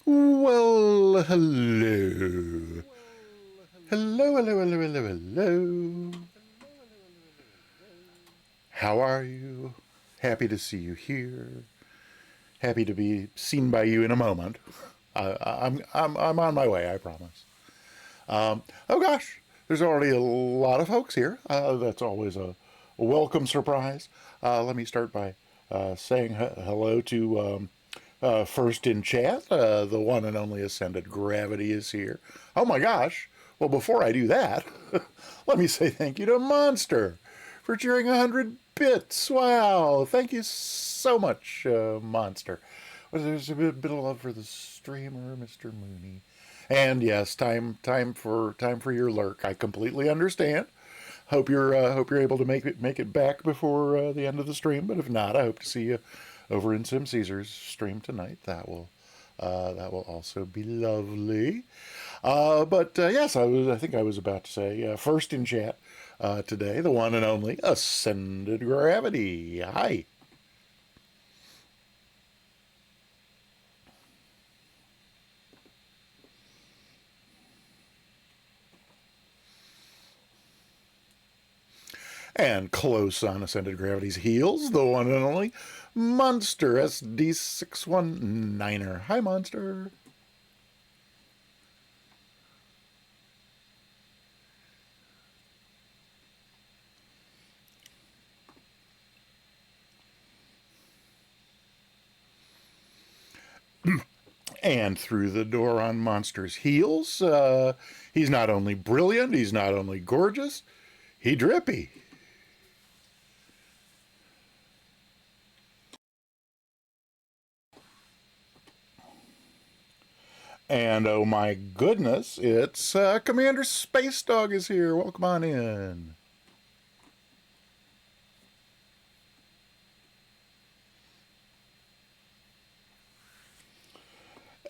Well, hello. Hello, hello, hello, hello, hello. How are you? Happy to see you here. Happy to be seen by you in a moment. I'm on my way, I promise. Oh gosh, there's already a lot of folks here. That's always a welcome surprise. Let me start by saying hello to first in chat. The one and only Ascended Gravity is here. Oh my gosh. Well, before I do that, let me say thank you to Monster for cheering 100 bits. Wow. Thank you so much, Monster. Well, there's a bit of love for the streamer, Mr. Mooney. And yes, time for your lurk. I completely understand. Hope you're able to make it back before the end of the stream. But if not, I hope to see you over in Sim Caesar's stream tonight. That will also be lovely. But yes, I think I was about to say first in chat today, the one and only Ascended Gravity. Hi. And close on Ascended Gravity's heels, the one and only Monster SD619er. Hi, Monster. And through the door on Monster's heels, he's not only brilliant, he's not only gorgeous, he drippy. And oh my goodness, it's Commander Space Dog is here. Welcome on in.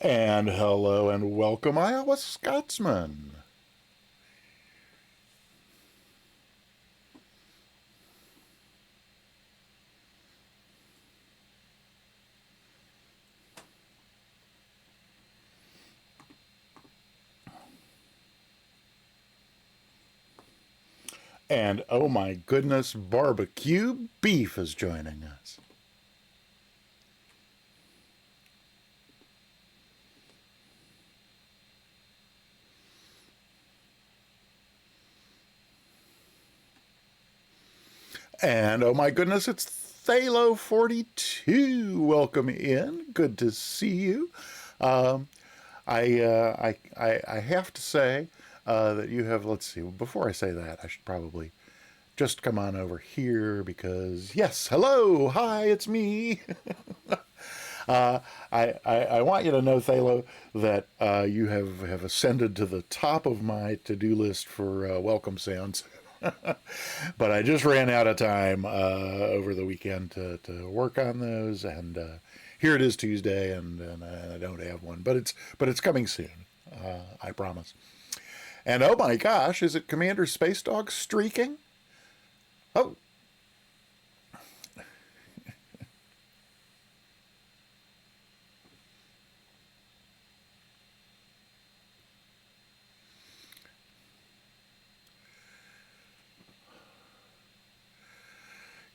And hello and welcome, Iowa Scotsman. And oh my goodness, Barbecue Beef is joining us. And oh my goodness, it's Thalo42. Welcome in. Good to see you. I have to say that you have, let's see, before I say that, I should probably just come on over here because, yes, hello, hi, it's me. I want you to know, Thalo, that you have ascended to the top of my to-do list for welcome sounds. But I just ran out of time over the weekend to work on those, and here it is Tuesday, and I don't have one, but it's coming soon. I promise. And oh my gosh, is it Commander Space Dog streaking? Oh,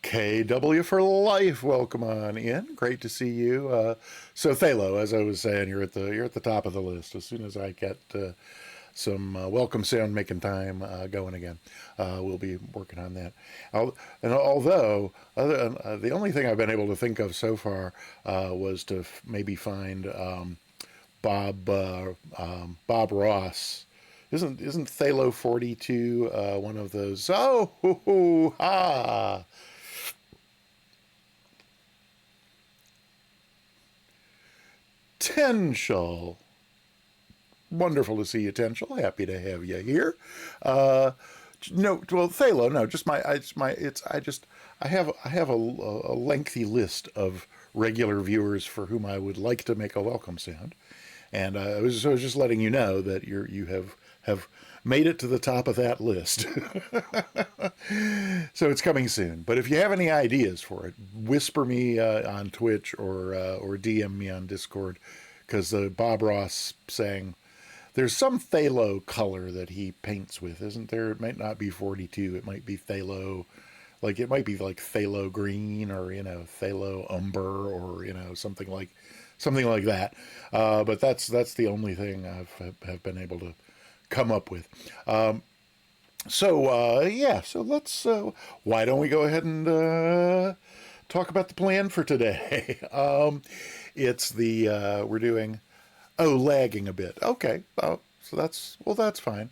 KW for life. Welcome on in. Great to see you. So Thalo, as I was saying, you're at the top of the list. As soon as I get some welcome sound making time going again, we'll be working on that. And although the only thing I've been able to think of so far was to maybe find Bob Ross. Isn't Thalo42 one of those? Oh, hoo, hoo, ha! Tenshel. Wonderful to see you, Tenshel. Happy to have you here. No, well, Thalo, no, just I have a lengthy list of regular viewers for whom I would like to make a welcome sound, and I was just letting you know that you have made it to the top of that list. So it's coming soon. But if you have any ideas for it, whisper me on Twitch or DM me on Discord, because Bob Ross saying there's some phthalo color that he paints with, isn't there? It might not be 42. It might be phthalo, like it might be like phthalo green or phthalo umber or something like that. But that's the only thing have been able to come up with. So let's. Why don't we go ahead and talk about the plan for today? It's the we're doing. Oh, lagging a bit. Okay. So that's fine.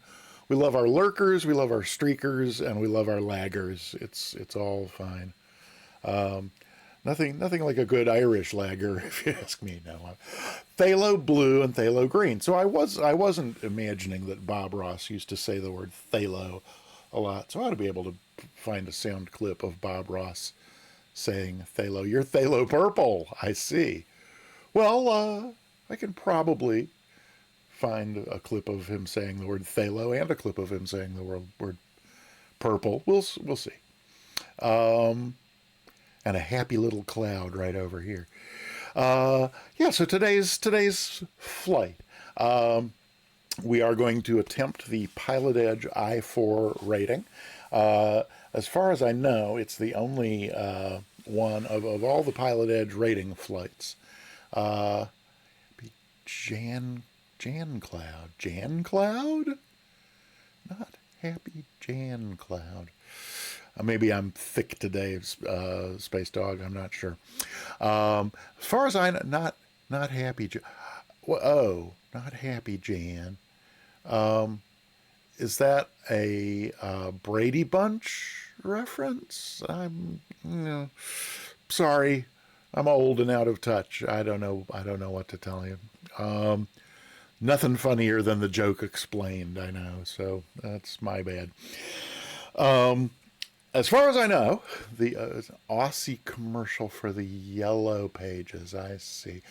We love our lurkers, we love our streakers, and we love our laggers. It's all fine. Nothing like a good Irish lagger, if you ask me. No, phthalo blue and phthalo green. So I wasn't imagining that Bob Ross used to say the word phthalo a lot. So I ought to be able to find a sound clip of Bob Ross saying phthalo. You're phthalo purple. I see. Well, I can probably find a clip of him saying the word phthalo and a clip of him saying the word purple. We'll see. And a happy little cloud right over here. So today's flight. We are going to attempt the Pilot Edge I-4 rating. As far as I know, it's the only one of all the Pilot Edge rating flights. Jan Cloud? Not Happy Jan Cloud. Maybe I'm thick today, Space Dog. I'm not sure. As far as I know, not Happy Jan. Not Happy Jan. Is that a Brady Bunch reference? Sorry. I'm old and out of touch. I don't know what to tell you. Nothing funnier than the joke explained, I know. So that's my bad. As far as I know, the Aussie commercial for the Yellow Pages. I see.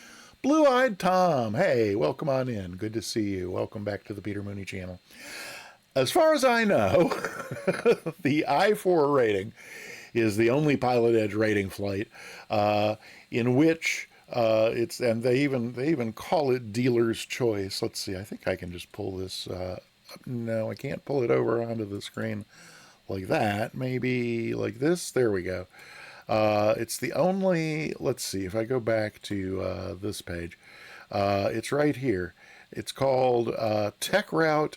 Blue-Eyed Tom. Hey, welcome on in. Good to see you. Welcome back to the Peter Mooney channel. As far as I know, the I-4 rating is the only Pilot Edge rating flight in which and they even call it dealer's choice. Let's see. I think I can just pull this. No, I can't pull it over onto the screen like that. Maybe like this. There we go. It's the only. Let's see if I go back to this page. It's right here. It's called Tech Route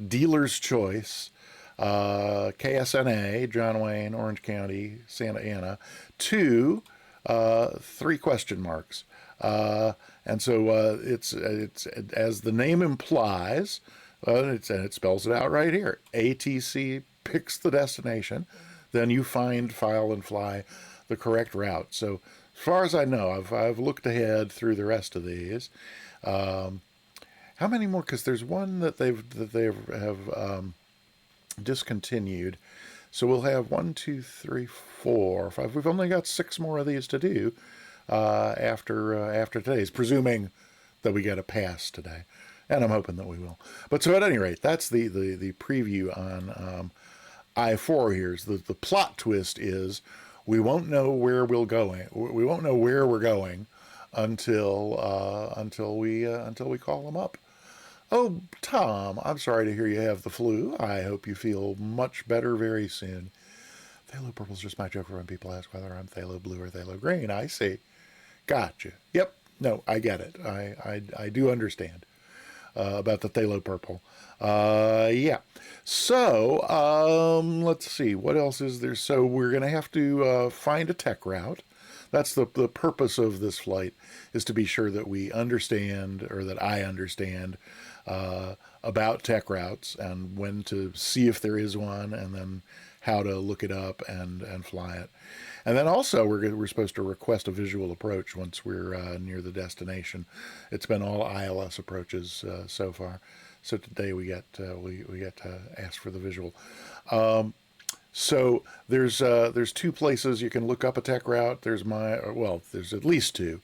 Dealer's Choice. KSNA, John Wayne, Orange County, Santa Ana, 2, 3 question marks. And so it's as the name implies, and it spells it out right here. ATC picks the destination, then you find, file, and fly the correct route. So as far as I know, I've looked ahead through the rest of these. How many more? Because there's one that they have discontinued. So we'll have 1, 2, 3, 4, 5. We've only got 6 more of these to do after today's, presuming that we get a pass today, and I'm hoping that we will. But so at any rate, that's the preview on I-4 here. The plot twist is we won't know where we're going. We won't know where we're going until we call them up. Oh, Tom, I'm sorry to hear you have the flu. I hope you feel much better very soon. Phthalo purple's just my joke for when people ask whether I'm phthalo blue or phthalo green. I see. Gotcha. Yep. No, I get it. I do understand about the phthalo purple. Yeah. So, let's see. What else is there? So we're going to have to find a tech route. That's the purpose of this flight, is to be sure that we understand, or that I understand, about tech routes and when to see if there is one, and then how to look it up and fly it. And then also we're supposed to request a visual approach once we're near the destination. It's been all ILS approaches so far. So today we get to ask for the visual. So there's 2 places you can look up a tech route. There's there's at least 2.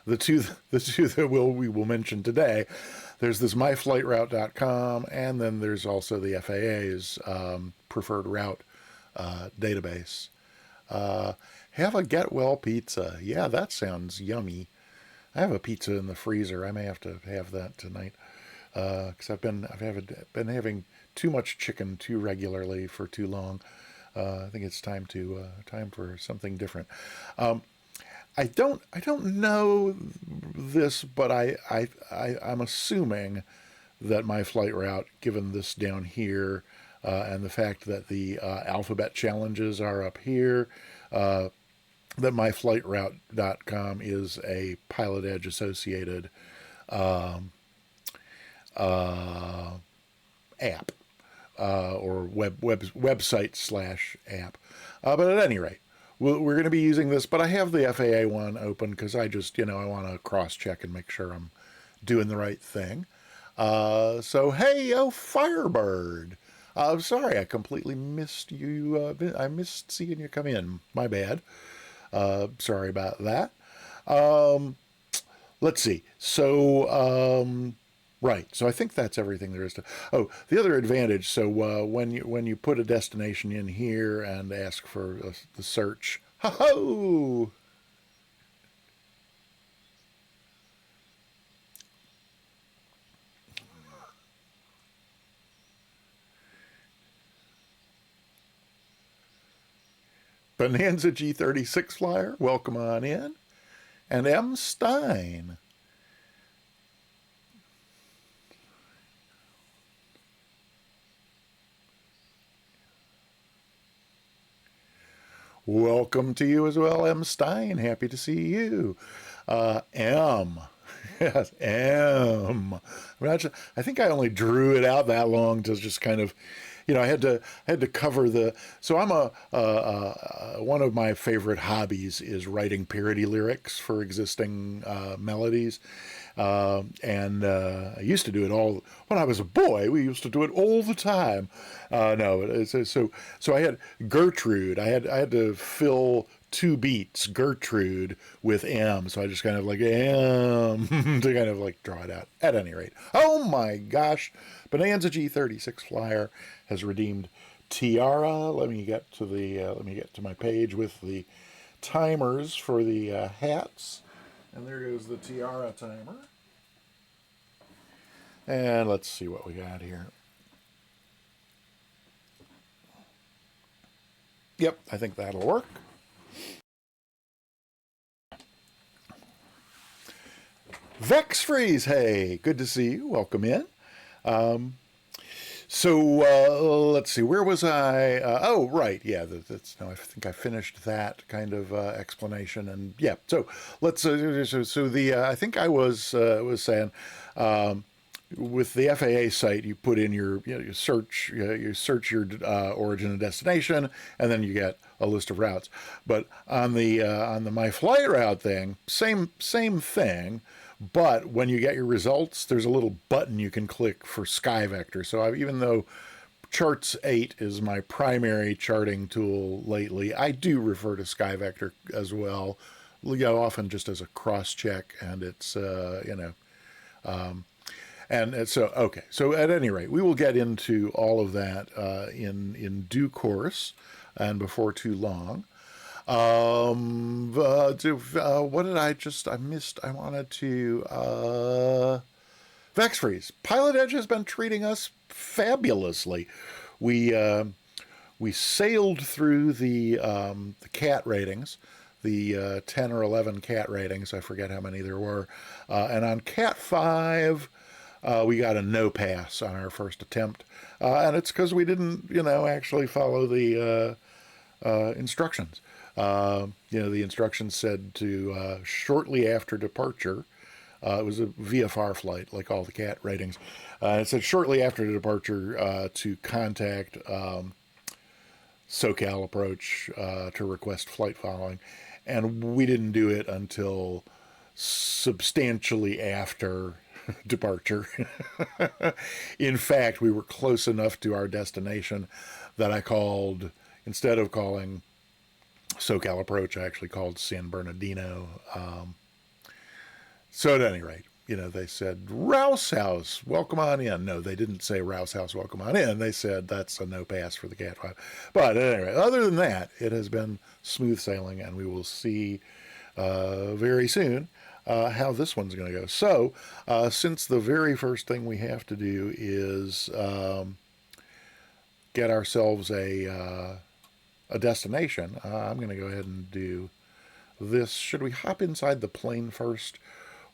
The two that we will mention today. There's this myflightroute.com, and then there's also the FAA's preferred route database. Have a Get Well pizza. Yeah, that sounds yummy. I have a pizza in the freezer. I may have to have that tonight because been having too much chicken too regularly for too long. I think it's time for something different. I don't know this, but I'm assuming that my flight route, given this down here, and the fact that the alphabet challenges are up here, that myflightroute.com is a Pilot Edge associated uh, app or website slash app. But at any rate, we're going to be using this. But I have the FAA one open because I just, I want to cross check and make sure I'm doing the right thing. So, hey, Firebird. Sorry, I completely missed you. I missed seeing you come in. My bad. Sorry about that. Let's see. Right. So I think that's everything there is to. Oh, the other advantage. So when you put a destination in here and ask for the search, ho. Bonanza G36 flyer, welcome on in. And M. Stein. Welcome to you as well, M. Stein. Happy to see you. M. Yes, M. I think I only drew it out that long to just kind of, I had to cover the. So I'm one of my favorite hobbies is writing parody lyrics for existing melodies, and I used to do it all when I was a boy. We used to do it all the time. No, so I had Gertrude. I had to fill two beats, Gertrude with M. So I just kind of like M to kind of like draw it out. At any rate, oh my gosh, Bonanza G36 flyer has redeemed Tiara. Let me get to my page with the timers for the hats, and there goes the Tiara timer. And let's see what we got here. Yep, I think that'll work. Vex Freeze, hey, good to see you. Welcome in. So let's see, where was I? Oh, right, yeah. No, I think I finished that kind of explanation, and yeah. So let's. I think I was saying. With the FAA site, you put in you search your origin and destination, and then you get a list of routes. But on the My Flight Route thing, same thing. But when you get your results, there's a little button you can click for SkyVector. So even though Charts 8 is my primary charting tool lately, I do refer to SkyVector as well. Often just as a cross check, and it's and so, okay. So at any rate, we will get into all of that in due course and before too long. What did I missed? I wanted to, Vex Freeze. Pilot Edge has been treating us fabulously. We sailed through the cat ratings, the 10 or 11 cat ratings. I forget how many there were. And on cat 5, we got a no pass on our first attempt, and it's because we didn't, actually follow the instructions. The instructions said to shortly after departure. It was a VFR flight, like all the cat ratings. It said shortly after departure to contact SoCal Approach to request flight following, and we didn't do it until substantially after departure. In fact, we were close enough to our destination that I called, instead of calling SoCal Approach, I actually called San Bernardino. So at any rate, they said, Rouse House, welcome on in. No, they didn't say Rouse House, welcome on in. They said that's a no pass for the Cat 5. But anyway, other than that, it has been smooth sailing, and we will see very soon how this one's going to go. So, since the very first thing we have to do is get ourselves a destination, I'm going to go ahead and do this. Should we hop inside the plane first?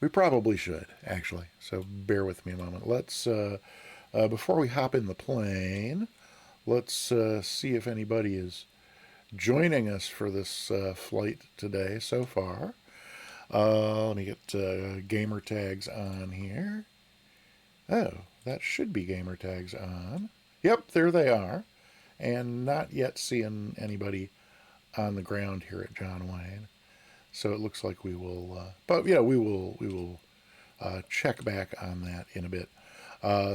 We probably should, actually. So bear with me a moment. Let's before we hop in the plane, let's see if anybody is joining us for this flight today so far. Let me get gamer tags on here. Oh, that should be gamer tags on. Yep, there they are. And not yet seeing anybody on the ground here at John Wayne. So it looks like we will, but yeah, we will check back on that in a bit.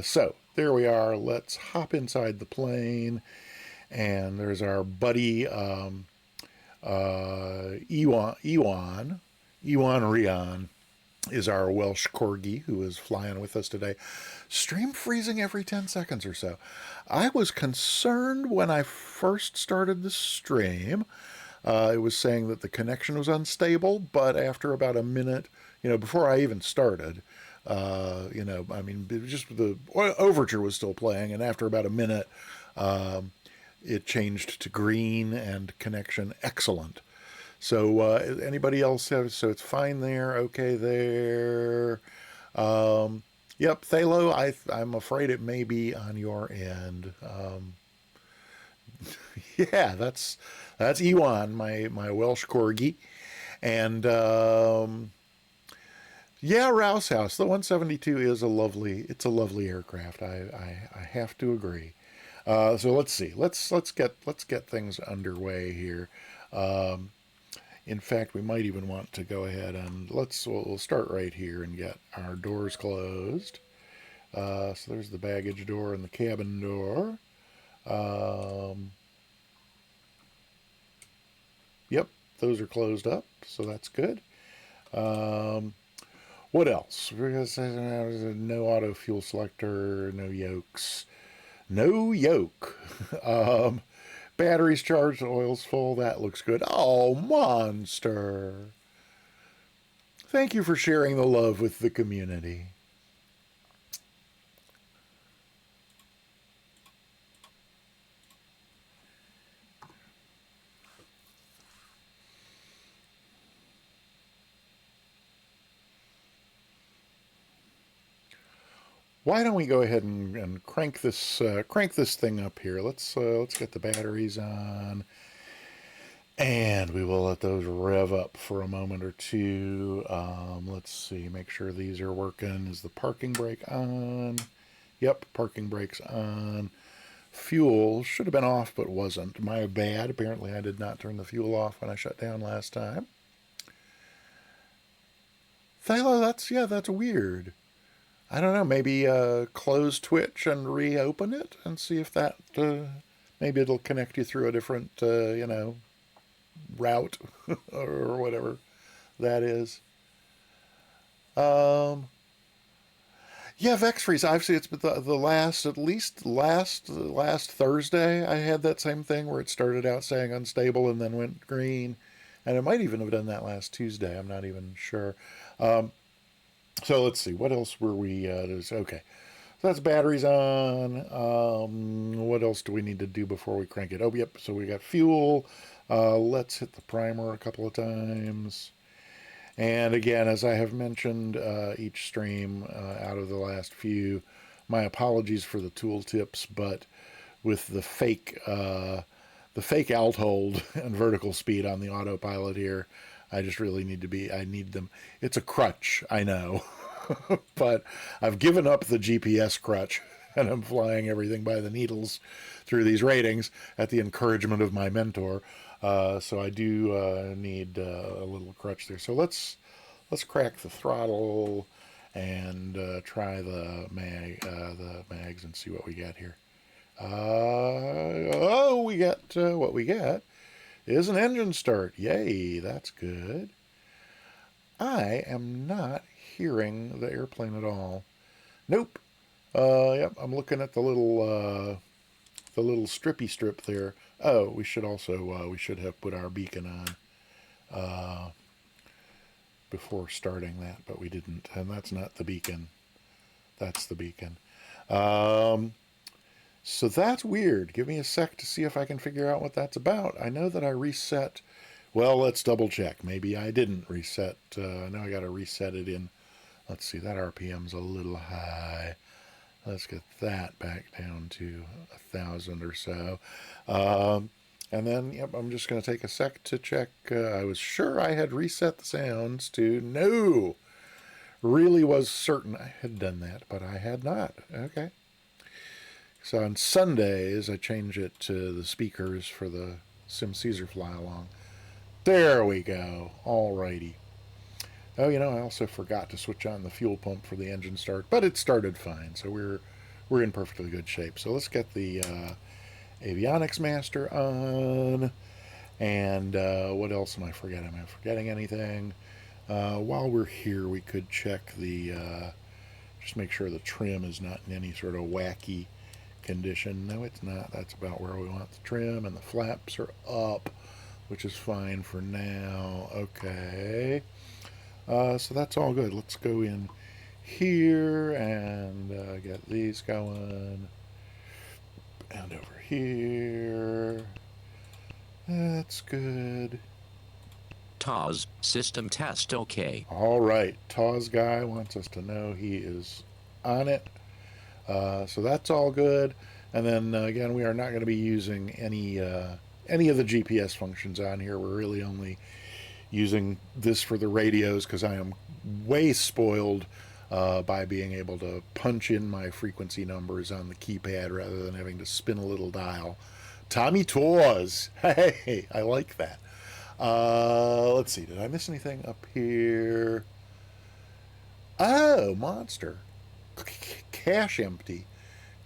So there we are. Let's hop inside the plane, and there's our buddy Ewan Rion is our Welsh corgi who is flying with us today. Stream freezing every 10 seconds or so. I was concerned when I first started the stream. It was saying that the connection was unstable, but after about a minute, before I even started, I mean, it was just the overture was still playing, and after about a minute, it changed to green and connection excellent. So anybody else have? So it's fine there, okay there. Yep, Thalo, I'm afraid it may be on your end. Yeah, that's Ewan, my Welsh corgi, and yeah, Rouse House. The 172 is it's a lovely aircraft. I have to agree. So let's see. Let's get things underway here. In fact, we might even want to go ahead and we'll start right here and get our doors closed. So there's the baggage door and the cabin door. Yep, those are closed up, so that's good. What else? No auto fuel selector, no yokes, no yoke. Batteries charged, oil's full. That looks good. Oh, monster! Thank you for sharing the love with the community. Why don't we go ahead and crank this thing up here? Let's get the batteries on, and we will let those rev up for a moment or two. Let's see, make sure these are working. Is the parking brake on? Yep, parking brake's on. Fuel should have been off, but wasn't. My bad. Apparently, I did not turn the fuel off when I shut down last time. Thilo, that's weird. I don't know, maybe close Twitch and reopen it and see if that, maybe it'll connect you through a different, route or whatever that is. Yeah, Vex Freeze. I've seen it's been the last, at least last Thursday, I had that same thing where it started out saying unstable and then went green. And it might even have done that last Tuesday. I'm not even sure. So let's see, what else were we, okay. So that's batteries on. What else do we need to do before we crank it? Oh, yep, so we got fuel. Let's hit the primer a couple of times. And again, as I have mentioned each stream out of the last few, my apologies for the tooltips, but with the fake alt hold and vertical speed on the autopilot here, I just really I need them. It's a crutch, I know, but I've given up the GPS crutch and I'm flying everything by the needles through these ratings at the encouragement of my mentor. So I do need a little crutch there. So let's crack the throttle and try the mags and see what we get here. We got what we get is an engine start. Yay, that's good. I am not hearing the airplane at all. Nope. Yep, I'm looking at the little strippy strip there. Oh, we should have put our beacon on. before starting that, but we didn't. And that's not the beacon. That's the beacon. So that's weird. Give me a sec to see if I can figure out what that's about. I know that I reset. Well, let's double check. Maybe I didn't reset. I know I got to reset it in. Let's see, that RPM's a little high. Let's get that back down to 1,000 or so. And then, yep, I'm just going to take a sec to check. I was sure I had reset the sounds to no. Really was certain I had done that, but I had not. Okay. So on Sundays, I change it to the speakers for the Sim Caesar fly along. There we go. Alrighty. Oh, I also forgot to switch on the fuel pump for the engine start, but it started fine, so we're in perfectly good shape. So let's get the avionics master on. And what else am I forgetting? Am I forgetting anything? While we're here, we could check just make sure the trim is not in any sort of wacky condition. No, it's not. That's about where we want the trim, and the flaps are up, which is fine for now. Okay. So that's all good. Let's go in here and get these going. And over here. That's good. TOS, system test okay. All right. TOS guy wants us to know he is on it. So that's all good. And then again, we are not going to be using any of the GPS functions on here. We're really only using this for the radios because I am way spoiled by being able to punch in my frequency numbers on the keypad rather than having to spin a little dial. Tommy Tours. Hey, I like that. Let's see. Did I miss anything up here? Oh, monster. Cache empty.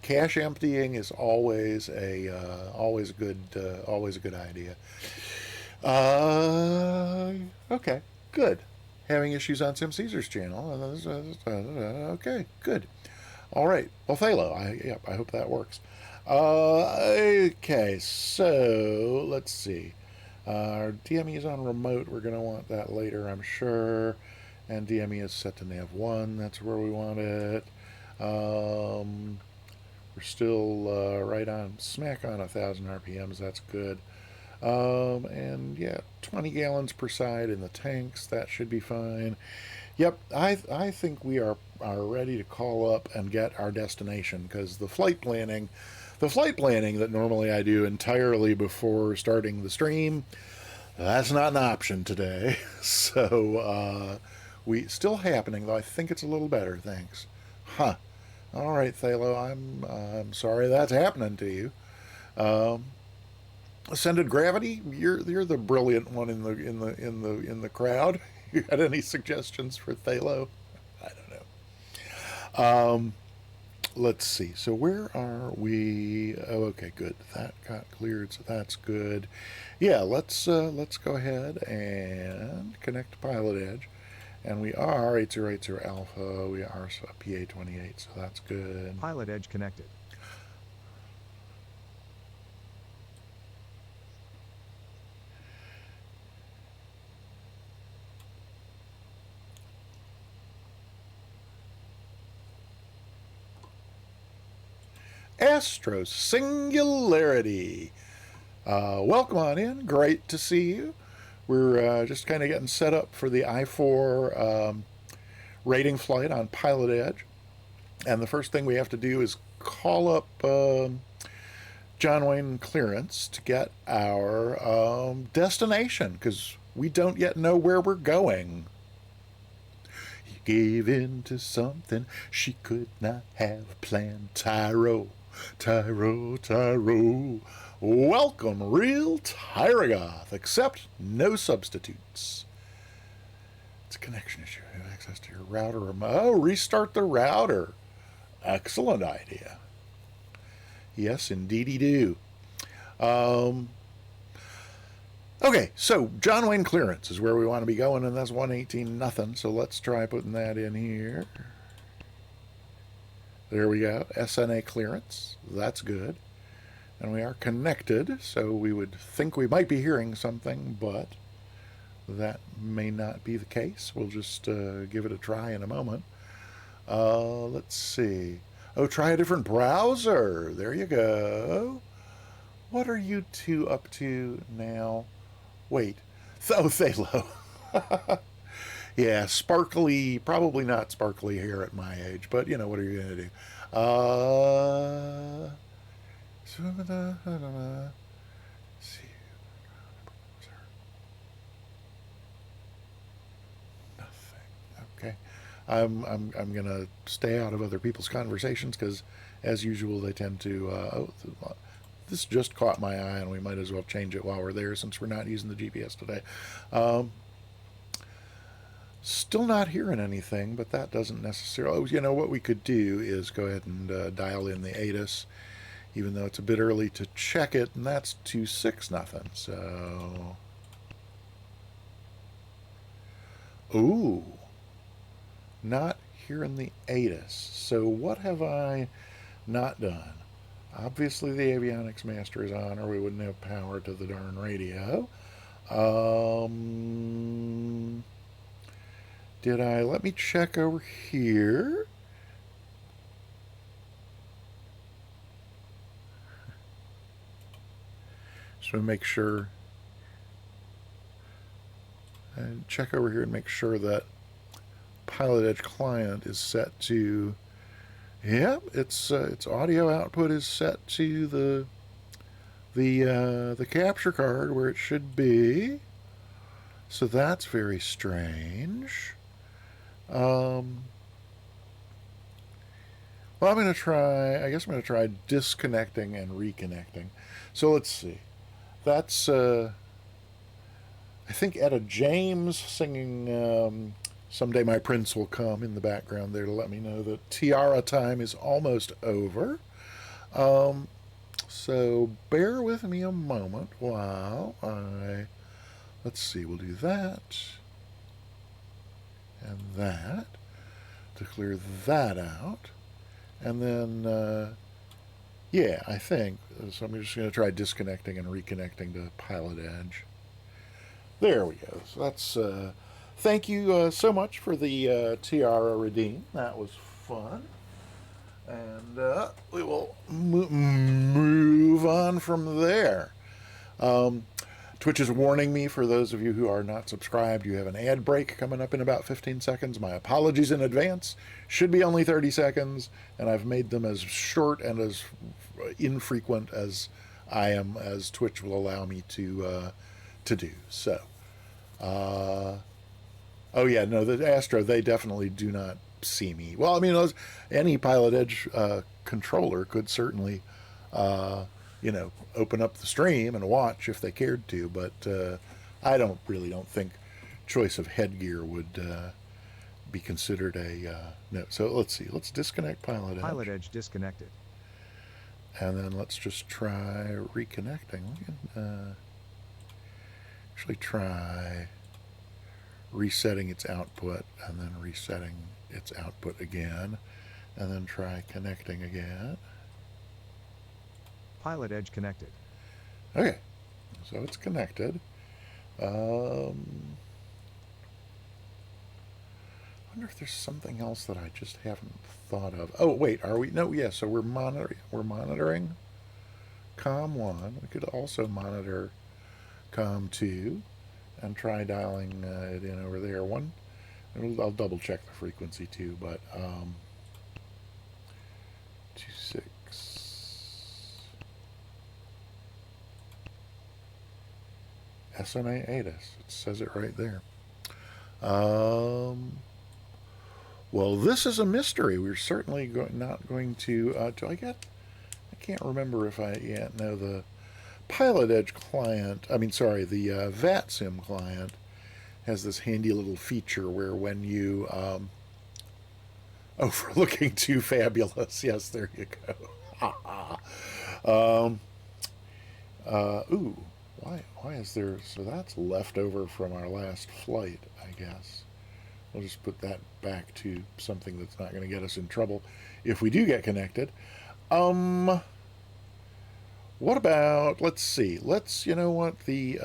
Cache emptying is always a good idea. Okay, good. Having issues on Sim Caesar's channel. Okay, good. All right. Well, Phalo, I hope that works. Okay, so let's see. Our DME is on remote. We're going to want that later, I'm sure. And DME is set to nav1. That's where we want it. We're still right on, smack on 1,000 RPMs. That's good. And yeah, 20 gallons per side in the tanks. That should be fine. Yep, I think we are ready to call up and get our destination, because the flight planning that normally I do entirely before starting the stream, that's not an option today. So we still happening, though I think it's a little better. Thanks. Huh. All right, Thalo, I'm sorry that's happening to you. Ascended Gravity, you're the brilliant one in the crowd. You had any suggestions for Thalo? I don't know. Let's see. So where are we? Oh, okay, good. That got cleared, so that's good. Yeah, let's go ahead and connect to Pilot Edge. And we are 8080 Alpha. We are PA28, so that's good. Pilot Edge connected. Astro Singularity. Welcome on in. Great to see you. We're just kind of getting set up for the I-4 rating flight on Pilot Edge. And the first thing we have to do is call up John Wayne Clearance to get our destination, because we don't yet know where we're going. He gave in to something she could not have planned. Tyro. Welcome, real Tyragoth, except no substitutes. It's a connection issue. You have access to your router. Oh, restart the router. Excellent idea. Yes, indeedy do. Okay, so John Wayne Clearance is where we want to be going, and that's 118 nothing. So let's try putting that in here. There we go. SNA clearance. That's good. And we are connected, so we would think we might be hearing something, but that may not be the case. We'll just give it a try in a moment. Let's see. Oh, try a different browser. There you go. What are you two up to now? Wait. Oh, Thalo. Yeah, sparkly, probably not sparkly hair at my age, but you know, what are you going to do? See, nothing. Okay. I'm going to stay out of other people's conversations because, as usual, they tend to. This just caught my eye, and we might as well change it while we're there since we're not using the GPS today. Still not hearing anything, but that doesn't necessarily. Oh, you know what we could do is go ahead and dial in the ATIS, even though it's a bit early to check it, and that's 2-6 nothing. So, ooh, not hearing the ATIS. So what have I not done? Obviously, the avionics master is on, or we wouldn't have power to the darn radio. Let me check over here. Just want to make sure. And check over here and make sure that Pilot Edge client is set to. Yep, its audio output is set to the capture card where it should be. So that's very strange. Well, I'm going to try. I guess I'm going to try disconnecting and reconnecting. So let's see. That's I think Etta James singing "Someday My Prince Will Come" in the background there to let me know that tiara time is almost over. So bear with me a moment while let's see, we'll do that and that to clear that out. And then, yeah, I think, so I'm just going to try disconnecting and reconnecting to Pilot Edge. There we go. So that's, thank you so much for the tiara redeem. That was fun. And we will move on from there. Twitch is warning me, for those of you who are not subscribed, you have an ad break coming up in about 15 seconds. My apologies in advance. Should be only 30 seconds, and I've made them as short and as infrequent as as Twitch will allow me to do. So, oh yeah, no, the Astro, they definitely do not see me. Well, I mean, any Pilot Edge controller could certainly open up the stream and watch if they cared to, but I don't think choice of headgear would be considered a no. So let's see. Let's disconnect Pilot Edge. Pilot Edge disconnected. And then let's just try reconnecting. We can actually try resetting its output and then resetting its output again, and then try connecting again. Pilot Edge connected. Okay, so it's connected. I wonder if there's something else that I just haven't thought of. Oh wait, are we? No, yeah. So we're monitoring COM 1. We could also monitor COM 2 and try dialing it in over there. I'll double check the frequency too, but 2.6. SMA ATIS. It says it right there. Well, this is a mystery. We're certainly not going to. Do I get? I can't remember if I yet know the Pilot Edge client. I mean, sorry, the VATSIM client has this handy little feature where when you for looking too fabulous. Yes, there you go. Ooh. Why is there, so that's left over from our last flight, I guess. We'll just put that back to something that's not going to get us in trouble if we do get connected. What about, let's see, you know what, the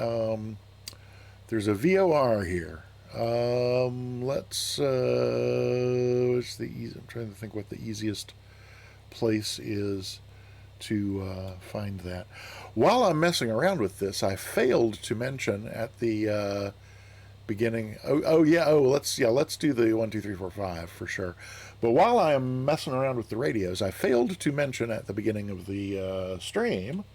there's a VOR here. Let's, what's the easy, I'm trying to think what the easiest place is to find that. While I'm messing around with this, I failed to mention at the beginning. Let's do the 1, 2, 3, 4, 5 for sure. But while I'm messing around with the radios, I failed to mention at the beginning of the stream.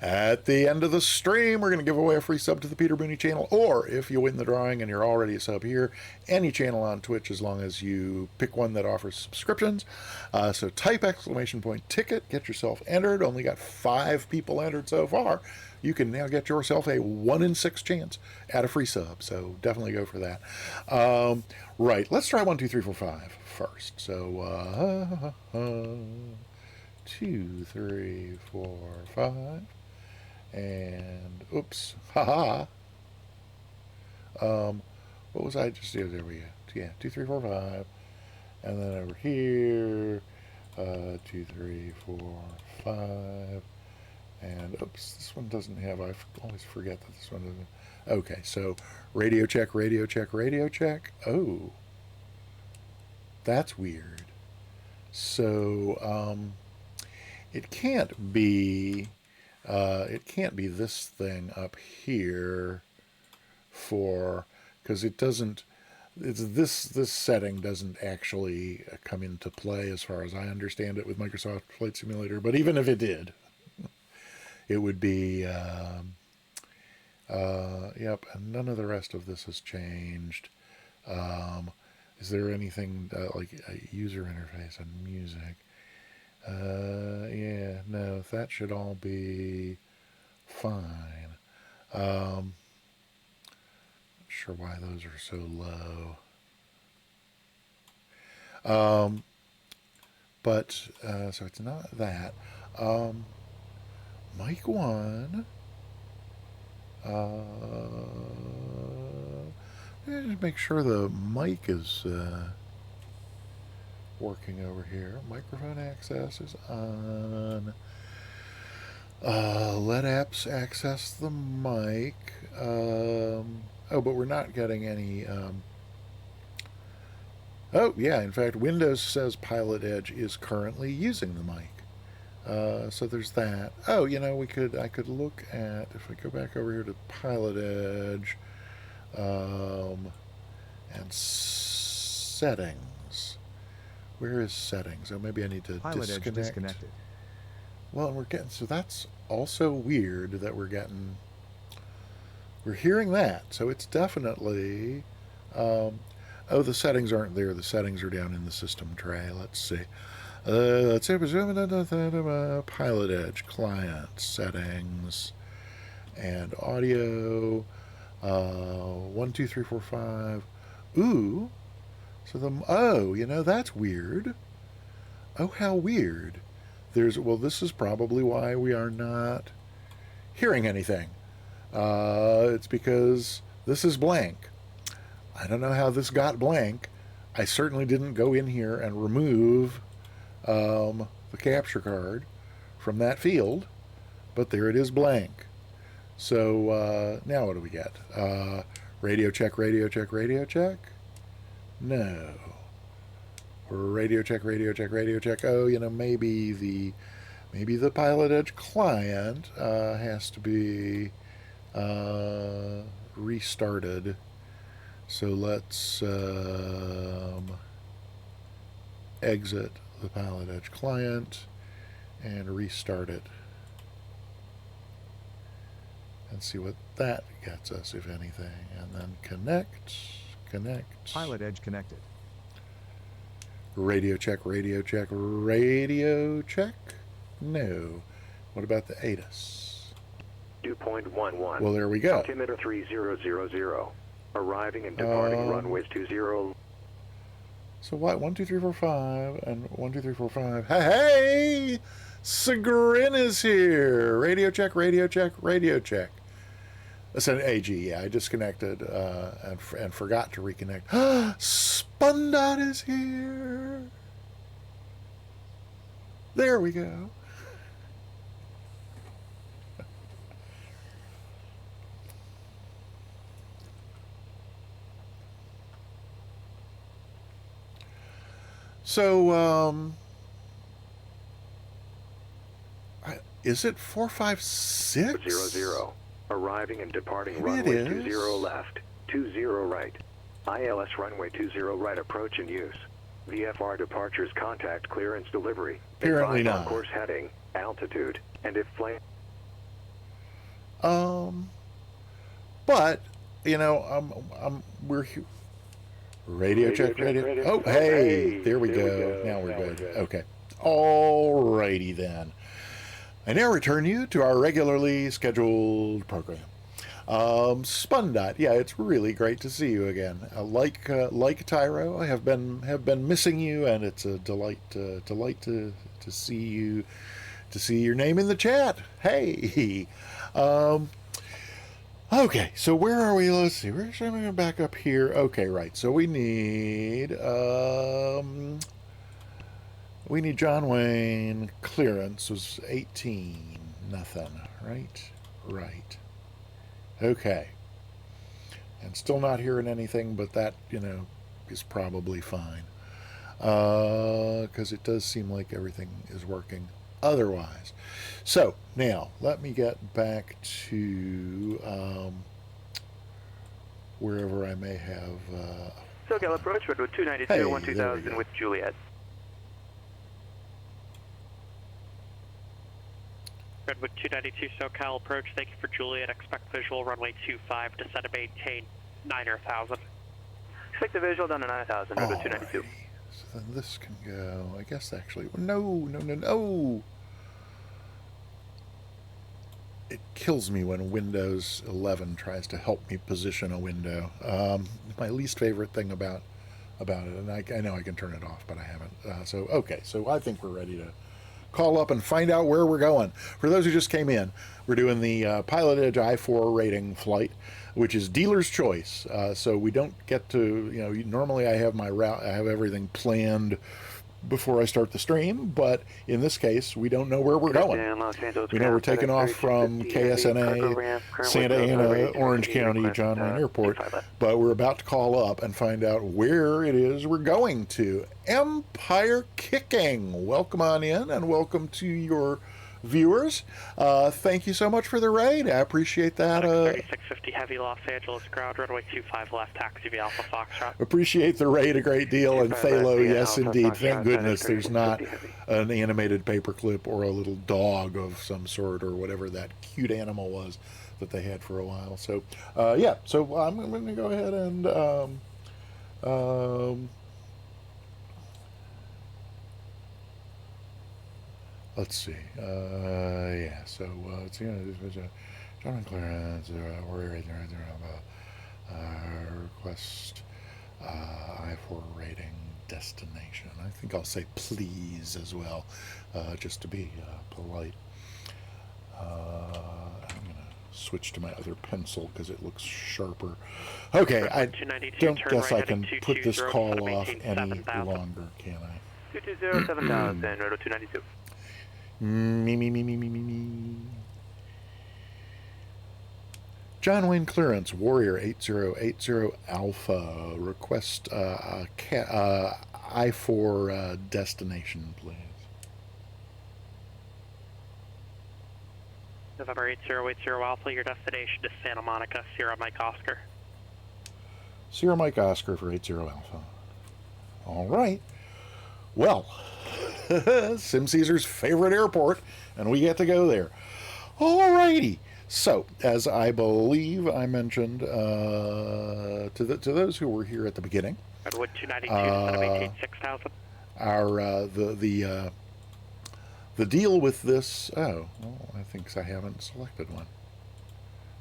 At the end of the stream, we're going to give away a free sub to the Peter Booney channel, or if you win the drawing and you're already a sub here, any channel on Twitch as long as you pick one that offers subscriptions. So type !ticket, get yourself entered. Only got 5 people entered so far. You can now get yourself a 1 in 6 chance at a free sub, so definitely go for that. Right, let's try 1, 2, 3, 4, 5 first. So 2, 3, 4, 5. And oops, haha. What was I just doing? There we go. Yeah, 2, 3, 4, 5, and then over here, 2, 3, 4, 5, and oops, this one doesn't have. I always forget that this one doesn't. Okay, so radio check, radio check, radio check. Oh, that's weird. So it can't be. It can't be this thing up here because it doesn't, this setting doesn't actually come into play as far as I understand it with Microsoft Flight Simulator, but even if it did, it would be, yep, and none of the rest of this has changed. Is there anything like a user interface and music? Yeah, no, that should all be fine. Not sure why those are so low. But, so it's not that. Mic 1. Just make sure the mic is, working over here. Microphone access is on. Let apps access the mic. Oh, but we're not getting any. Oh, yeah. In fact, Windows says Pilot Edge is currently using the mic. So there's that. Oh, you know, I could look at, if I go back over here to Pilot Edge, and settings. Where is settings? Oh, maybe I need to Pilot disconnect. Edge disconnected. Well, we're getting, so that's also weird that we're hearing that. So it's definitely, oh, the settings aren't there. The settings are down in the system tray. Let's see. Let's say Pilot Edge, client, settings, and audio, 1, 2, 3, 4, 5. Ooh. So oh, you know, that's weird. Oh, how weird. Well, this is probably why we are not hearing anything. It's because this is blank. I don't know how this got blank. I certainly didn't go in here and remove the capture card from that field, but there it is blank. So now what do we get? Radio check, radio check, radio check? No. Radio check, radio check, radio check. Oh, you know, maybe the Pilot Edge client has to be restarted. So let's exit the Pilot Edge client and restart it and see what that gets us, if anything. And then connect. Pilot Edge connected. Radio check, radio check, radio check. No. What about the ATIS? 2.11. Well, there we go. Altimeter 3000. Arriving and departing runways 20. So what? 1, 2, 3, 4, 5, and 1, 2, 3, 4, 5. Hey! Sagrin is here. Radio check, radio check, radio check. That's an AG. Yeah, I disconnected and forgot to reconnect. Spundot is here. There we go. So, is it 456? 00. Arriving and departing Maybe runway it 20 is. left, 20 right. ILS runway 20 right approach in use. VFR departures contact clearance delivery. Apparently Advise on not. course heading, altitude, and if flame. But we're radio check. Oh, hey, there we go. Now we're good. Okay. All righty then. I now return you to our regularly scheduled program. Spundot, yeah, it's really great to see you again. Like Tyro, I have been missing you, and it's a delight to see you, to see your name in the chat. Hey, okay, so where are we? Let's see. We're going to back up here. Okay, right. So we need John Wayne clearance was 18 nothing. Right. Okay. And still not hearing anything, but that, is probably fine. Because it does seem like everything is working otherwise. So, now, let me get back to wherever I may have... SoCal approach, Redwood 292, Hey, 2000 with Juliet. Redwood 292 SoCal approach, thank you for Juliet. Expect visual runway 25, descend and maintain 9,000. Expect the visual down to 9,000, Redwood 292. So then this can go, I guess actually, no. It kills me when Windows 11 tries to help me position a window. My least favorite thing about it, and I know I can turn it off, but I haven't. So I think we're ready to call up and find out where we're going. For those who just came in, we're doing the Pilot Edge I-4 rating flight, which is dealer's choice. So we don't get to, normally I have my route, I have everything planned before I start the stream, but in this case, we don't know where we're going. We know we're taking off from KSNA, Santa Ana, Orange County, John Wayne Airport, but we're about to call up and find out where it is we're going to. Empire Kicking. Welcome on in, and welcome to your viewers. Thank you so much for the raid. I appreciate that. 3650 Heavy Los Angeles ground, runway 25 left, taxi via Alpha Foxtrot. Appreciate the raid a great deal. And Phalo, yes indeed. Thank goodness there's not an animated paperclip or a little dog of some sort or whatever that cute animal was that they had for a while. So, yeah. So I'm going to go ahead and... let's see. Yeah. So it's John clearance. Request I-4 rating destination. I think I'll say please as well, just to be polite. I'm gonna switch to my other pencil because it looks sharper. Okay, I don't guess I can put this call off any longer, can I? 220, 7000, Redwood 292. Me. John Wayne clearance, Warrior 8080 Alpha. Request I-4 destination, please. November 8080 Alpha, your destination is Santa Monica, Sierra Mike Oscar. Sierra Mike Oscar for 80 Alpha. All right. Well, Sim Caesar's favorite airport, and we get to go there. All righty. So, as I believe I mentioned to those who were here at the beginning, Redwood 292, 6000. The deal with this. Oh, well, I think I haven't selected one.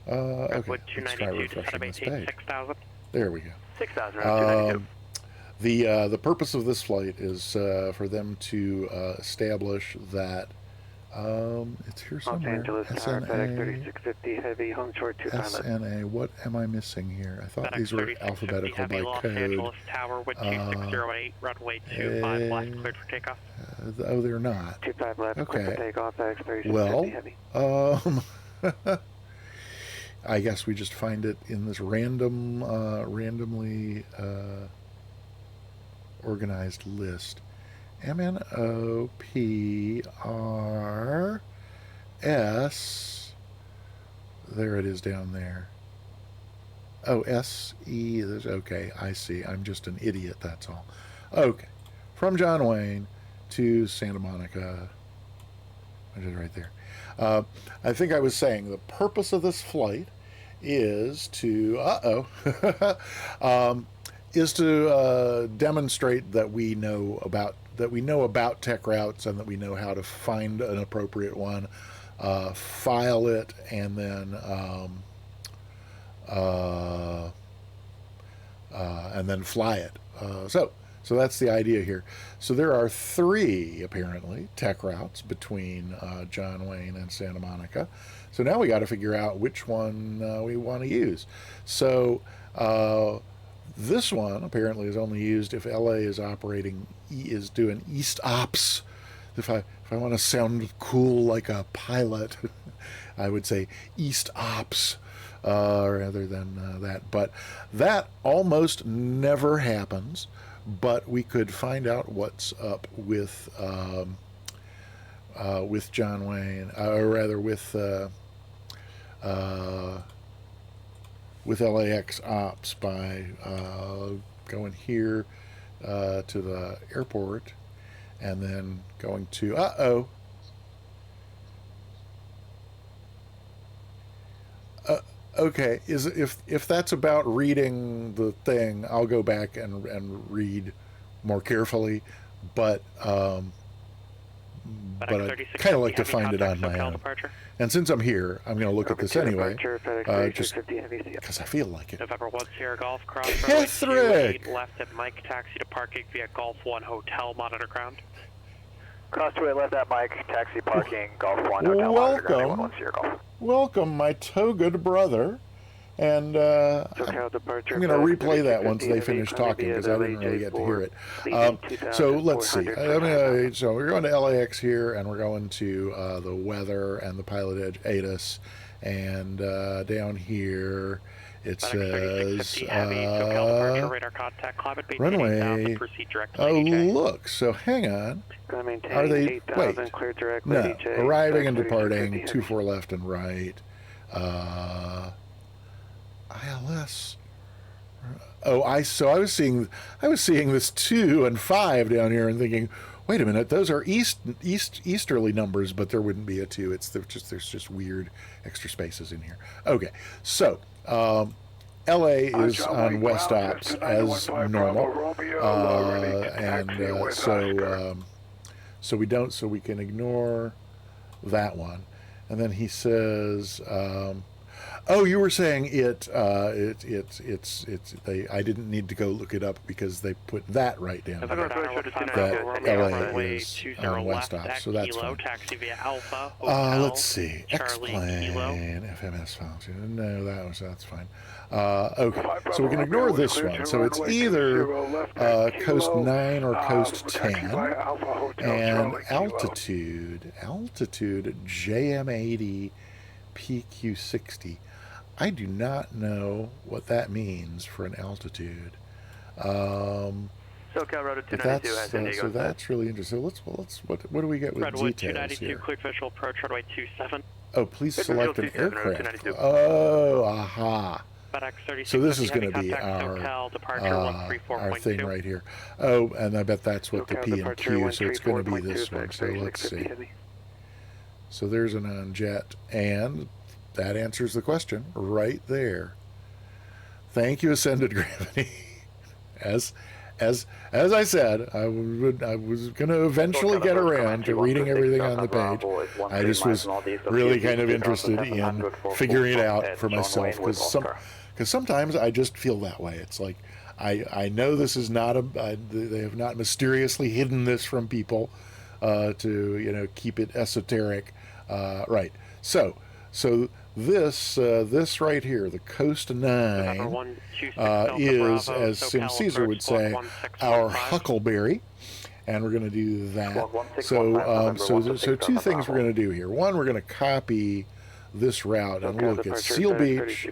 Okay, Redwood let's try 292, refreshing this page. 6000. There we go. 6,000, Redwood 292. The purpose of this flight is for them to establish that it's here somewhere. SNA, heavy, home short 25 left. SNA. What am I missing here? I thought these were alphabetical by Los code. Angeles Tower, wind 2608, runway 25 left, cleared for takeoff. Oh, they're not. 25 left, Okay. clear for takeoff, Well, heavy. I guess we just find it in this randomly organized list. MNOPRS. There it is down there. Oh, SE. Okay, I see. I'm just an idiot, that's all. Okay. From John Wayne to Santa Monica. Which is right there. I think I was saying the purpose of this flight is to is to demonstrate that we know about tech routes and that we know how to find an appropriate one, file it, and then fly it. So that's the idea here. So there are 3, apparently, tech routes between John Wayne and Santa Monica. So now we got to figure out which one we want to use. So this one apparently is only used if LA is doing East Ops. If I want to sound cool like a pilot, I would say East Ops rather than that. But that almost never happens. But we could find out what's up with John Wayne, or rather with LAX Ops by going here to the airport and then going to okay, if that's about reading the thing, I'll go back and read more carefully, but I kind of like to find it on my own. Departure. And since I'm here, I'm going to look at this anyway, just because I feel like it. November 1 Sierra Golf, cross Patrick! 28 left at Mike, taxi to parking via Golf 1 Hotel, monitor ground. Cross 28 left at Mike, taxi parking, Golf 1 Hotel, monitor ground, 1 Sierra Golf. Welcome, my tow-good brother. And I'm going to replay that once they finish talking because I didn't really get to hear it. So let's see. So we're going to LAX here, and we're going to the weather and the Pilot Edge ATIS. And down here it says runway. Oh, look. So hang on. Are they? Wait. No. Arriving and departing. 24 left and right. ILS. Oh, I was seeing this 2 and 5 down here and thinking, wait a minute, those are easterly numbers, but there wouldn't be a 2. There's just weird extra spaces in here. Okay, so LA is on West Ops as normal, and so we can ignore that one. And then he says. Oh, you were saying I didn't need to go look it up because they put that right down there. That LA is on West Ops, so that's fine. Let's see. X-plane, FMS function. No, that's fine. Okay, so we can ignore this one. So it's either Coast 9 or Coast 10. And altitude JM80 PQ60. I do not know what that means for an altitude. SoCal Road 292 has San Diego. So that's really interesting. Let's what do we get with Redwood details 292, here? cleared visual approach, runway 27. Oh, please select an aircraft. 292. Oh, aha. FedEx 36. So this is going to be SoCal, departure our thing right here. Oh, and I bet that's what the P and Q, so it's going to be this one. So let's see. So there's an on-jet, and that answers the question right there. Thank you, Ascended Gravity. As I said, I was going to eventually get around to reading everything on the page. I just was really kind of interested in figuring it out for myself because sometimes I just feel that way. It's like I know this is not they have not mysteriously hidden this from people to keep it esoteric, right? So this right here, the Coast 9, is, as Sim Caesar would say, our huckleberry, and we're going to do that. So two things we're going to do here. One, we're going to copy this route and look at Seal Beach,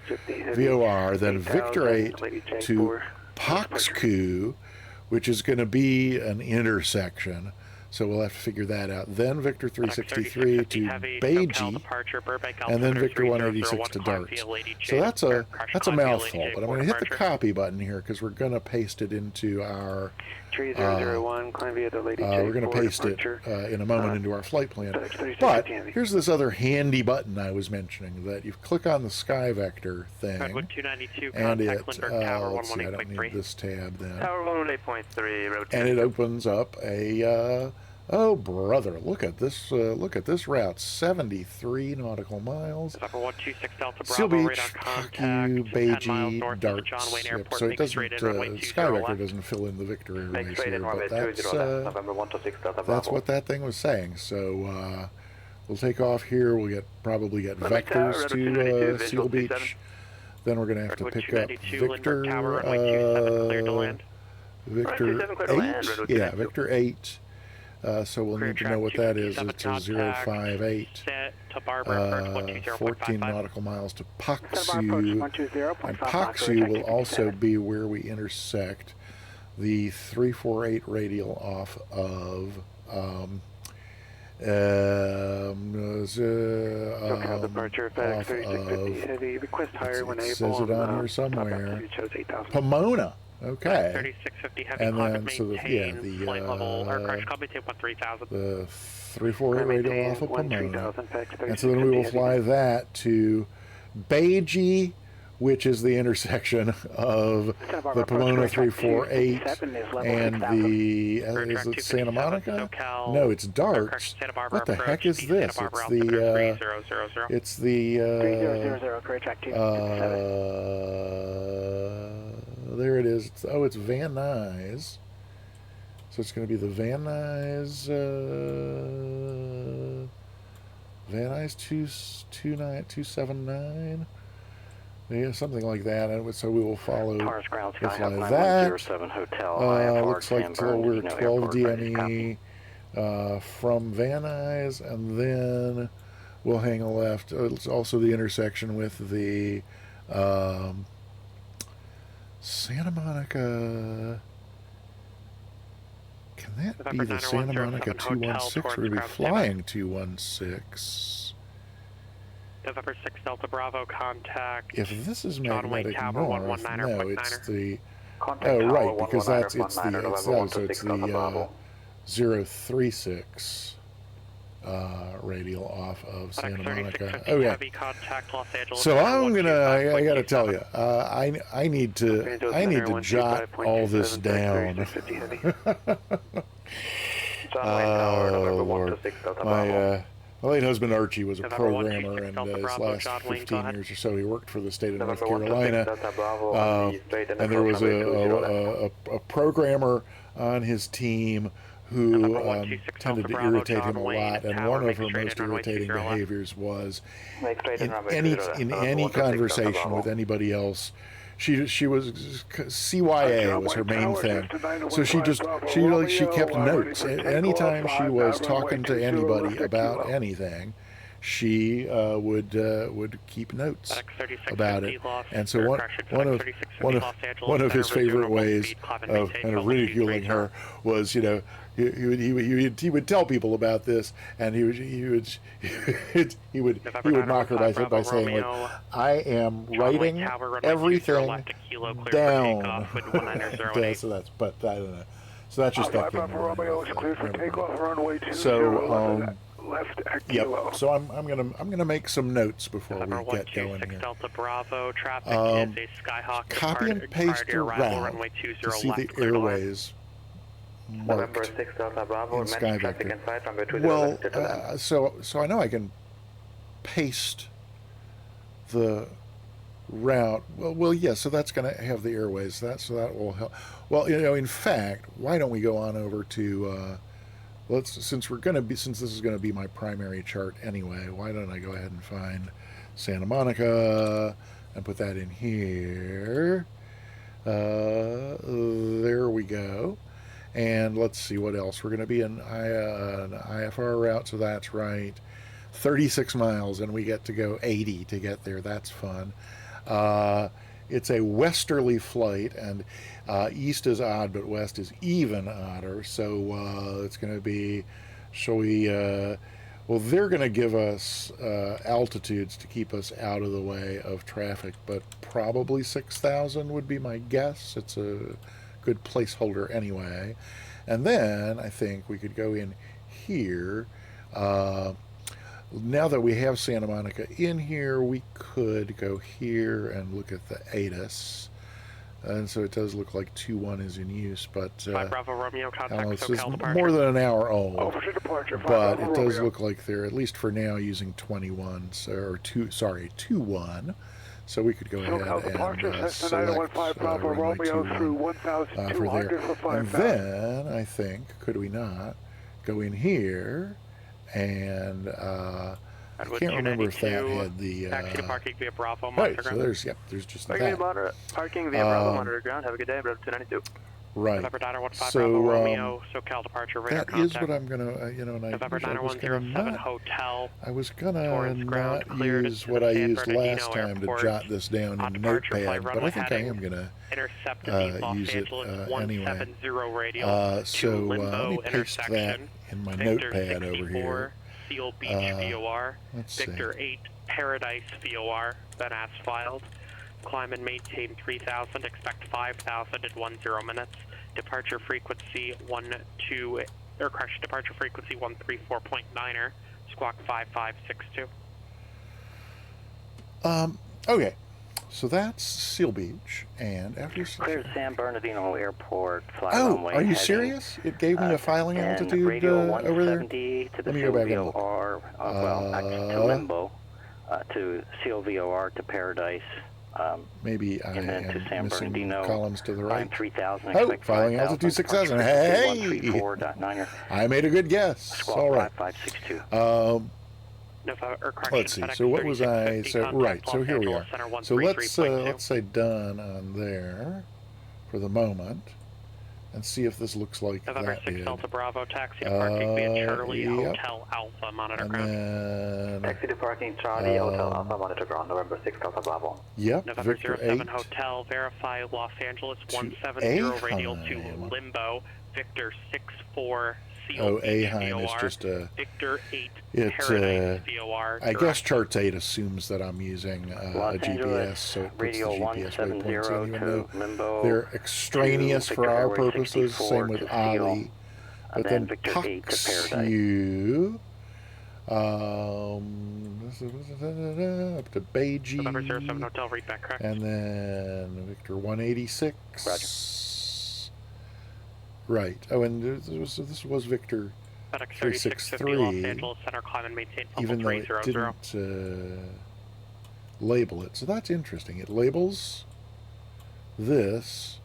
VOR, then Victor 8 to Poxcu, which is going to be an intersection. So we'll have to figure that out. Then Victor 363 to Beiji, and then Victor 186 to Darts. So that's a mouthful, but I'm going to hit the copy button here because we're going to paste it into our. 3001, climb via the Lady we're going to paste it in a moment into our flight plan. But here's this other handy button I was mentioning that you click on the sky vector thing, and it. Let's see, I don't need this tab then. Tower 118.3, and it opens up a. Oh brother, look at this route, 73 nautical miles. Seal Beach, Haku, Beiji, Darts. Yep, so it doesn't, Sky Vector doesn't fill in the Victor Airways here, but that's what that thing was saying. So we'll take off here, we'll probably get vectors to Seal Beach. Then we're going to have to pick up Victor, Victor 8, yeah, Victor 8. So we'll need to know what that is. It's a 058, 14 nautical miles to Paksu, and Paksu will also be where we intersect the 348 radial off of it says it on here somewhere, Pomona. Okay. 3650 heavy and then, so the 348 radial off of Pomona. And so then we will fly that to Beiji, which is the intersection of the Pomona 348 and the, is it Santa Monica? No, it's Darts. What the heck is this? It's the, there it is. It's Van Nuys. So it's going to be the Van Nuys, Van Nuys 279. Yeah, something like that. And so we will follow. We'll fly that. Looks like till we're 12 DME from Van Nuys, and then we'll hang a left. It's also the intersection with the Santa Monica. Can that be the Santa Monica 216? We're going to be flying 216. November 6 Delta Bravo, contact. If this is magnetic north, no, it's the. Oh, right, because it's the 036 radial off of Santa Monica. Oh yeah. So I gotta tell you, I need to jot all this down. Oh Lord, my late husband Archie was a programmer, and his last 15 years or so he worked for the state of North Carolina. And there was a programmer on his team who tended to irritate him a lot, and one of her most irritating behaviors was in any conversation with anybody else. She was CYA was her main thing, so she kept notes. Anytime she was talking to anybody about anything, she would keep notes about it. And so one of his favorite ways of kind of ridiculing her was, he would tell people about this, and he would mock her by saying, like, I am writing everything down. So that's, but I don't know. So that's just that thing. So yep. So I'm gonna make some notes before we get going here. Copy and paste your route to see the airways marked in Sky Vector. Well, so I know I can paste the route. Well, yeah. So that's going to have the airways. So that will help. Well, in fact, why don't we go on over to since this is going to be my primary chart anyway, why don't I go ahead and find Santa Monica and put that in here. There we go. And let's see what else. We're going to be an I-4 route, so that's right. 36 miles, and we get to go 80 to get there. That's fun. it's a westerly flight, and east is odd, but west is even odder. So it's going to be, shall we? Well, they're going to give us altitudes to keep us out of the way of traffic, but probably 6,000 would be my guess. It's a good placeholder anyway. And then I think we could go in here. Now that we have Santa Monica in here, we could go here and look at the ATIS. And so it does look like 2-1 is in use, but Bravo Romeo, contact this is SoCal departure. more than an hour old. Over to departure. But it does look like they're, at least for now, using 21, so, or 2-1. So we could go ahead and select runway 21 for there. And then, I think, could we not go in here and I can't remember if that had the taxi to parking via Bravo, right, so there's just that. Parking via Bravo, monitor ground. Have a good day, Bravo 292. Right. November 915 So Bravo Romeo, SoCal departure, radar that contact. is what I'm gonna, and I November was gonna 9107 not, Hotel. I was gonna Torrance ground not cleared use into what the I San used Bernardino last time Airport. to jot this down On in departure, flight Notepad, but I runway think I heading am gonna intercept of Los use it Angeles anyway. 170 radial So to let Limbo me paste that intersection. in my Victor notepad 64, over here. Seal Beach VOR. Let's Victor see. 8 Paradise VOR. Then as filed. Climb and maintain 3000. Expect 5000 in 10 minutes. Departure frequency 12, or correction, departure frequency 134.9er. Squawk 5562. Okay, so that's Seal Beach, and after Clear San Bernardino Airport, fly oh, runway are you heading, serious? It gave me a filing and altitude radio over there. 170 to the Let me go back and look. VOR, to Limbo, to Seal VOR to Paradise. Maybe I and then am to San missing Bernardino, columns to the right. 3000, Oh, filing altitude 6,000. Hey! 134.9er. I made a good guess. Squawk All right. 5562. Let's see. So what was I? So right. So here we are. So let's say done on there for the moment, and see if this looks like November that 6 did. Delta Bravo, taxi to parking via Charlie Yep. Hotel Alpha, monitor And ground. then Taxi to parking Charlie Hotel Alpha, monitor ground. November 6 Delta Bravo. yep, November Victor 07 8 Hotel, verify Los Angeles to 170 radial to Anaheim. Limbo, Victor 64 Seal Oh, Beach Anaheim is VOR, just a. Victor 8 It's Paradise VOR. I guess Charts 8 assumes that I'm using a Los GPS, Angeles, so it puts the radio GPS 170 waypoints in, even to though Limbo, they're extraneous to for our Victor Airways purposes. 64 Same with to Ali. Seal, But then then Victor 8 to Paradise. Tuxedo, up to Beijing, November 07 Hotel, read back correct. and then Victor 186. Roger. Right. Oh, and this was Victor FedEx 3650 Los 363, Angeles Center, climb and maintain even level though it 300. didn't label it. So that's interesting. It labels this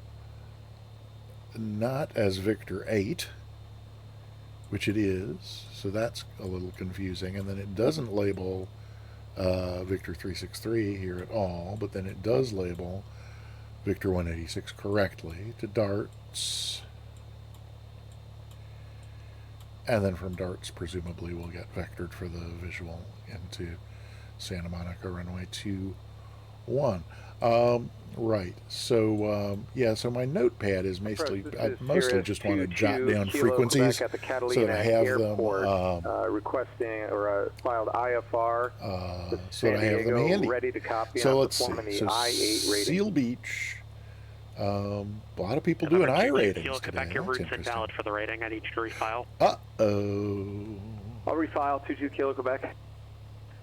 not as Victor 8, which it is, so that's a little confusing, and then it doesn't label Victor 363 here at all, but then it does label Victor 186 correctly to darts, and then from darts presumably we'll get vectored for the visual into Santa Monica runway 21. Right. So yeah. So my notepad is mostly. I mostly just want to jot down frequencies at the so that I have Airport, them. requesting or filed I-4. So that I have them handy. Ready to copy. So on let's see. performing the So I-8 rating. Seal Beach. A lot of people doing I ratings Seal, today. Quebec, your That's route's interesting. invalid for the rating. I need you to refile. Uh-oh. I'll refile 22 Kilo Quebec.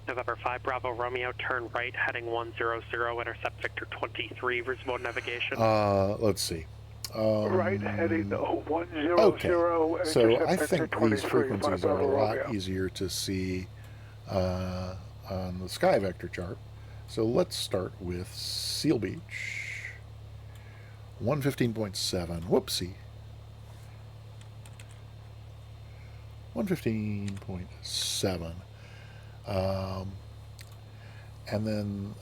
November 5 Bravo Romeo, turn right, heading 100, intercept Victor 23, remote navigation. Let's see. Right, heading 100. Okay. So I intercept think Victor these 23, frequencies are a Bravo lot Romeo. easier to see on the sky vector chart. So let's start with Seal Beach. 115.7. Whoopsie. 115.7. And then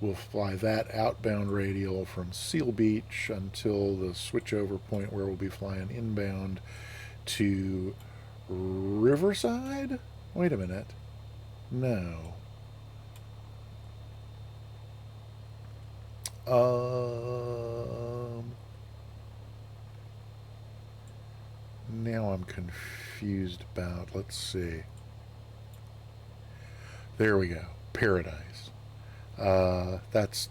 we'll fly that outbound radial from Seal Beach until the switchover point where we'll be flying inbound to Riverside? Wait a minute. No. Now I'm confused about, let's see. There we go. Paradise. That's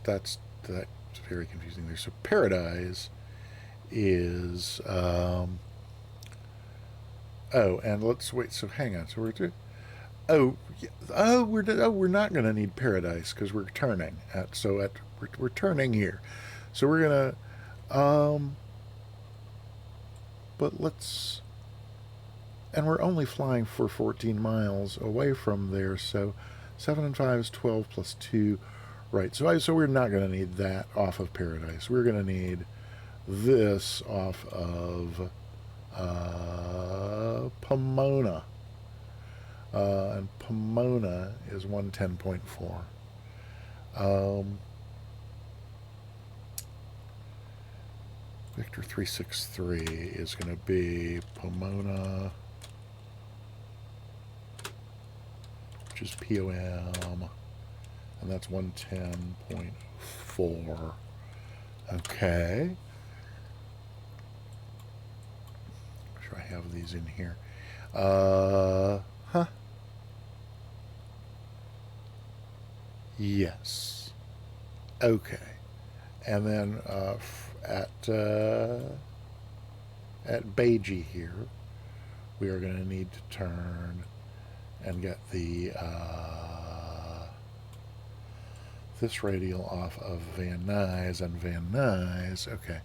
very confusing there. So Paradise is, oh, and let's wait. So hang on. So we're not going to need Paradise because we're turning we're turning here. So we're going to, but let's, and we're only flying for 14 miles away from there. So 7 and 5 is 12 plus 2. Right. So we're not going to need that off of Paradise. We're going to need this off of Pomona. And Pomona is 110.4. Victor 363 is going to be Pomona, which is POM, and that's 110.4. Okay. Make sure I have these in here. Yes. Okay. And then at Beiji here, we are going to need to turn and get the this radial off of Van Nuys and Van Nuys. Okay.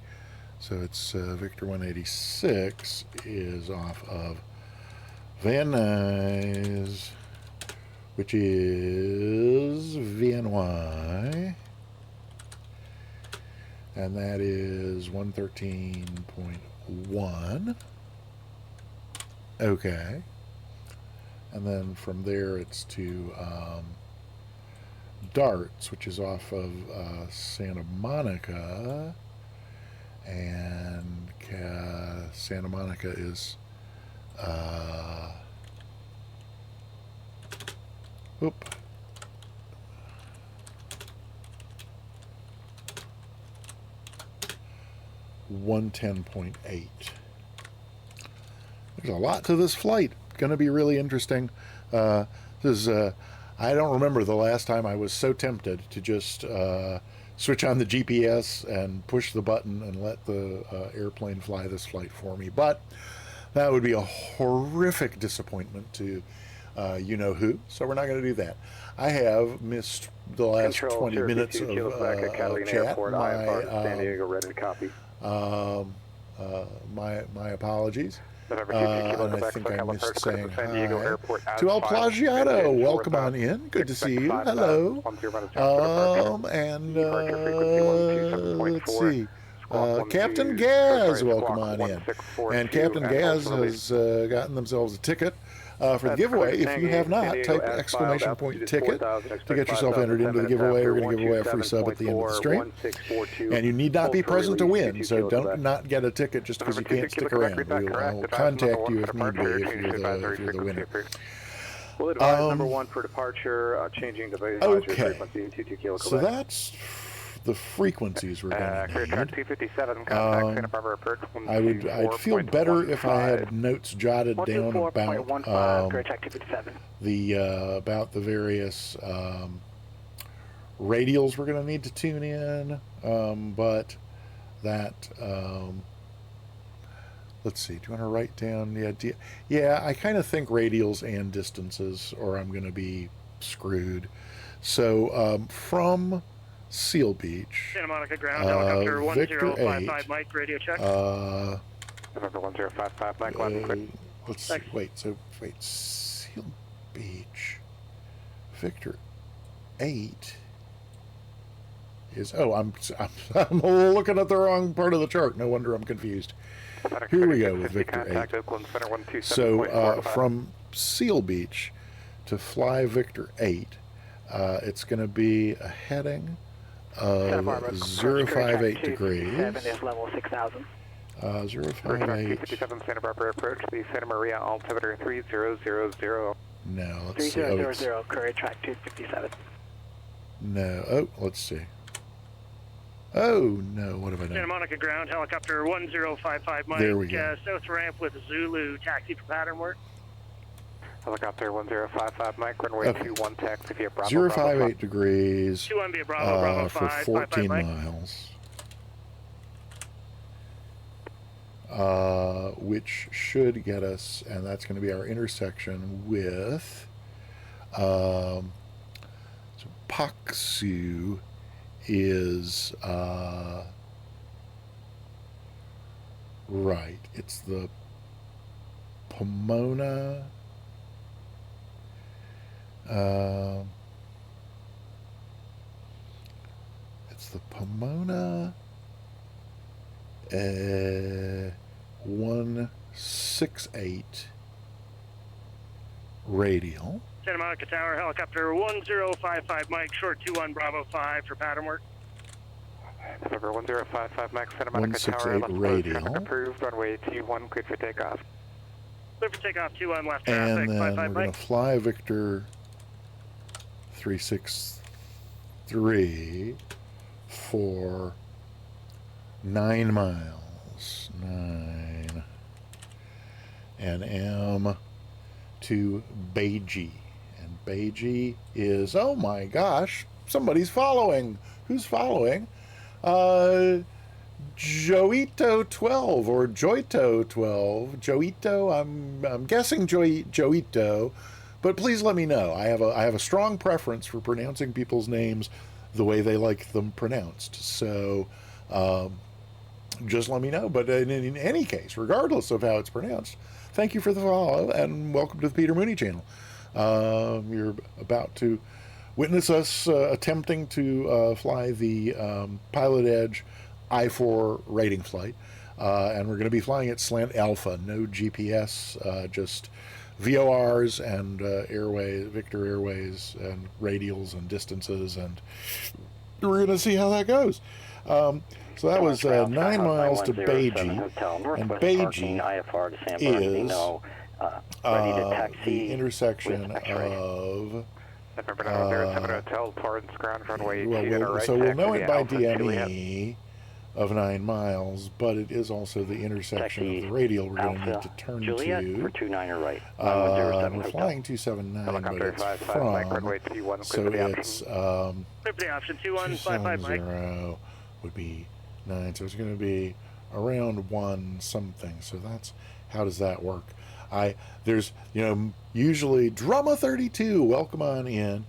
So it's Victor 186 is off of Van Nuys, which is VNY, and that is 113.1. Okay. And then from there it's to Darts, which is off of Santa Monica, and Santa Monica is oop. $110.8. There's a lot to this flight. Going to be really interesting. This is I don't remember the last time I was so tempted to just switch on the GPS and push the button and let the airplane fly this flight for me. But that would be a horrific disappointment to you-know-who, so we're not going to do that. I have missed the last 20 minutes of chat. San Diego, ready to copy. My apologies. And I think I missed saying hi to El Plagiato. Welcome on in. Good to see you. Hello. And let's see. Captain Gaz, welcome on in. And Captain Gaz has gotten themselves a ticket for the giveaway. If you have not, type exclamation point ticket to get yourself entered into the giveaway. We're going to give away a free sub at the end of the stream. And you need not be present to win, so don't not get a ticket just because you can't stick around. We'll contact you if need be if you're the winner. We'll advise number 1 for departure, changing the advisory frequency 22 kilo. So that's the frequencies we're going to need. I'd feel better if I had notes jotted down about the various radials we're going to need to tune in, but that let's see, do you want to write down the idea? Yeah, I kind of think radials and distances or I'm going to be screwed. So from Seal Beach, Santa Monica ground, helicopter Victor 1055, Mike, radio check. November 1055, Mike, 1, quick. Let's see, wait, Seal Beach, Victor 8 is, oh, I'm looking at the wrong part of the chart, no wonder I'm confused. Here we go with Victor 8. So from Seal Beach to fly Victor 8, it's going to be a heading of 058 degrees. Level 6000. 058. 57 Santa Barbara approach, the Santa Maria altimeter 3000. No, let's see. 3000, Courier track 257. No, oh, let's see. Oh, no, what have I Santa done? Monica ground, helicopter 1055 Mike. There we go. South ramp with Zulu, taxi for pattern work. Helicopter 1055 Mike, runway Okay. 21 taxi via Bravo. 058 degrees 21 via Bravo, Bravo for 5, 14 Mike. miles. Which should get us, and that's going to be our intersection with so Paksu is right. It's the Pomona. It's the Pomona 168 radial. Santa Monica Tower, helicopter 1055 Mike, short 21 Bravo 5 for pattern work. November 1055 Mike, Santa Monica Tower, 168 left radial. traffic approved, runway 21, cleared for takeoff. Clear for takeoff, 21 left traffic, And then 55 we're going Mike. to fly Victor 363 for 9 miles. 9. And M to Beiji. And Beiji is, oh my gosh, somebody's following. Who's following? Joito 12 or Joito 12. Joito, I'm guessing Joito, but please let me know. I have a strong preference for pronouncing people's names the way they like them pronounced. So just let me know. But in any case, regardless of how it's pronounced, thank you for the follow and welcome to the Peter Mooney channel. You're about to witness us attempting to fly the Pilot Edge I-4 rating flight, and we're going to be flying at slant alpha, no GPS, just VORs and Victor Airways and radials and distances, and we're going to see how that goes. So that was 9 miles to Beiji, and Beiji is the intersection of so we'll know it by DME of 9 miles, but it is also the intersection of the radial we're going to need to turn to. For 29 right. We're flying 279, but it's from, so it's Clear for the option, 2155 Mike. 270 would be 9, so it's going to be around 1 something. So that's, how does that work? There's, usually Drama 32, welcome on in.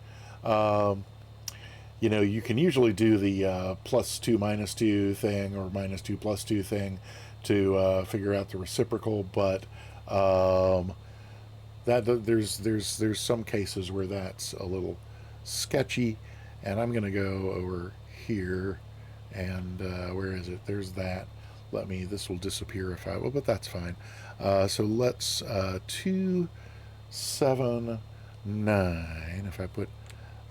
You can usually do the +2 -2 thing or -2 +2 thing to figure out the reciprocal, but there's some cases where that's a little sketchy, and I'm going to go over here, and where is it? There's that. This will disappear if I will, but that's fine. So let's 279, if I put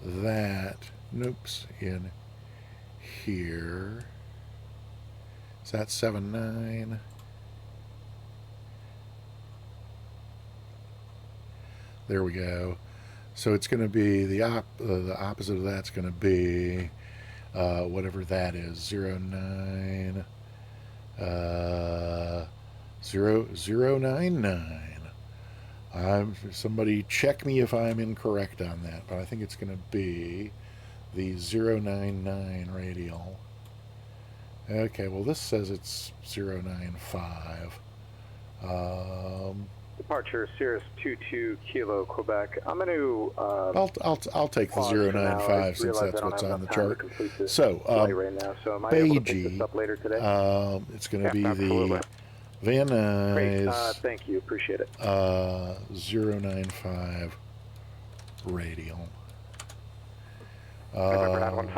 that, in here, is that 79? There we go. So it's going to be the opposite of that's going to be whatever that is, 09 099. Somebody check me if I'm incorrect on that, but I think it's going to be the 099 radial. Okay, well this says it's 095. Departure Cirrus 22 Kilo Quebec. I'm going to I'll take the 095 since that's what's on the chart. So right now. So am I able to pick this up later today? It's going to be the Van Nuys thank you, appreciate it. 095 radial. And we're going to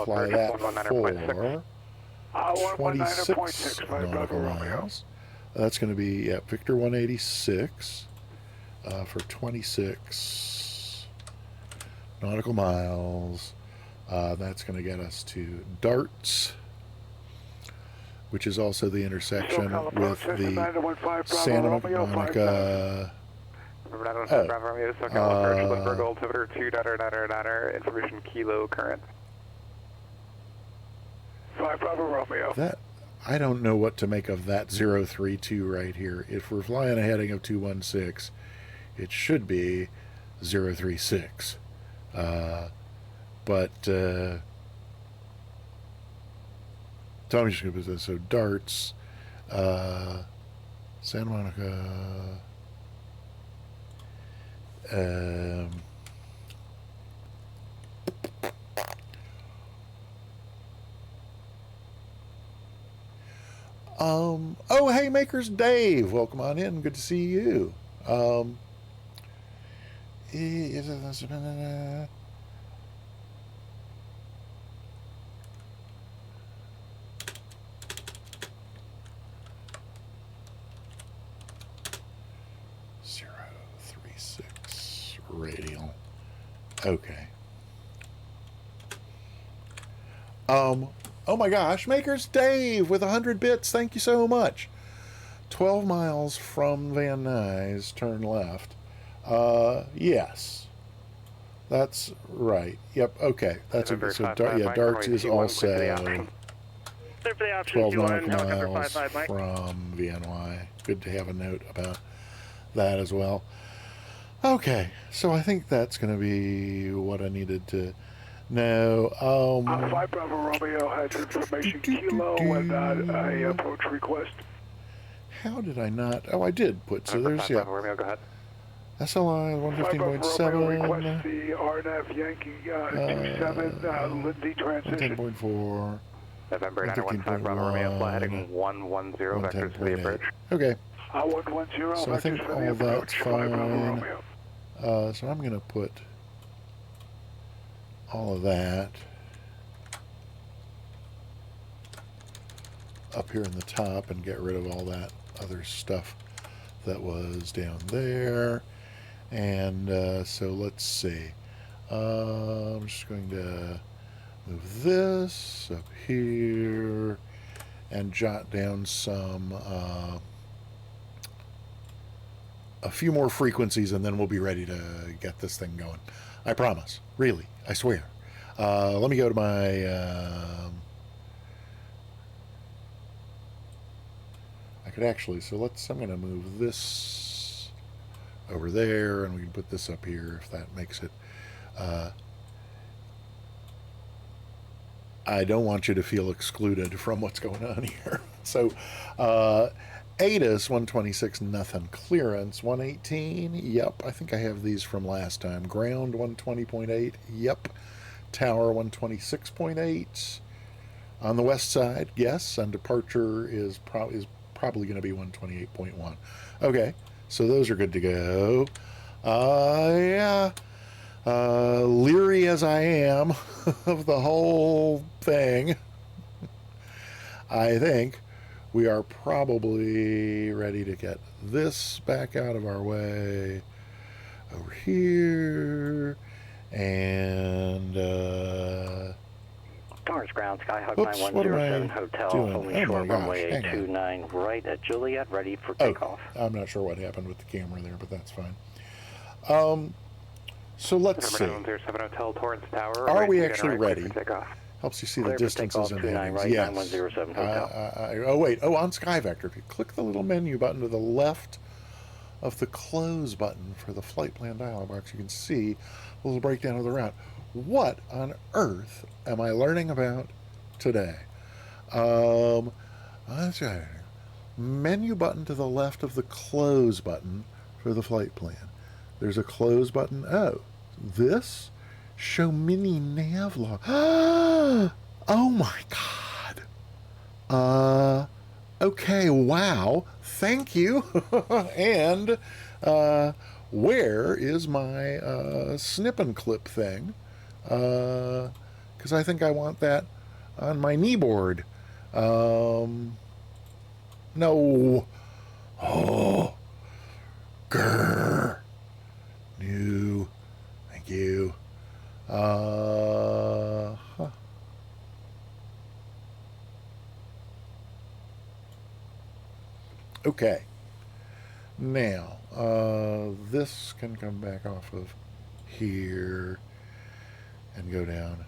fly that for 26 nautical miles. That's going to be at Victor 186 for 26 nautical miles. That's going to get us to Darts, which is also the intersection with the Santa Monica. Information Kilo current. 5 Bravo Romeo. That, I don't know what to make of that 032 right here. If we're flying a heading of 216, it should be 036. But Tommy's just going to put this. So darts, Santa Monica, oh, hey, Makers Dave, welcome on in. Good to see you. Radial. Okay. Oh my gosh, Makers Dave with 100 bits. Thank you so much. 12 miles from Van Nuys, turn left. Yes. That's right. Yep, okay. That's a good. So Darts is also 12 nautical miles from VNY. Good to have a note about that as well. Okay, so I think that's going to be what I needed to know. 5 Bravo Romeo has information Kilo and a approach request. How did I not? Oh, I did put, so there's, yeah. Romeo, go ahead. SLI 115.7. Request the RNF Yankee 27 Lindsay transition. 10.4. November 915 Bravo Romeo, flight heading 110, vectors for the approach. Okay. 110, so I think all that's fine. So I'm going to put all of that up here in the top and get rid of all that other stuff that was down there. And so let's see. I'm just going to move this up here and jot down some a few more frequencies, and then we'll be ready to get this thing going. I promise. Really. I swear. Let me go to my I could actually, so I'm going to move this over there, and we can put this up here if that makes it. I don't want you to feel excluded from what's going on here. So, ATIS 126, nothing. Clearance 118, yep. I think I have these from last time. Ground 120.8, yep. Tower 126.8. On the west side, yes. And departure is probably going to be 128.1. Okay, so those are good to go. Yeah. Leery as I am of the whole thing, I think we are probably ready to get this back out of our way over here. And Towers Ground, Skyhawk 9107 Hotel, holding short runway 29 right at Juliet, ready for takeoff. I'm not sure what happened with the camera there, but that's fine. So let's see. Hotel, Torrance Tower. Are we actually ready? Helps you see the distances and headings. Yes. Oh, wait. Oh, on SkyVector, if you click the little menu button to the left of the close button for the flight plan dialog box, you can see a little breakdown of the route. What on earth am I learning about today? Menu button to the left of the close button for the flight plan. There's a close button. Oh, this? Show mini nav log. Oh my God. Okay, wow. Thank you. And where is my snip and clip thing? Because I think I want that on my kneeboard. No. Oh. Grrr. No. Thank you. Okay. Now, this can come back off of here and go down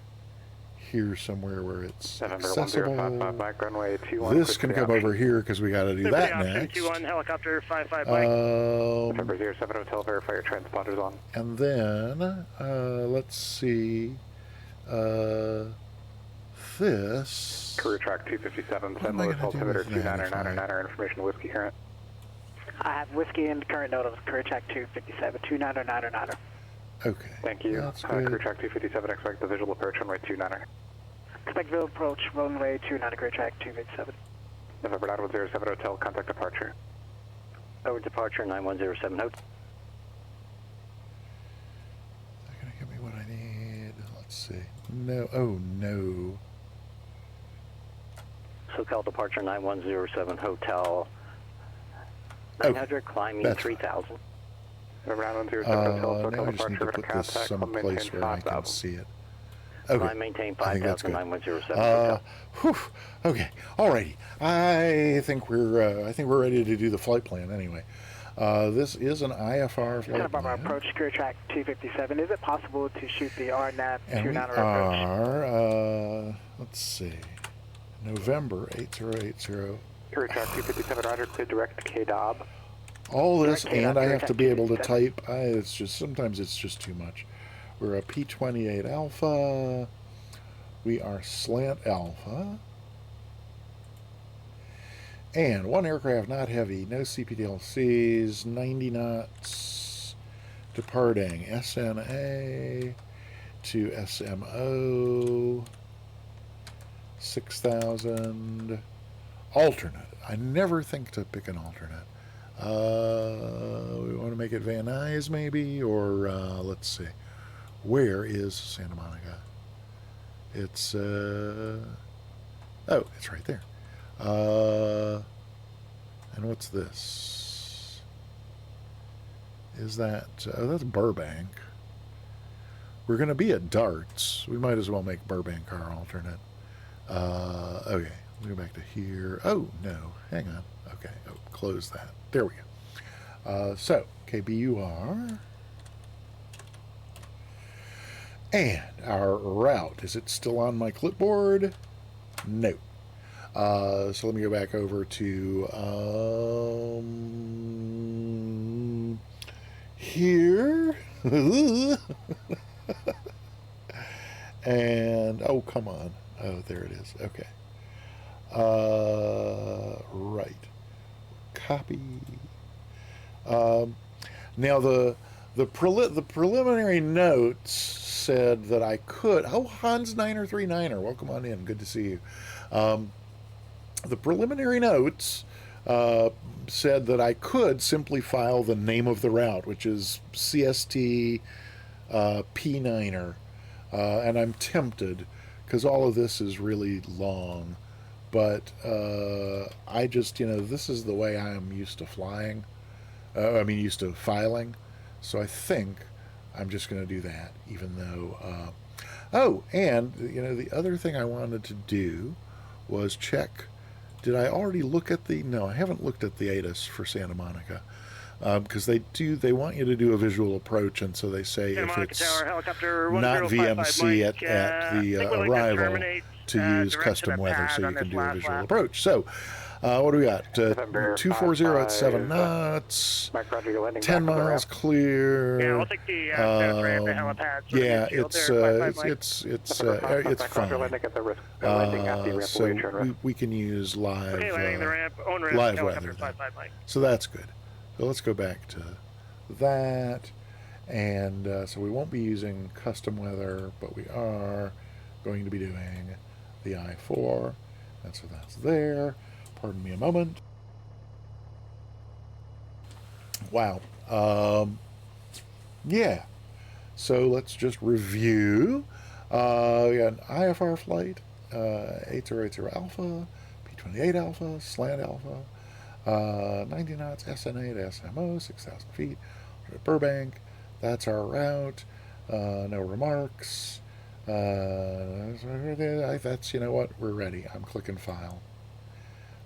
here somewhere where it's November accessible. 1055 Mike, runway 21. This can come over here because we got to do Liberty that option next. 21, helicopter 55 Mike. November 07 Hotel, verify your transponders on. And then, let's see, this. Career track 257, St. Louis altimeter 299er, information whiskey current. I have whiskey and current note of career track 257, 299er. Okay. Thank you. That's Career good. track 257, expect the visual approach runway 29er. Expect visual approach runway 29, career track 257. November 9107 Hotel, contact departure. Over departure 9107 Hotel. They're going to give me what I need. Let's see. No. Oh, no. SoCal departure 9107 Hotel. 900 climbing 3000. November 9107 Hotel, Now I SoCal just need departure, to put this contact, someplace maintain where I can 5000. see it. Climb Okay. maintain I think that's 5000 good. 9107 Hotel. Whew. Okay. Alrighty. I think we're ready to do the flight plan anyway. This is an IFR Santa flight Barbara plan. approach career track 257. Is it possible to shoot the RNAV And we 29er approach? are, let's see, November 8080. Career track 257, Roger, clear direct to KDOB. All this, Direct and I KDOB, have to be able to direct type. It's just, sometimes it's just too much. We're a P28 Alpha. We are slant Alpha. And one aircraft, not heavy, no CPDLCs, 90 knots, departing SNA to SMO, 6,000, alternate. I never think to pick an alternate. We want to make it Van Nuys maybe, or let's see. Where is Santa Monica? It's, oh, it's right there. And what's this? Is that, oh, that's Burbank. We're going to be at Darts. We might as well make Burbank our alternate. Okay, we go back to here. Oh, no, hang on. Okay, oh, close that. There we go. So, KBUR. And our route, is it still on my clipboard? No. So let me go back over to here. And, oh, come on. Oh, there it is. Okay. Right. Copy. Now, the preliminary notes said that I could. Oh, Hans 939er, welcome on in. Good to see you. The preliminary notes said that I could simply file the name of the route, which is CST P9er, and I'm tempted because all of this is really long. But I just, this is the way I am used to flying. Used to filing. So I think I'm just going to do that, even though... oh, and, the other thing I wanted to do was check... Did I already look at the... No, I haven't looked at the ATIS for Santa Monica. Because they want you to do a visual approach, and so they say Santa if Monica it's Tower, helicopter not 1055 VMC Mike, at the I think we'd like to arrival terminate, to use direct custom to the weather pad so you on can this do a last visual lap. approach. So, what do we got? November 240 at 7 55, knots, Mike Roger, you're landing 10 back on the miles ramp. clear. Yeah, we'll take the status ramp, the helipad. So Yeah, the shield it's there, 55 Mike. it's November 55, it's Mike Roger, fine. landing at the risk. Landing at the ramp, So await turn risk. we can use live Okay, landing the ramp, own ramp, live helicopter weather. 55 Mike. So that's good. So let's go back to that. And so we won't be using custom weather, but we are going to be doing the I-4. And so that's there. Pardon me a moment. Wow. Yeah. So let's just review. We got an IFR flight, 8080 Alpha, P28 Alpha, Slant Alpha, 90 knots, SN8, SMO, 6,000 feet, Burbank. That's our route. No remarks. That's, you know what, we're ready. I'm clicking file.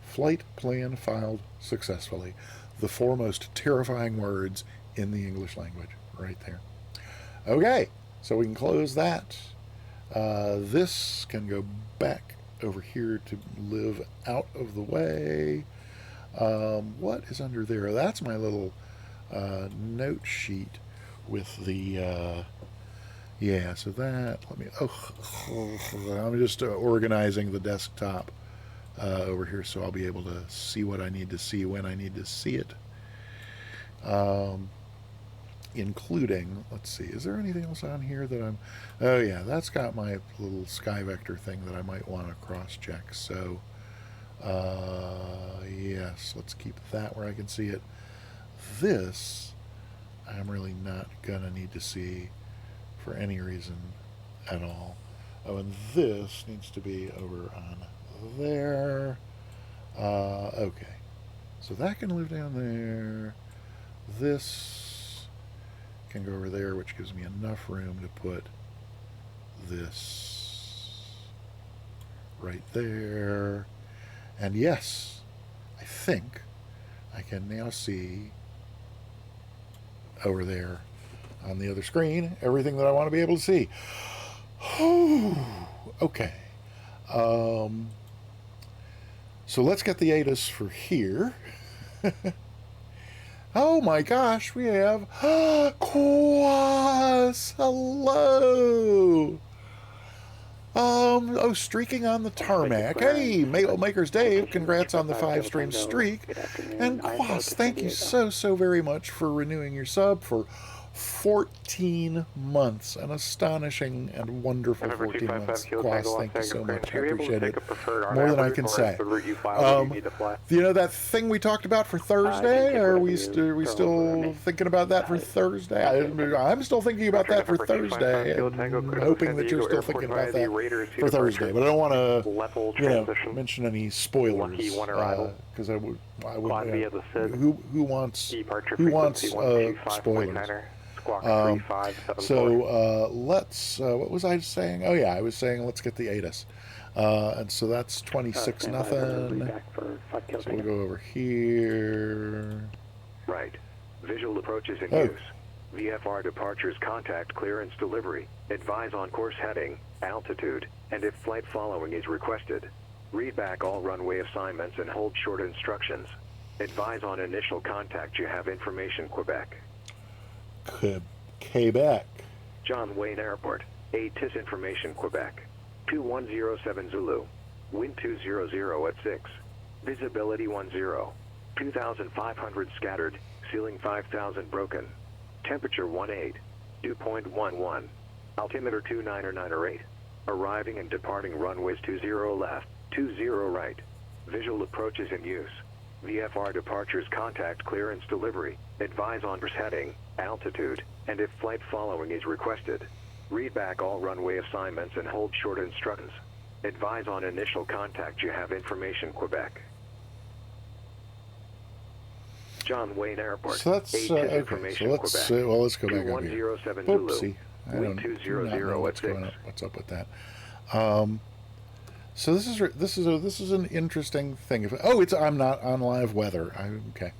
Flight plan filed successfully. The four most terrifying words in the English language, right there. Okay, so we can close that. This can go back over here to live out of the way. What is under there? That's my little note sheet with the yeah, so that, let me, I'm just organizing the desktop over here so I'll be able to see what I need to see when I need to see it. Including, let's see, is there anything else on here that I'm, oh yeah, that's got my little sky vector thing that I might want to cross-check. So, yes, let's keep that where I can see it. This, I'm really not gonna need to see for any reason at all. Oh, and this needs to be over on there. Okay, so that can live down there. This can go over there, which gives me enough room to put this right there. And yes, I think I can now see over there on the other screen everything that I want to be able to see. Okay. So let's get the ATIS for here. Oh my gosh, we have Quas! Hello! Oh, streaking on the tarmac. Hey, Makers Dave, congrats on the 5-stream streak. And Quas, thank you so very much for renewing your sub for 14 months. An astonishing and wonderful 14 months. Quas, thank you so much. I appreciate it more than I can say. You know that thing we talked about for Thursday? Are we still thinking about that for Thursday? I'm still thinking about that for Thursday. I'm hoping that you're still thinking about that for Thursday. But I don't want to, mention any spoilers because I would. Who wants spoilers? So let's, what was I saying? Oh yeah, I was saying let's get the ATIS. And so that's 26 nothing. So we'll go over here. Right. Visual approaches in use. VFR departures, contact clearance delivery. Advise on course heading, altitude, and if flight following is requested. Read back all runway assignments and hold short instructions. Advise on initial contact. You have information, Quebec. Quebec. John Wayne Airport. ATIS information, Quebec. 2107 Zulu. Wind 200 at 6. Visibility 10. 2,500 scattered. Ceiling 5,000 broken. Temperature 18. Dew point 11. Altimeter 29908. Arriving and departing runways 20 left, 20 right. Visual approaches in use. VFR departures, contact clearance delivery. Advise on course heading, altitude, and if flight following is requested. Read back all runway assignments and hold short instructions. Advise on initial contact. You have information, Quebec. John Wayne Airport. So that's okay. So let's let's go back up here. Oopsie. I don't know what's up with that. So this is an interesting thing. I'm not on live weather. Okay.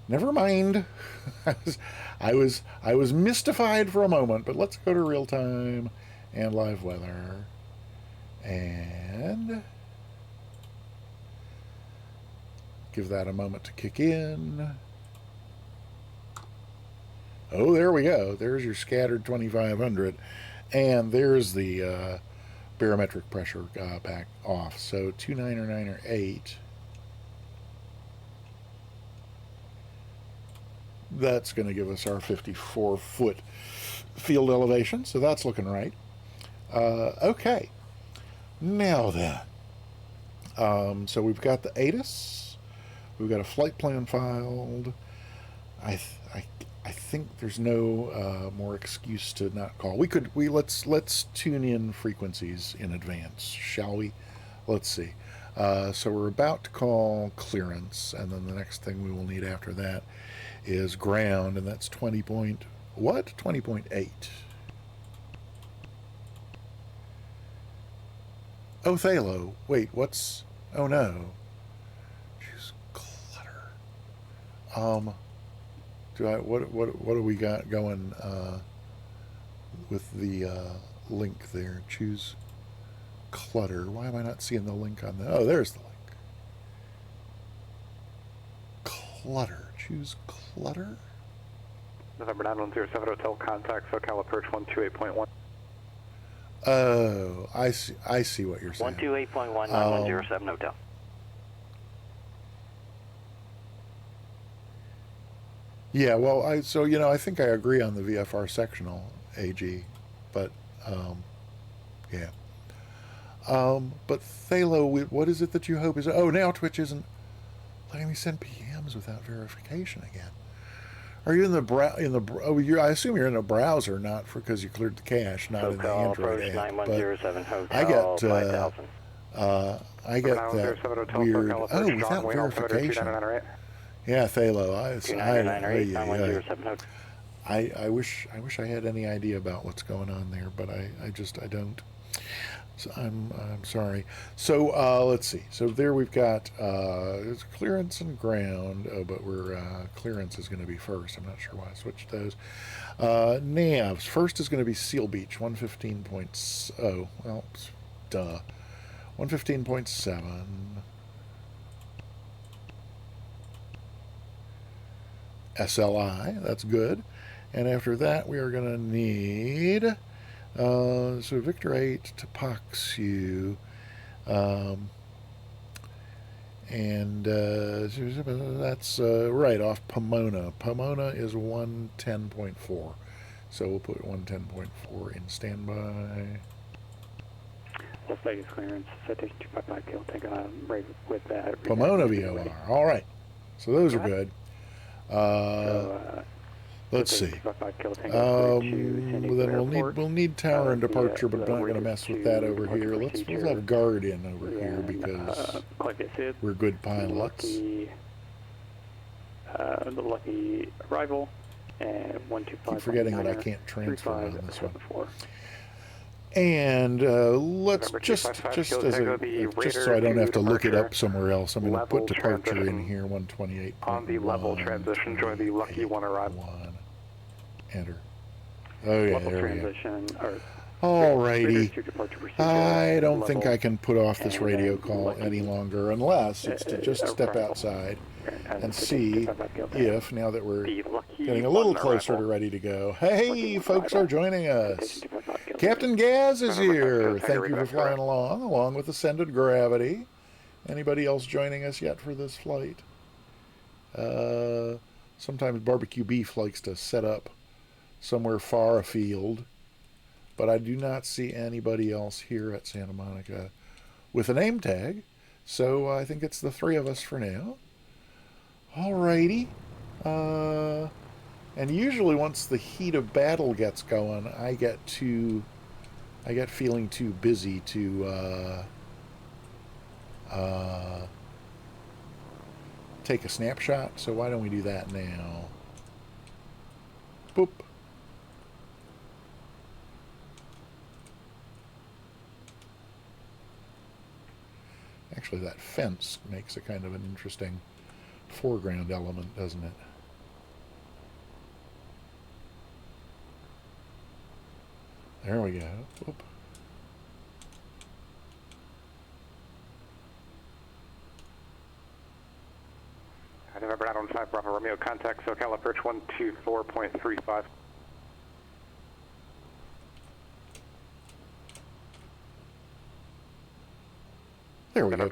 Never mind. I was mystified for a moment, but let's go to real time and live weather. And give that a moment to kick in. Oh, there we go. There's your scattered 2,500. And there's the barometric pressure back off. So 29908. That's going to give us our 54-foot field elevation. So that's looking right. Okay. Now then. So we've got the ATIS. We've got a flight plan filed. I think there's no more excuse to not call. Let's tune in frequencies in advance, shall we? Let's see. So we're about to call clearance, and then the next thing we will need after that is ground, and that's 20.8. Othello. Wait, what's? Oh no. Choose clutter. What do we got going with the link there. Choose clutter. Why am I not seeing the link on the... Oh, there's the link. Clutter. Choose clutter? November 9107 Hotel, contact SoCal approach 128.1. Oh, I see what you're saying. 128.1, 9107 Hotel. Yeah, well, I think I agree on the VFR sectional, AG, but, yeah. But Thalo, what is it that you hope is... Oh, now Twitch isn't letting me send PMs without verification again. Are you in the oh, I assume you're in a browser, not because you cleared the cache, not in the Android app. But I get that weird. Oh, without verification. Yeah, Thalo. I wish I had any idea about what's going on there, but I don't. So I'm sorry. So let's see. So there we've got it's clearance and ground. Oh, but we're clearance is going to be first. I'm not sure why I switched those. Navs first is going to be Seal Beach 115.0. Well, duh. 115.7. SLI. That's good. And after that, we are going to need. So Victor 8 to Paxu, and that's right off Pomona. Pomona is 110.4, so we'll put 110.4 in standby. Las Vegas clearance, citation 255 kill, take right with that. Pomona VOR, all right. So those are good. Let's see. Then we'll need tower and departure, but I'm not going to mess with that over here. Let's have guard in over here because we're good pilots. The lucky arrival and 125. Keep forgetting that I can't transfer on this one. And let's just so I don't have to look it up somewhere else, I'm going to put departure in here. 128. On the level transition, join the lucky one arrival. Enter. Oh yeah, level there we go. Alrighty. I don't think I can put off this radio call any longer unless it's to just step outside and see if, now that we're getting a little closer to ready to go, hey, folks are joining us. Captain Gaz is here. Thank you for flying along with Ascended Gravity. Anybody else joining us yet for this flight? Sometimes Barbecue Beef likes to set up somewhere far afield, but I do not see anybody else here at Santa Monica with a name tag, so I think it's the three of us for now. Alrighty. And usually once the heat of battle gets going, I get feeling too busy to take a snapshot, so why don't we do that now? Boop. Actually, that fence makes a kind of an interesting foreground element, doesn't it? There we go. Whoop. November 915 Bravo Romeo, contact SoCal approach 124.35. There we go.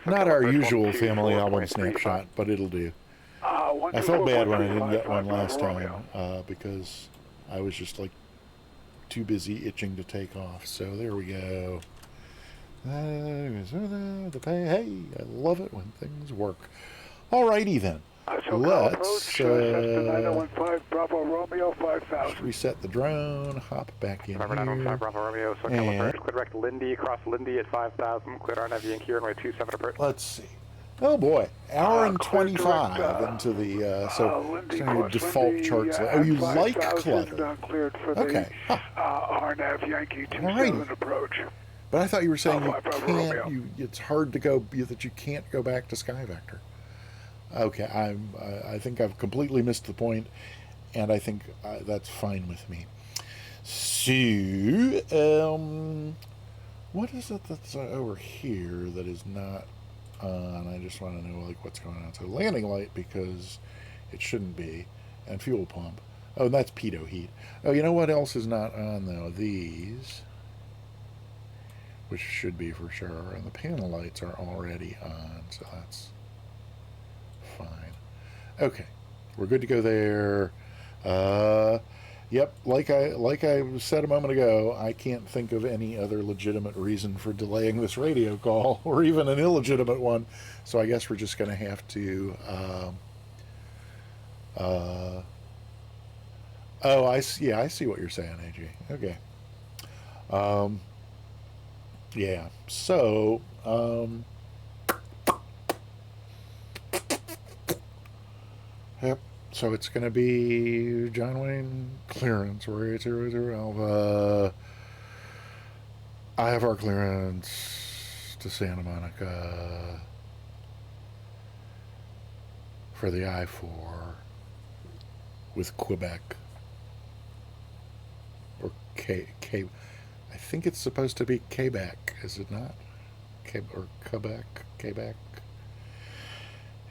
Not our usual family album snapshot, but it'll do. I felt bad when I didn't get one last time because I was just like too busy itching to take off. So there we go. Hey, I love it when things work. Alrighty then. Let's reset the drone, hop back in here, and direct Lindy, across Lindy at 5,000, clear RNAV and runway 27 approach. Let's see. Oh boy, hour and 25 into the, so default charts. Oh, you like clutter? Okay. Huh. RNAV Yankee 27 approach. But I thought you were saying you can't, it's hard to go, that you can't go back to SkyVector. Okay, I think I've completely missed the point, and I think that's fine with me. So, what is it that's over here that is not on? I just want to know like what's going on. So landing light, because it shouldn't be, and fuel pump. Oh, and that's pitot heat. Oh, you know what else is not on though? These, which should be for sure, and the panel lights are already on, so that's fine. Okay, we're good to go there. Yep, like I said a moment ago, I can't think of any other legitimate reason for delaying this radio call, or even an illegitimate one. So I guess we're just going to have to. Oh, I see. Yeah, I see what you're saying, AG. Okay. Yeah. So. Yep. So it's going to be John Wayne clearance. We're 800 Alpha. I-4 clearance to Santa Monica for the I-4 with Quebec. Or I think it's supposed to be Quebec, is it not? Or Quebec.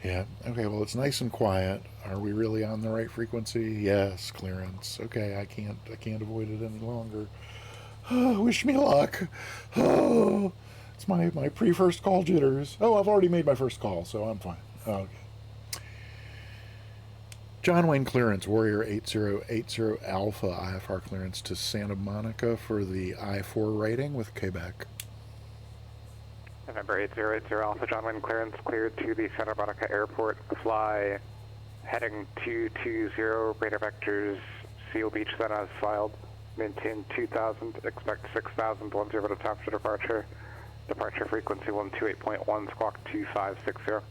Yeah. Okay. Well, it's nice and quiet. Are we really on the right frequency? Yes. Clearance. Okay. I can't avoid it any longer. Oh, wish me luck. Oh, it's my pre-first call jitters. Oh, I've already made my first call, so I'm fine. Okay. John Wayne clearance, Warrior 8080 Alpha I-4 clearance to Santa Monica for the I-4 rating with Quebec. November 8080 Alpha, John Wayne clearance cleared to the Santa Monica Airport. Fly heading 220, radar vectors, Seal Beach, then as filed. Maintain 2000, expect 6000, 10 to top for departure. Departure frequency 128.1, squawk 2560.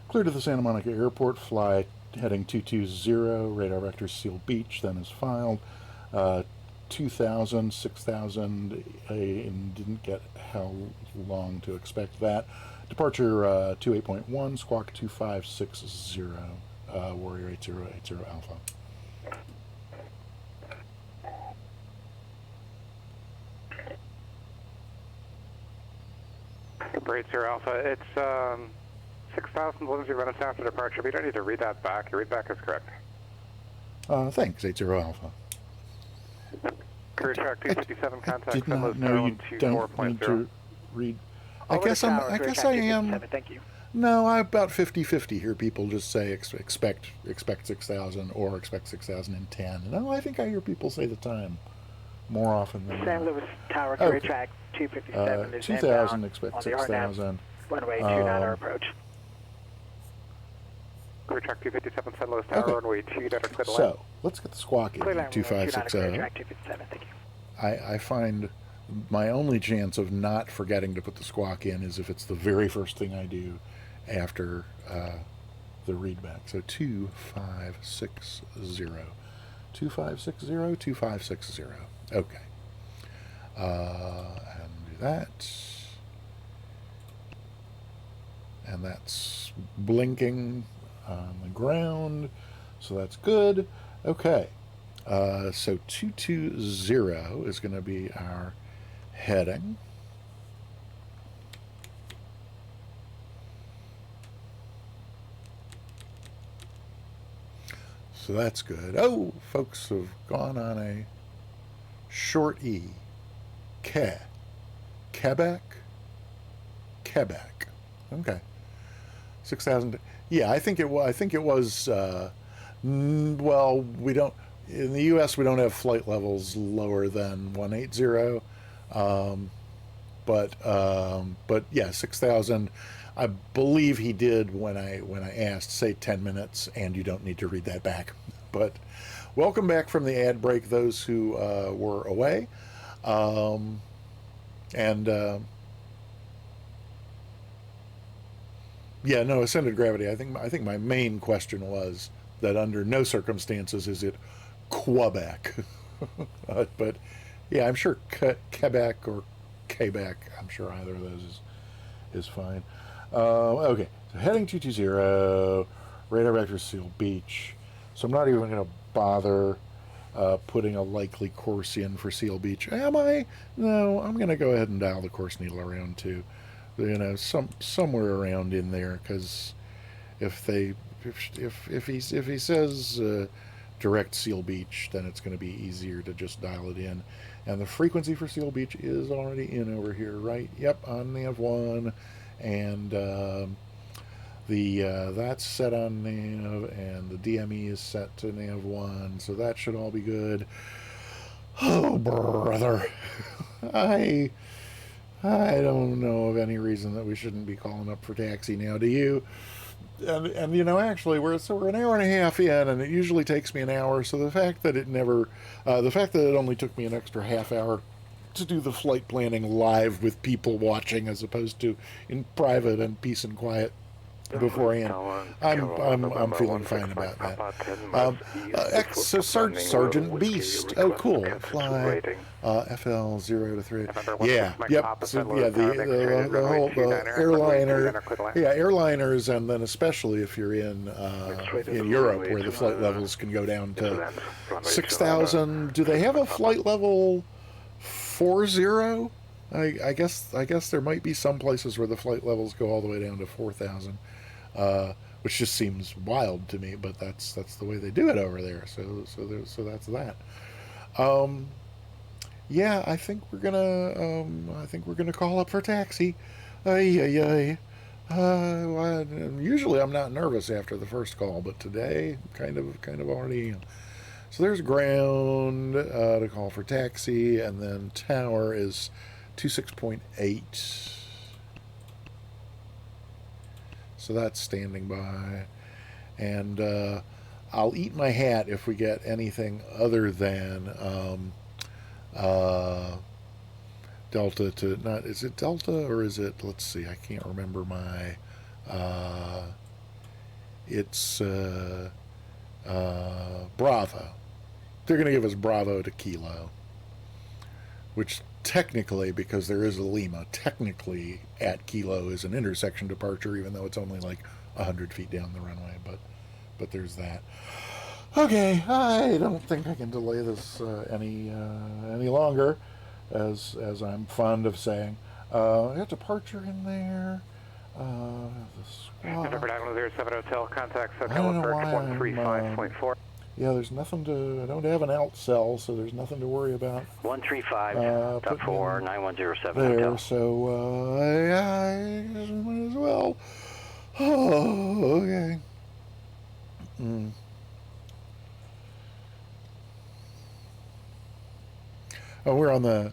Clear to the Santa Monica Airport, fly heading 220, radar vectors, Seal Beach, then as filed. 2000, 6000, and didn't get how long to expect that. Departure 28.1, squawk 2560, Warrior 8080 Alpha. Number 80 Alpha, it's 6000 minutes after departure, but you don't need to read that back. Your read back is correct. Thanks, 80 Alpha. Career track 257, contact did not know you don't need to read. I guess I am. Thank you. No, I about 50-50 hear people just say expect 6,000 or expect 6,010. No, I think I hear people say the time more often than San Luis Tower, career track 257 is 2,000, expect 6,000. Runway 29 approach. Career track 257, San Luis Tower, runway 29 clear. So, let's get the squawk in 2560. I find my only chance of not forgetting to put the squawk in is if it's the very first thing I do after the readback. So 2560. 2560, 2560. Okay. And do that. And that's blinking on the ground. So that's good. Okay. So 220 is going to be our heading. So that's good. Oh, folks have gone on a short E. Quebec. Okay. 6,000. Yeah, I think it was. Well, we don't. In the U.S., we don't have flight levels lower than 180. But yeah, 6,000. I believe he did when I asked, say 10 minutes, and you don't need to read that back. But welcome back from the ad break, those who were away. Yeah, no, ascended gravity. I think my main question was that under no circumstances is it Quebec. But yeah, I'm sure Quebec or Quebec. I'm sure either of those is fine. Okay, so heading 220, radar vector Seal Beach. So I'm not even going to bother putting a likely course in for Seal Beach. Am I? No, I'm going to go ahead and dial the course needle around too. You know, somewhere around in there, because if he says direct Seal Beach, then it's going to be easier to just dial it in. And the frequency for Seal Beach is already in over here, right? Yep, on nav1, and that's set on nav, and the DME is set to nav1, so that should all be good. Oh, brother. I don't know of any reason that we shouldn't be calling up for taxi now, do you? And you know, actually, we're an hour and a half in, and it usually takes me an hour, so the fact that it only took me an extra half hour to do the flight planning live with people watching as opposed to in private and peace and quiet beforehand, I'm feeling fine about that. So Sergeant Beast, oh cool, fly FL 0 to 3. Yeah, yep. So yeah, the whole airliners, and then especially if you're in Europe where the flight levels can go down to 6,000. Do they have a flight level 40? I guess there might be some places where the flight levels go all the way down to 4,000. Which just seems wild to me, but that's the way they do it over there. So that's that. Yeah, I think we're gonna call up for taxi. Usually I'm not nervous after the first call, but today kind of already am. So there's ground to call for taxi, and then tower is 26.8. So that's standing by, and I'll eat my hat if we get anything other than Delta to not. Is it Delta or is it? Let's see. I can't remember my. It's Bravo. They're going to give us Bravo to Kilo, which technically, because there is a Lima, technically at Kilo is an intersection departure, even though it's only like 100 feet down the runway, but there's that. Okay, I don't think I can delay this any longer, as I'm fond of saying. We have departure in there. November 907 Hotel, contact SoCal Approach 135.4. Yeah, there's nothing to. I don't have an out cell, so there's nothing to worry about. 135.4 9107 there, Hotel. So I might as well. Oh, okay. Oh, we're on the.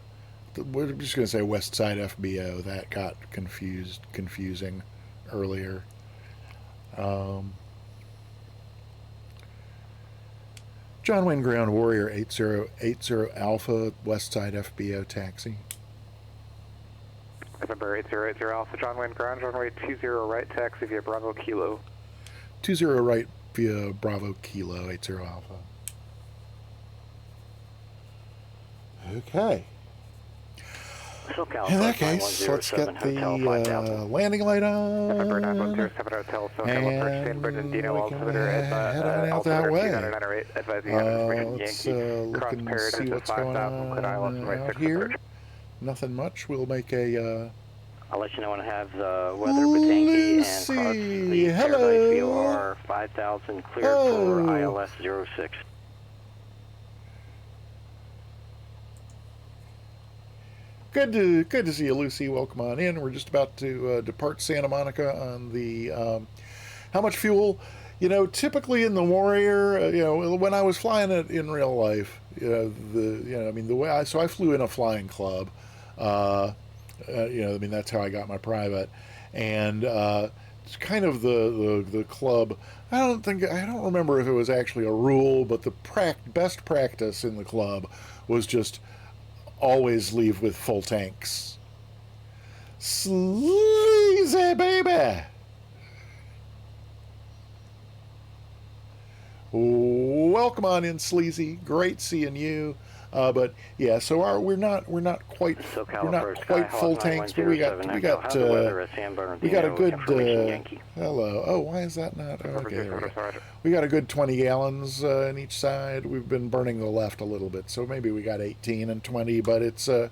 We're just going to say West Side FBO. That got confusing earlier. John Wayne Ground Warrior 8080 Alpha, West Side FBO taxi. November 8080 Alpha, John Wayne Ground, runway 20 right, taxi via Bravo Kilo. 20 right via Bravo Kilo, 80 Alpha. Okay. In that case, let's get the landing light on, and we can head on out that way. Let's look and see what's going on out here. Nothing much. We'll make a... I'll let you know when I have the weather, Batanki, and cross the Paradise VOR 5000 cleared for ILS 06. Good to see you, Lucy. Welcome on in. We're just about to depart Santa Monica on the how much fuel. You know, typically in the Warrior, when I was flying it in real life, the way I flew in a flying club. That's how I got my private, and it's kind of the club. I don't remember if it was actually a rule, but the best practice in the club was just always leave with full tanks. Sleazy baby. Welcome on in, Sleazy. Great seeing you. But yeah, so we're not quite full tanks, but we got a good hello. Oh, why is that not? Okay, there we go. We got a good 20 gallons in each side. We've been burning the left a little bit, so maybe we got 18 and 20, but it's a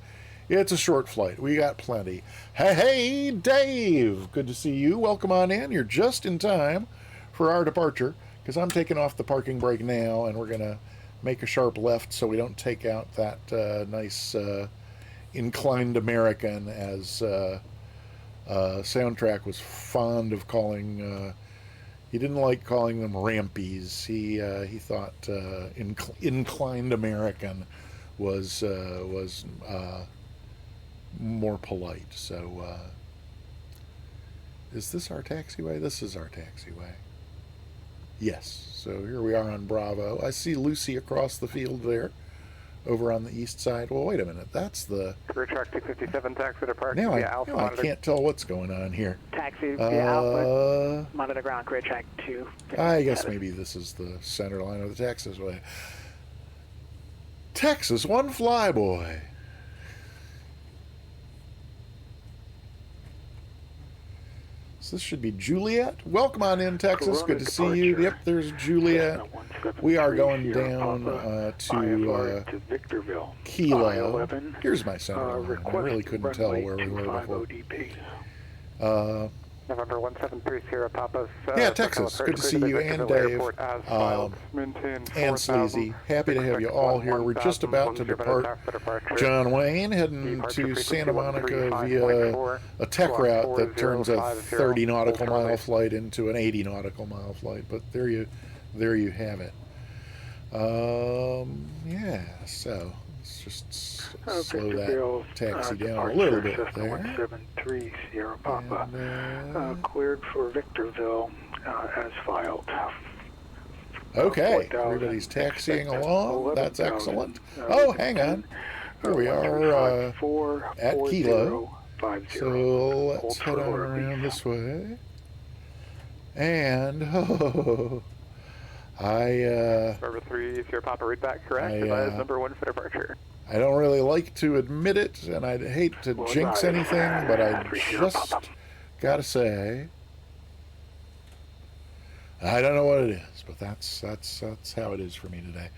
short flight. We got plenty. Hey, Dave, good to see you. Welcome on in. You're just in time for our departure, because I'm taking off the parking brake now, and we're gonna make a sharp left so we don't take out that nice inclined American, as Soundtrack was fond of calling. He didn't like calling them rampies. He thought inclined American was more polite. So is this our taxiway? This is our taxiway. Yes. So here we are on Bravo. I see Lucy across the field there, over on the east side. Well, wait a minute. That's the... Career track 257, taxi to park. Now Alpha I can't tell what's going on here. Taxi via Alpha, monitor ground, career track 2. I guess maybe this is the center line of the taxiway. Texas One Flyboy. This should be Juliet. Welcome on in, Texas. Good to see you. Yep, there's Juliet. We are going down to Victorville. Kilo. Here's my center line. I really couldn't tell where we were before. November 1730 Papa's. Yeah, Texas. Good to see you, and Dave, and Sleazy. Happy to have you all here. We're just about to depart. John Wayne heading to Santa Monica via a tech route that turns a 30 nautical mile flight into an 80 nautical mile flight. But there you have it. Yeah. So let's just slow that taxi down a little bit there. 173 Sierra Papa. Cleared for Victorville as filed. Okay, everybody's taxiing along. That's excellent. Oh, hang on. Here we are at Kilo. So let's head on around this way. And Number 3 Sierra Papa, read back correct. That is number 1 for departure. I don't really like to admit it, and I'd hate to jinx anything, but I just gotta say, I don't know what it is, but that's how it is for me today.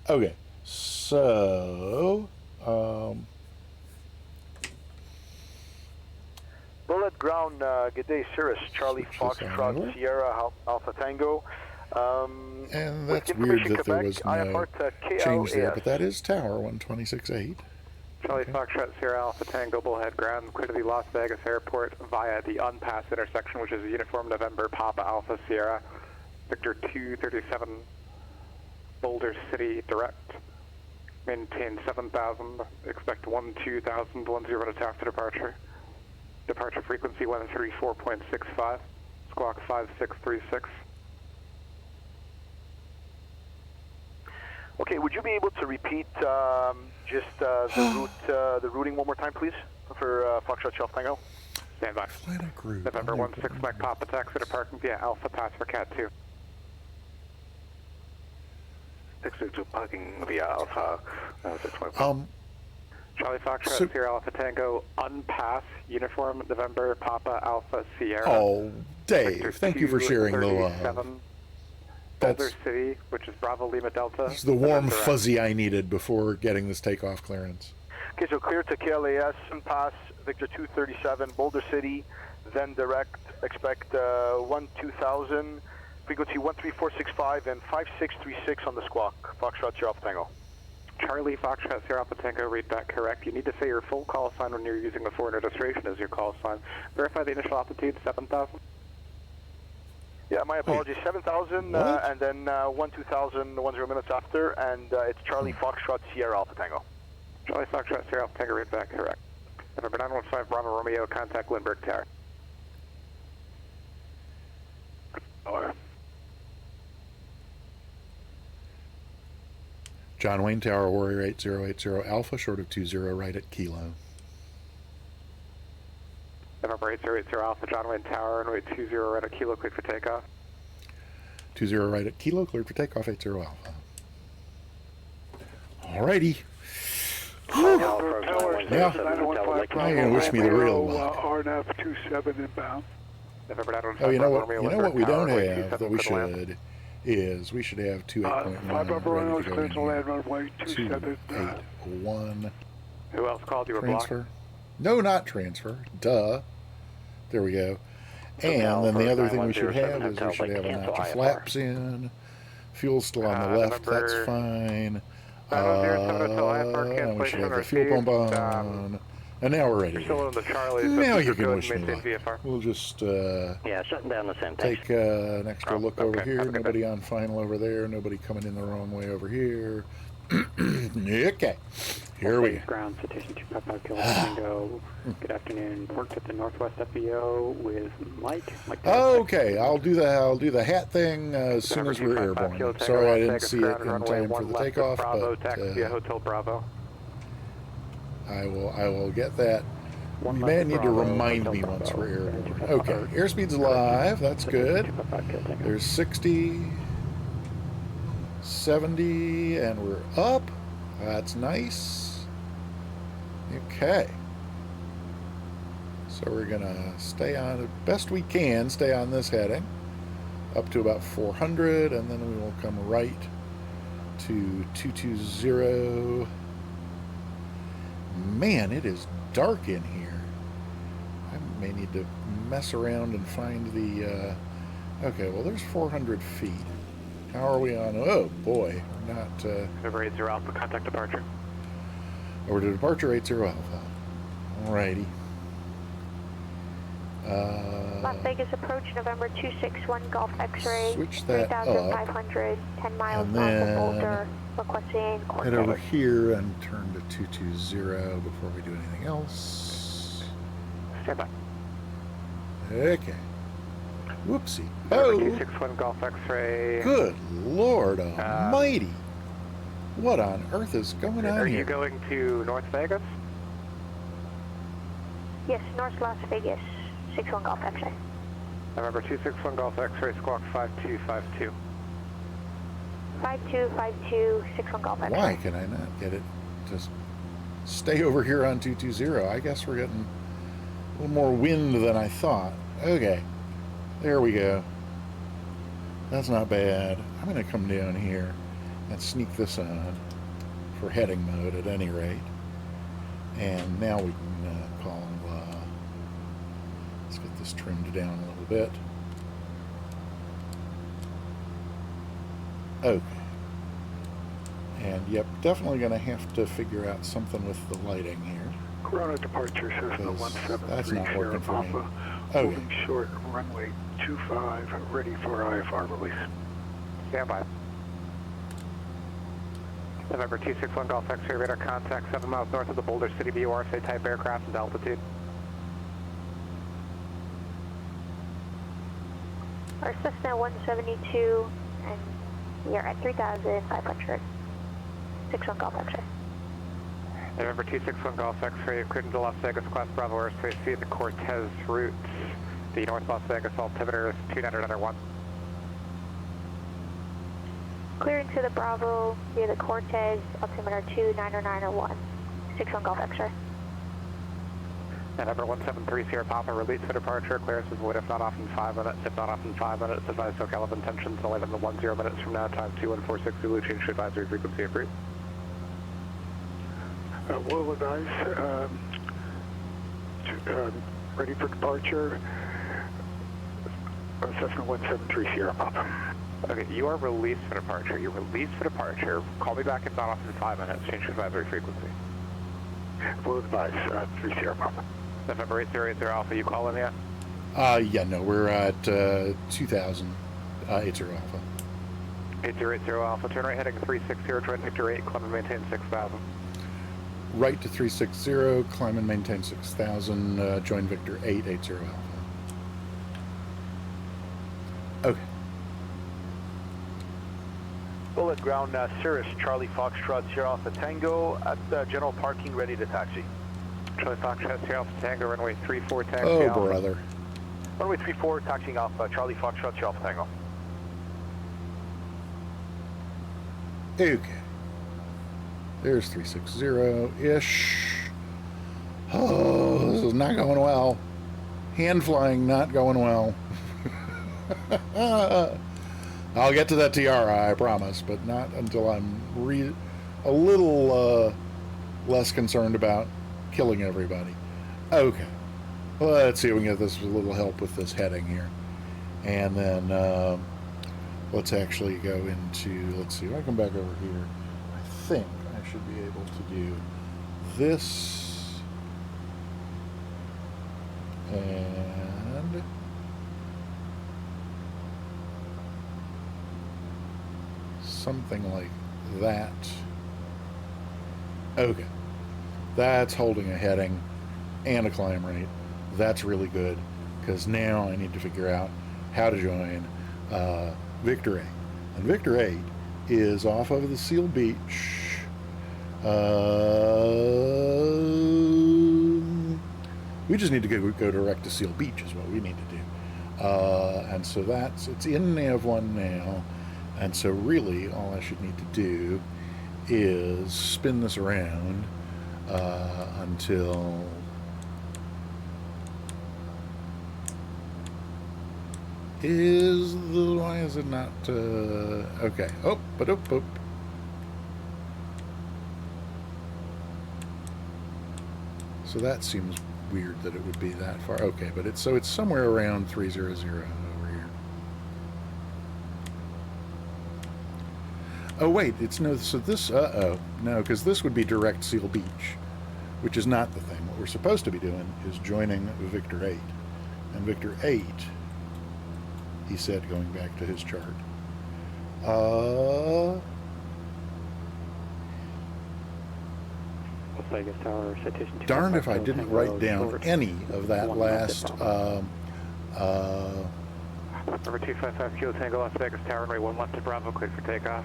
Okay, so Bullet ground, good day, Cirrus, Charlie Foxtrot, Sierra Alpha Tango. And that's weird that there was no change there, but that is Tower 126.8. Charlie Foxtrot, Sierra Alpha Tango, Bullhead ground, clear to the Las Vegas airport via the unpass intersection, which is Uniform November Papa Alpha Sierra, Victor 237, Boulder City direct. Maintain 7,000, expect 12,000, 10 to taxi departure. Departure frequency 134.65, squawk 5636. Okay, would you be able to repeat just the routing one more time, please, for Foxtrot Shelf Tango? Stand by. November 16 Mike Papa taxi departing via Alpha Pass for Cat 2. Taxi to parking via Alpha. Charlie Foxtrot, Sierra Alpha Tango, unpass, Uniform November Papa Alpha Sierra. Oh, Dave, thank you for sharing the love. Boulder City, which is Bravo Lima Delta. It's the warm fuzzy I needed before getting this takeoff clearance. Okay, so clear to KLAS, pass Victor 237, Boulder City, then direct, expect 12,000, frequency 13465 and 5636 on the squawk. Foxtrot, Sierra Alpha Tango. Charlie Foxtrot, Sierra Alpha Tango, read back correct. You need to say your full call sign when you're using the foreign registration as your call sign. Verify the initial altitude, 7,000. Yeah, my apologies. 7,000 and then 12,000 10 minutes after, and it's Charlie Foxtrot Sierra Alpha Tango. Charlie Foxtrot Sierra Alpha Tango, read back correct. November 915 Bravo Romeo, contact Lindbergh Tower. John Wayne Tower, Warrior 8080 Alpha, short of 20 right at Kilo. November 8080 Alpha, John Wayne Tower, runway 20 right at Kilo, cleared for takeoff. 20 right at Kilo, cleared for takeoff, 80 Alpha. Alrighty. Now, you're gonna wish me the real luck. RNF 27 inbound. Oh, you know what we don't have that we should is we should have 28.1 ready to go in land here. runway 27. 281. Who else called you a block? Transfer. No, not transfer. Duh. There we go. And then the other thing we should have is we should have a notch of flaps in. Fuel still on the left, that's fine. And we should have the fuel pump on. And now we're ready. Now you can wish me luck. We'll just yeah, shutting down the Semtex. take an extra look over here. Nobody on final over there. Nobody coming in the wrong way over here. Okay. Here we go. Ground citation 255 Kilo Tango. Good afternoon. Worked at the Northwest FBO with Mike. Okay, I'll do the hat thing as soon as we're airborne. Sorry I didn't see it in time for the takeoff, but Hotel Bravo. I will get that. You may need to remind me once we're airborne. Okay, airspeed's alive. That's good. There's 60, 70, and we're up. That's nice. Okay. So we're gonna stay on, best we can, stay on this heading up to about 400, and then we will come right to 220. Man, it is dark in here. I may need to mess around and find the, okay, well there's 400 feet. How are we on? Oh boy, we're not, November 80 Alpha, contact departure. Over to departure 80 Alpha. Alrighty. Las Vegas approach, November 261 Golf X-ray. Switch that 3,500, 10 miles and off of then Boulder, requesting head over here and turn to 220 before we do anything else. Stand by. Okay. Whoopsie. Oh! 261 Golf X-ray. Good Lord Almighty. What on earth is going on here? Are you going to North Vegas? Yes, North Las Vegas, 61 Golf X-ray. November 261 Golf X-ray, squawk 5252. 5252, 61 Golf X-ray. Why can I not get it? Just stay over here on 220. I guess we're getting a little more wind than I thought. Okay. There we go. That's not bad. I'm going to come down here and sneak this on for heading mode at any rate. And now we can call, let's get this trimmed down a little bit. Okay. And yep, definitely going to have to figure out something with the lighting here. Corona departure, Cessna 1730 that's not working for me. Alpha. Okay. Moving short, runway 25, ready for I-4 release. Stand by. November 261 Golf X-ray radar contact 7 miles north of the Boulder City VFR, say type aircraft and altitude. Our Cessna 172, and we are at 3,500. 61 Golf X-ray. November 261 Golf X-ray, cleared to Las Vegas, Class Bravo airspace via the Cortez route. The North Las Vegas altimeter is 2901. Clearing to the Bravo via the Cortez, altimeter 29901. 61 Golf X-ray. November 173 Sierra Papa, release for departure. Clearance is void if not off in 5 minutes. If not off in 5 minutes, advise SoCal of intentions no later than 10 minutes from now. Time 2146 Zulu, change to advisory frequency approved. Will advise, ready for departure. Cessna 173 Sierra Papa. Okay, you are released for departure. You're released for departure. Call me back if not off in 5 minutes. Change to advisory frequency. Will advise, 3 Sierra Papa. November 8080 Alpha, you calling yet? Yeah, no, we're at 2000 80 Alpha. 8080 Alpha, turn right heading 360, join Victor 8, climb and maintain 6000. Right to 360, climb and maintain 6000, join Victor 880 Alpha. Okay. Bullet ground, Cirrus, Charlie Foxtrot, Sierra Alpha Tango, at general parking, ready to taxi. Charlie Foxtrot, Sierra Alpha Tango, runway 34, taxi Oh, Alpha. brother. Runway 34, taxiing off, Charlie Foxtrot, Sierra Alpha Tango. Okay. There's 360-ish. Oh, this is not going well. Hand flying not going well. I'll get to that tiara, I promise, but not until I'm a little less concerned about killing everybody. Okay. Let's see if we can get this with a little help with this heading here. And then let's actually go into, let's see, if I come back over here, I think I should be able to do this and something like that. Okay. That's holding a heading and a climb rate. That's really good, because now I need to figure out how to join Victor 8. And Victor 8 is off of the Seal Beach. We just need to go direct to Seal Beach is what we need to do. And so it's in Nav1 now. And so really all I should need to do is spin this around until why is it not okay. Oh. So that seems weird that it would be that far. Okay, but it's somewhere around 300 over here. Oh wait, it's no, so this, no, because this would be direct Seal Beach, which is not the thing. What we're supposed to be doing is joining Victor 8. And Victor 8, he said, going back to his chart. Darned if I didn't write down any of that last, Number 255 Kilo Tango Las Vegas Tower, runway 1 left to Bravo, cleared for takeoff.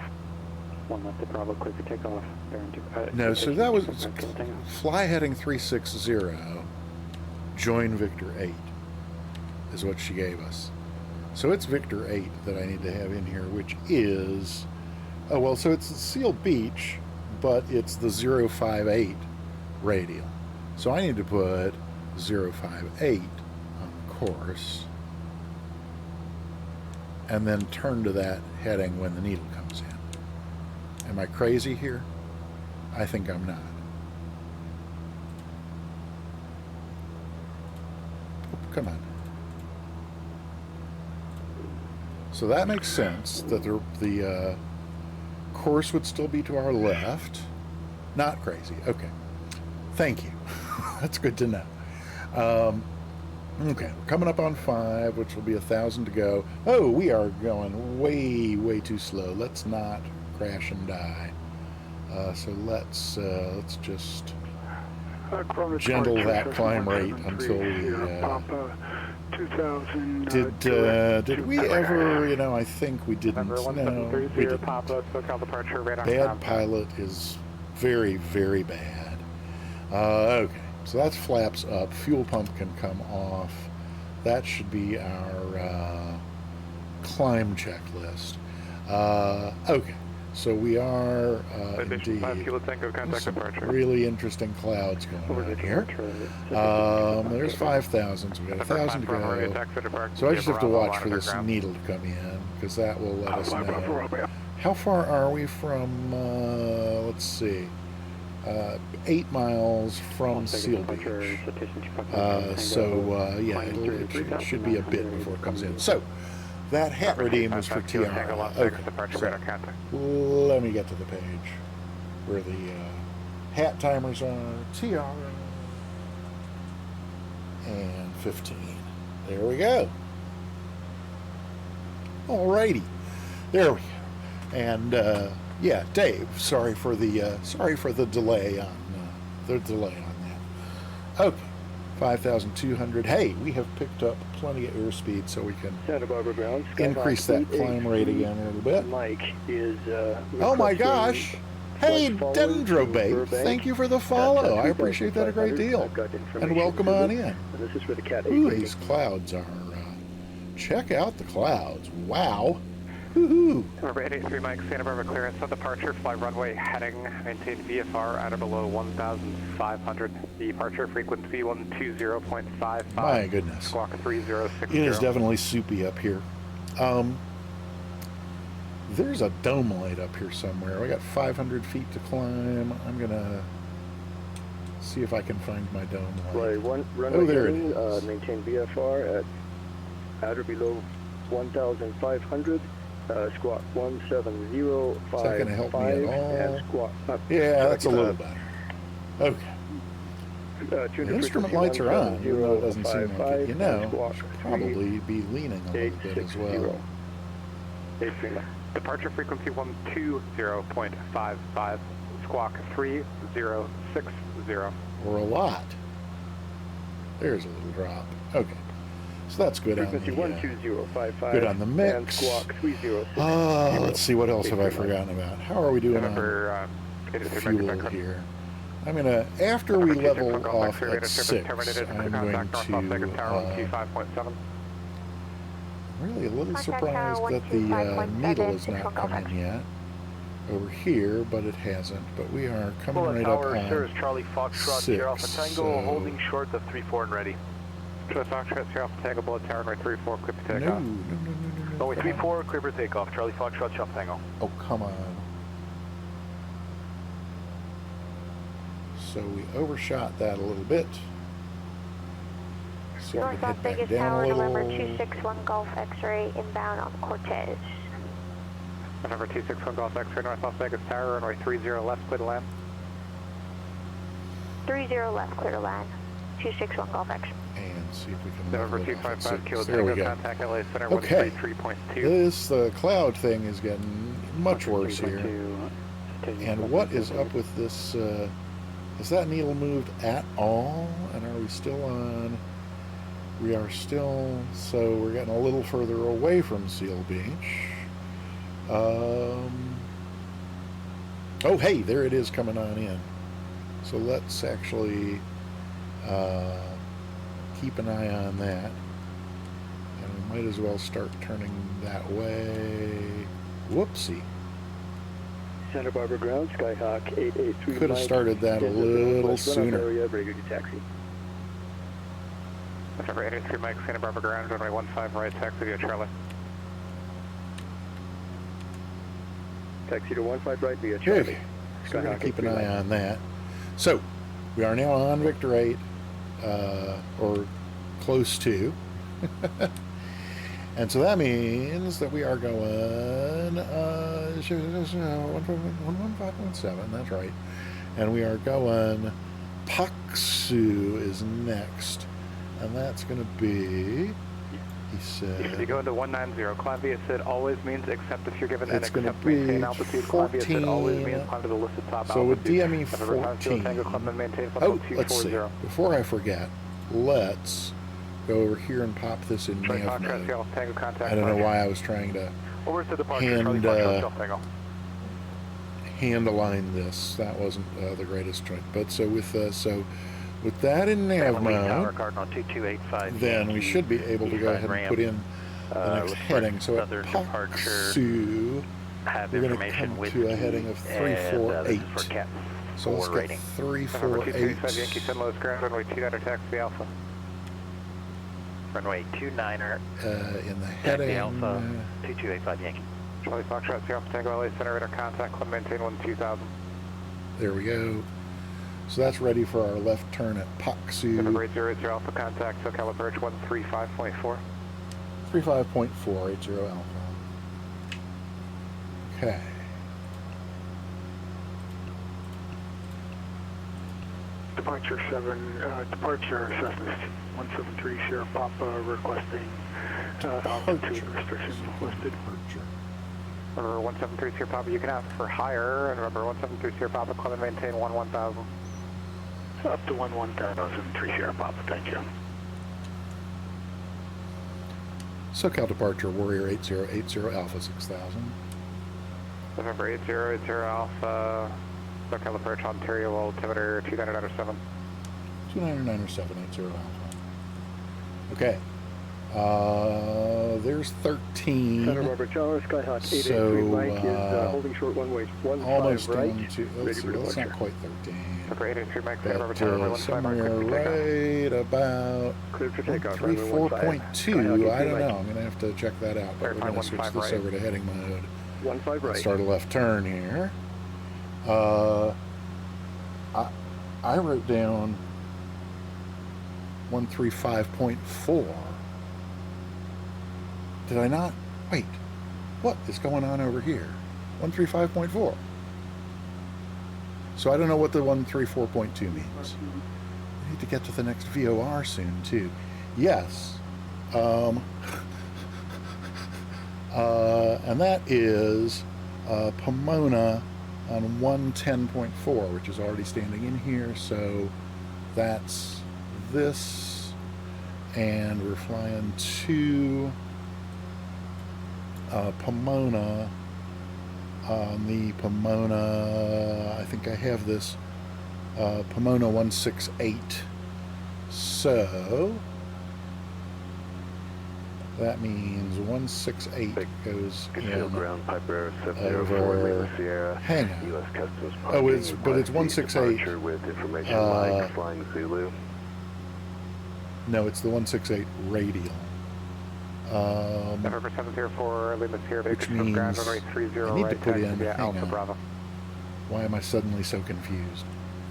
1 left to Bravo, cleared for takeoff. No, so that was fly heading 360, join Victor 8 is what she gave us. So it's Victor 8 that I need to have in here, which is, oh well, so it's Seal Beach, but it's the 058 radial. So I need to put 058 on course and then turn to that heading when the needle comes in. Am I crazy here? I think I'm not. Oh, come on. So that makes sense that the course would still be to our left. Not crazy. Okay. Thank you. That's good to know. Okay, we're coming up on 5, which will be 1,000 to go. Oh, we are going way, way too slow. Let's not crash and die. So let's just gentle that climb rate until we. Did we ever? You know, I think we didn't. No, we didn't. Bad pilot is very, very bad. Okay. So that's flaps up. Fuel pump can come off. That should be our climb checklist. Okay, so we are indeed some really interesting clouds going on here. There's 5,000, so we got 1,000 to go. So I just have to watch for this needle to come in, because that will let us know. How far are we from, let's see, 8 miles from Seal Beach. Yeah, it should be a bit before it comes in. So, that hat redeem was for Tiara. Okay, so let me get to the page where the hat timers are. Tiara. And 15. There we go. Alrighty. There we go. And, yeah, Dave. Sorry for the delay on that. Okay, 5,200. Hey, we have picked up plenty of airspeed, so we can Santa Barbara Ground, increase that climb rate again a little bit. Mike is. Oh my gosh! Hey, Dendrobabe, thank you for the follow. I appreciate that a great deal. And welcome on in. This is for the Cat 8. Ooh, these clouds are. Check out the clouds. Wow. Woohoo! November 883 Mike, Santa Barbara clearance on departure, fly runway heading, maintain VFR at or below 1,500. Departure frequency 120.55. My goodness. Squawk 3060. It is definitely soupy up here. There's a dome light up here somewhere. I got 500 feet to climb. I'm gonna see if I can find my dome light. Runway there it heading, is. maintain VFR at or below 1,500. Squawk 17055. Is that going to help me at all? And squawk. Yeah, that's a little better. Okay. The instrument lights are on, even though it doesn't seem like it. You know, should probably be leaning a little bit as well. Departure frequency 120.55. Squawk 3060. Or a lot. There's a little drop. Okay. So that's good on the, Frequency 12055. good on the mix. And squawk 306. Let's see, what else have I forgotten about? How are we doing on fuel here? I'm going to, after we level off at 6, I'm going to, really a little surprised that the needle has not come in yet over here, but it hasn't. But we are coming right up on Sir, is Charlie Foxtrot, 6, Sierra Alpha Tango, so holding short of 34 and ready. Charlie Foxtrot, Sierra Alpha Tango, bullet tower, runway 34, clear for no, takeoff. Runway 34, clear for takeoff. Charlie Foxtrot, Alpha Tango. Oh, come on. So we overshot that a little bit. So North Las Vegas Tower, November 261 Golf X-ray, inbound on Cortez. November 261 Golf X-ray, North Las Vegas Tower, runway 30 left, clear to land. 30 left, clear to land. 261 Golf X-ray. And see if we can November level off at 255 Kilo 6. There we Tango, go. contact LA Center Okay. 133.2. This cloud thing is getting much worse here. And what is up with this? Has that needle moved at all? And are we still on? We are still, so we're getting a little further away from Seal Beach. Oh, hey, there it is coming on in. So let's actually keep an eye on that. And we might as well start turning that way. Whoopsie. Santa Barbara ground, Skyhawk 883. Could have started that a little sooner. Area, ready to taxi. November 883 Mike, Santa Barbara ground, runway 15 right, taxi via Charlie. Taxi to 15 right via Charlie. Okay. So we're going to keep an eye on that. So we are now on Victor 8, or close to. And so that means that we are going 115.7, that's right. And we are going, Paksu is next. And that's going to be, he said... If you go into 190, climb via SID always means except if you're given an it's going to accept be maintain altitude, climb via SID always 14. means climb to the listed top So with altitude. DME 14, Oh, let's see, before I forget, let's go over here and pop this in nav mode. I don't know why I was trying to hand align this. That wasn't the greatest joint. But so with that in nav mode, then we should be able to go ahead and put in the next heading. So at Paksu, we're going to come to a heading of 348. So let's get 348. Yankee Sun Low ground, runway 29 taxi Alpha. Runway 29er. In the heading. Alpha 2285 Yankee. Charlie Foxtrot, Sierra Alpha Tango, LA Center, radar contact, climb maintain 12000. There we go. So that's ready for our left turn at Paksu. November 800 Alpha contact, SoCal approach 135.4. 35.4, 80 Alpha. Okay. Departure 7, departure Cessna 173 Sierra Papa requesting altitude restriction listed. Remember 173 Sierra Papa, you can ask for higher, and remember 173 Sierra Papa, climb and maintain 1000. Up to 1003 Sierra Papa, thank you. SoCal departure, Warrior 8080 Alpha 6000. November 8080 Alpha, SoCal approach Ontario, altimeter 2997. 2997, 80 Alpha. Okay. There's 13. Santa Barbara Tower, Skyhawk 883 So, Mike is holding short one way, 15 almost right. down to, let's see, well, it's not quite 13. Number 883 Mike, Santa Barbara Tower, But 15 somewhere right about Cleared for takeoff, runway 15. 34.2. I don't know. I'm going to have to check that out. But we're going to switch 15 this right. over to heading mode. 15 right. Start a left turn here. I wrote down 135.4. Did I not? Wait. What is going on over here? 135.4. So I don't know what the 134.2 means. I need to get to the next VOR soon, too. Yes. And that is Pomona on 110.4, which is already standing in here. So that's this. And we're flying to Pomona. On the Pomona, I think I have this Pomona 168. So that means 168 goes in ground Piper over. Hang on. U.S. Customs Oh, it's 168. With information Mike flying Zulu. No, it's the 168 radial. November 704, Lima Sierra, Which means ground runway 30 I need to right, put in, taxi hang Alpha on. Bravo. Why am I suddenly so confused?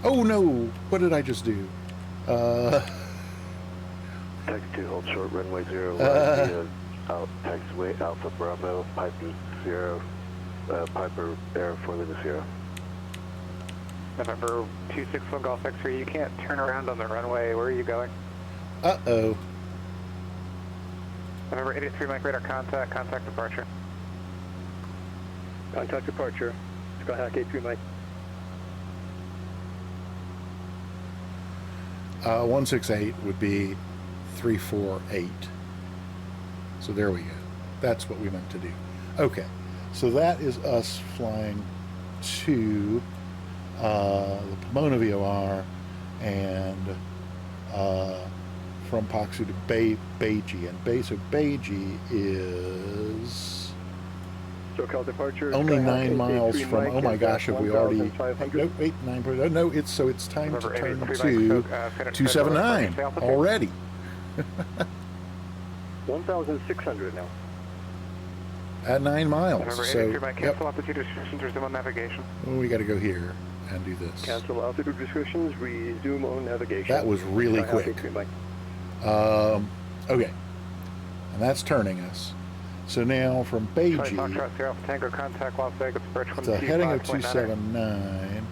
Oh no! What did I just do? Taxi 2, hold short, runway 0, out, taxiway Alpha Bravo, Piper 0, Piper Air for Lima Sierra. November 261 Golf X-ray, you can't turn around on the runway. Where are you going? Uh-oh. November 83 Mike radar contact departure. Contact departure, Skyhawk 83 Mike. 168 would be 348. So there we go. That's what we meant to do. Okay, so that is us flying to the Pomona VOR and from Paksu to Beiji. And so Beiji is SoCal departure. only Skyhawk 9 miles 883 from, Mike oh my is gosh, have we already, 1,500. nope, 8, 9, oh, no, it's time to November turn 83 to Mike, 279 already. 1,600 now. At 9 miles. November So, 83 Mike, cancel altitude restrictions, resume on navigation. well, we got to go here and do this. Cancel altitude restrictions, resume on navigation. That was really Skyhawk quick. 83 Mike. Okay, and that's turning us. So now from Beiji, Tango contact Las Vegas, it's a heading of 279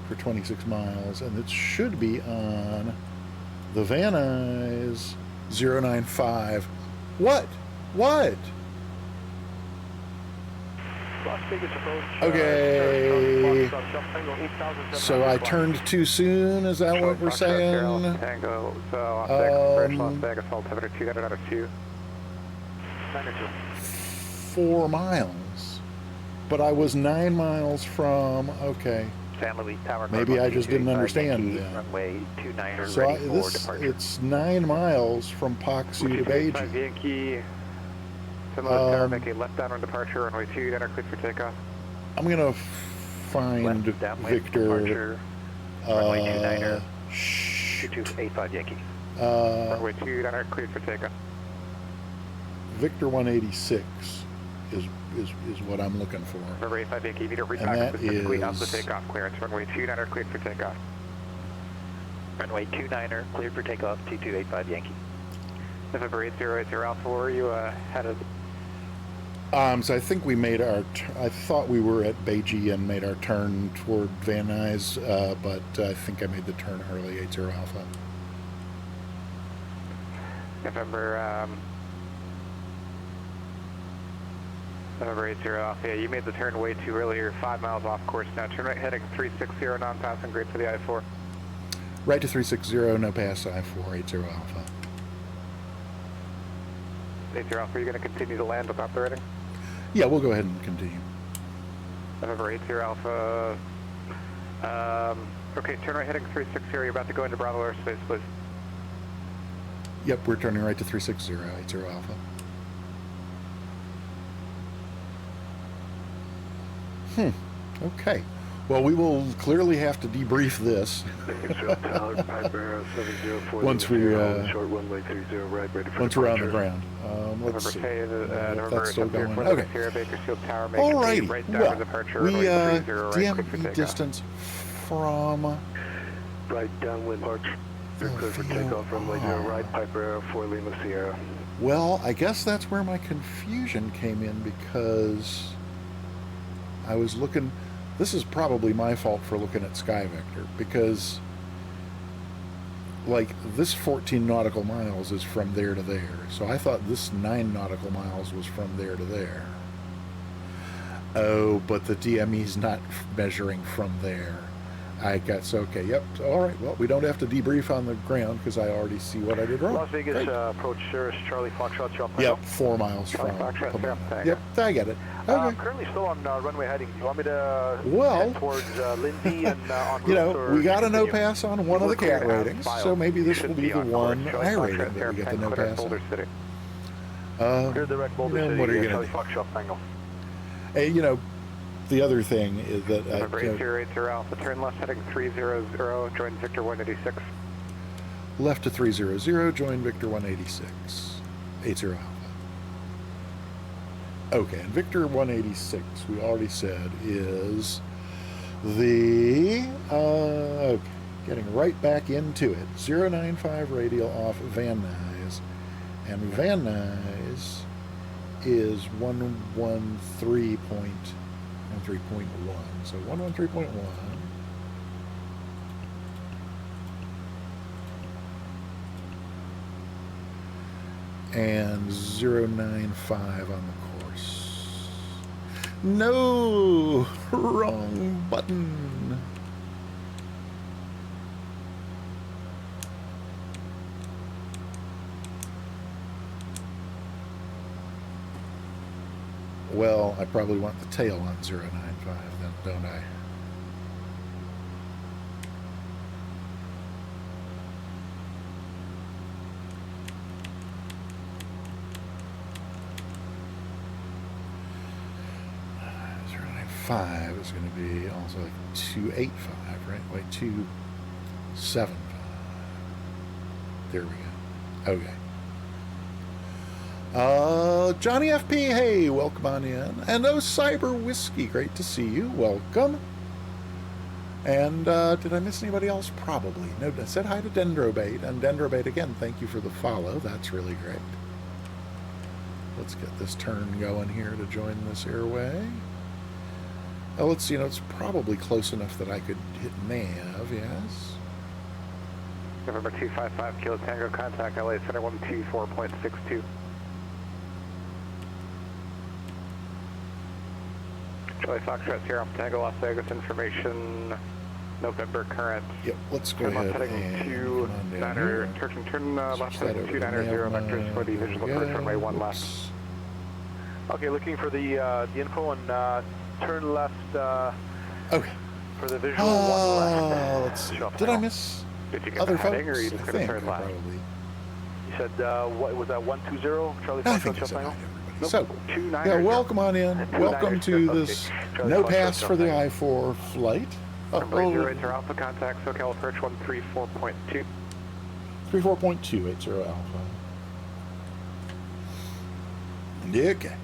for 26 miles, and it should be on the Van Nuys 095. What? Las Vegas approach. Okay. So I turned too soon, is that what we're saying? Tango, so Las Vegas, altimeter 200.2. 4 miles. But I was 9 miles from, okay. San Luis Tower. Maybe I just didn't understand that. that. Runway 29er So ready for departure. it's 9 miles from Paksu to Beiji. Yankee, San Luis Tower, make a left downwind departure, runway 29er cleared for takeoff. I'm gonna find Victor. Runway 29er, 2285 Yankee. Runway 29er cleared for takeoff. Victor 186 is what I'm looking for. Number 85 Yankee, Vito And repack that specifically out the is takeoff clearance. Runway 29er cleared for takeoff. Runway 29er cleared for takeoff, 2285 Yankee. November 8080 Alpha, where are you headed? So I think we made our. I thought we were at Beiji and made our turn toward Van Nuys, but I think I made the turn early. 80 Alpha. November 80 Alpha. Yeah, you made the turn way too early. You're 5 miles off course now. Turn right heading 360, non-passing, grade for the I-4. Right to 360, no pass I-4, 80 Alpha. 80 Alpha, are you going to continue to land without the rating? Yeah, we'll go ahead and continue. November 80 Alpha. Okay, turn right heading 360. You're about to go into Bravo airspace, please. Yep, we're turning right to 360, 80 Alpha. Okay. Well, we will clearly have to debrief this once we're on the ground. Let's see. That's still going. Okay. Alrighty. Well, we DME distance from right downwind March. You're clear for takeoff runway 0 right, Piper Air 4 Lima Sierra. Well, I guess that's where my confusion came in, because I was looking. This is probably my fault for looking at Sky Vector, because like this 14 nautical miles is from there to there. So I thought this 9 nautical miles was from there to there. Oh, but the DME's not measuring from there. I got so okay. Yep. All right. Well, we don't have to debrief on the ground because I already see what I did wrong. Las Vegas approach Cirrus Charlie Foxtrot. Yep, 4 miles from. Yep, I get it. Okay. Currently still on runway heading. Do you want me to head towards Lindsay and on route, we got a no pass on one of the cat ratings, so maybe this will be the one I rating that we get the no pass on. Clear direct Boulder City. What are you Charlie going to Foxtrot Tango. Hey, the other thing is that Number 8080 Alpha, turn left heading 300, join Victor 186. Left to 300, join Victor 186. 80 Alpha. Okay, and Victor 186, we already said, is the, okay, getting right back into it. 095 radial off Van Nuys, and Van Nuys is 113.1, so 113.1. And 095 on the course. No! Wrong button. Well, I probably want the tail on 095 then, don't I? Five is going to be also like 285, right? Like 275. There we go. Okay. Johnny FP, hey, welcome on in. And Cyber Whiskey, great to see you. Welcome. And did I miss anybody else? Probably. No, I said hi to Dendrobait. And Dendrobait, again, thank you for the follow. That's really great. Let's get this turn going here to join this airway. Oh, let's see, it's probably close enough that I could hit nav, yes. November 255, Kilo Tango, contact LA Center 124.62. Charlie Foxtrot, Sierra Alpha Tango, Las Vegas information, November current. Yep, let's go ahead and turn left heading 290 vectors for the visual approach runway 1 left. Okay, looking for the info and turn left okay. For the visual 1 left. Let's see. Did I miss other folks? Or are you just going to turn left? Probably. You said, what was that, 120, Charlie I think Foxtrot Tango? Nope. So, yeah, welcome on in. Welcome to this no pass for the I-4 flight. Number 8080 Alpha, contact SoCal approach 134.2. 34.2, 80 Alpha. Okay.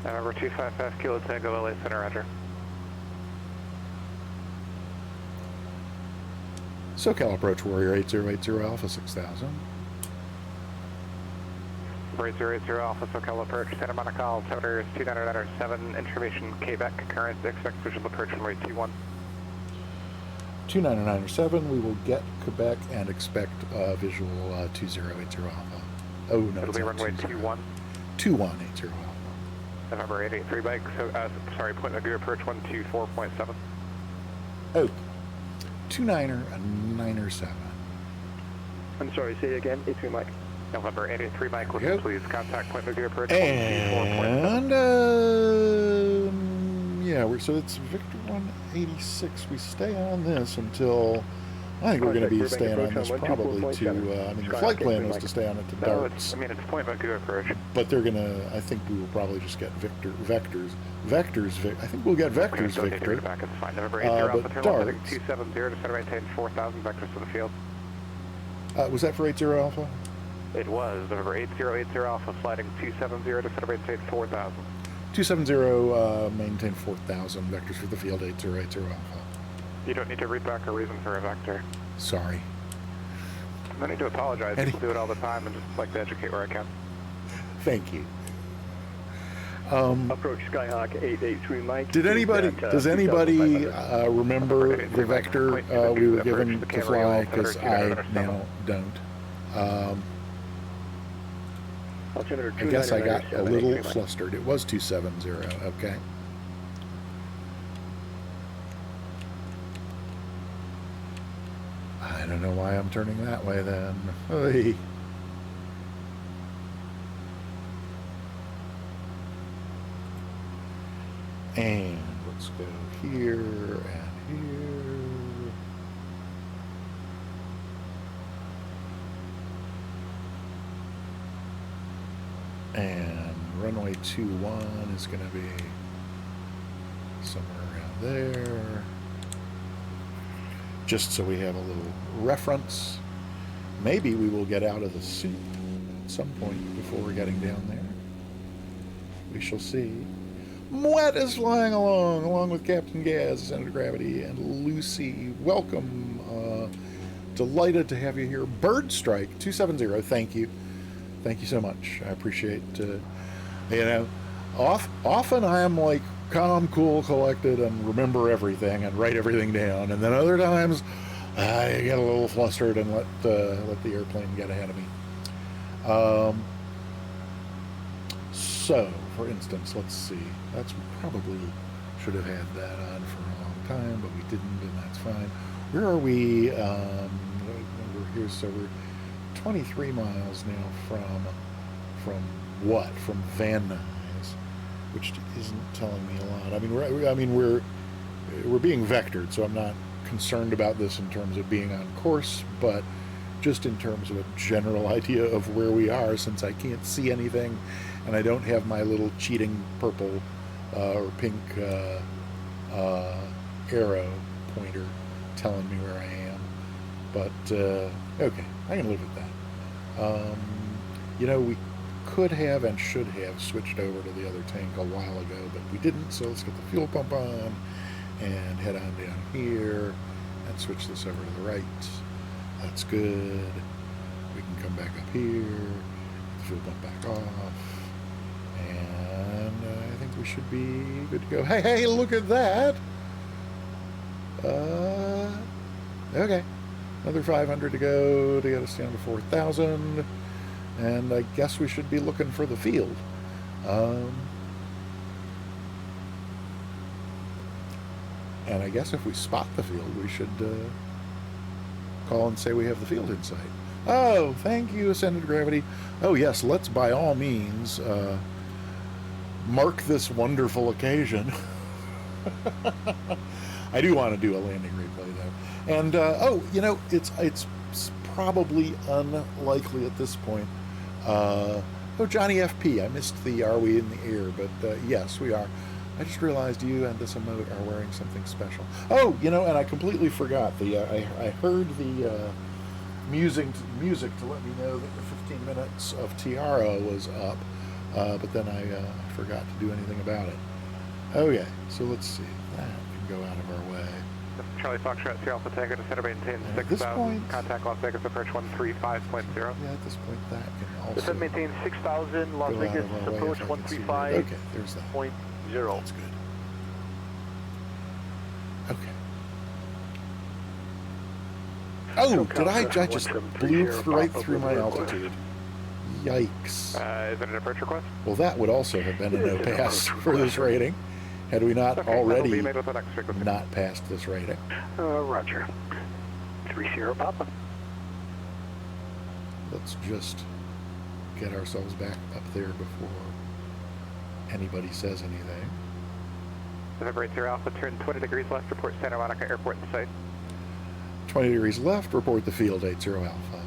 Number 255, Kilo Tango, LA Center, roger. SoCal approach Warrior 8080 Alpha 6000. Number 8080 Alpha, SoCal approach Santa Monica, altimeter is 29907, information Quebec, current, expect visual approach runway 21. 29907, we will get Quebec and expect visual 2080 Alpha. Oh, no, it'll be runway 21. 2180 Alpha. November 883 bike, sorry, point of view approach 124.7. Oh, 29907. I'm sorry, say it again, 83 Mike. November 883 Mike, listen please, contact point of view approach and, 124.7. yeah, we're Victor, so it's Victor 186. We stay on this until, I think we're going to be staying on this probably to, I mean, the flight plan was to stay on it to darts. I mean, it's Point Vancouver approach. But they're going to, I think we will probably just get vectors. I think we'll get vectors, Victor. Back, it's fine. November 80 Alpha, but turn darts. heading 270 to center maintain 4,000 vectors to the field. Was that for 80 Alpha? It was. November 8080 Alpha, sliding 270 to center maintain 4,000. 270, maintain 4,000 vectors for the field, 8080 Alpha. You don't need to read back a reason for a vector. Sorry. No need to apologize. People do it all the time and just like to educate where I can. Thank you. Approach Skyhawk 883 Mike. Does anybody remember the vector we were given to fly? Because I now don't. I guess I got a little flustered. It was 270, okay. I don't know why I'm turning that way then. Oy. And let's go here and here. And runway 21 is going to be somewhere around there. Just so we have a little reference. Maybe we will get out of the soup at some point before we're getting down there. We shall see. Moet is flying along with Captain Gaz, Senator Gravity, and Lucy. Welcome. Delighted to have you here. Bird Strike 270. Thank you. Thank you so much. I appreciate, often I am like calm, cool, collected, and remember everything and write everything down. And then other times I get a little flustered and let the airplane get ahead of me. So, for instance, let's see. That's probably should have had that on for a long time, but we didn't, and that's fine. Where are we? We're here, so we're 23 miles now from what? From Van Nuys, which isn't telling me a lot. I mean, we're being vectored, so I'm not concerned about this in terms of being on course, but just in terms of a general idea of where we are, since I can't see anything and I don't have my little cheating purple or pink arrow pointer telling me where I am. But okay, I can live with that. We could have and should have switched over to the other tank a while ago, but we didn't, so let's get the fuel pump on and head on down here and switch this over to the right. That's good. We can come back up here, fuel pump back off, and I think we should be good to go. Hey, look at that! Okay. Another 500 to go to get us down to 4,000. And I guess we should be looking for the field. And I guess if we spot the field, we should call and say we have the field in sight. Oh, thank you, Ascended Gravity. Oh, yes, let's by all means mark this wonderful occasion. I do want to do a landing replay, though. And, it's probably unlikely at this point. Johnny FP, I missed the Are We in the Air, but yes, we are. I just realized you and this emote are wearing something special. Oh, and I completely forgot. I heard the music to let me know that the 15 minutes of Tiara was up, but then I forgot to do anything about it. Okay, so let's see. That can go out of our way. Charlie Foxtrot, Sierra Alpha Tango to center maintain 6,000. Contact Las Vegas approach 135.0. Yeah, at this point that can also. Descend maintain 6,000. Las Vegas approach 135.0. Okay, there's that. That's good. Okay. Oh, did I just blew right through my altitude? Yikes. Is it an approach request? Well, that would also have been a no pass for this rating. Had we not already not passed this rating. Roger. 30 Papa. Let's just get ourselves back up there before anybody says anything. November 80 Alpha, turn 20 degrees left, report Santa Monica Airport in sight. 20 degrees left, report the field, 80 Alpha.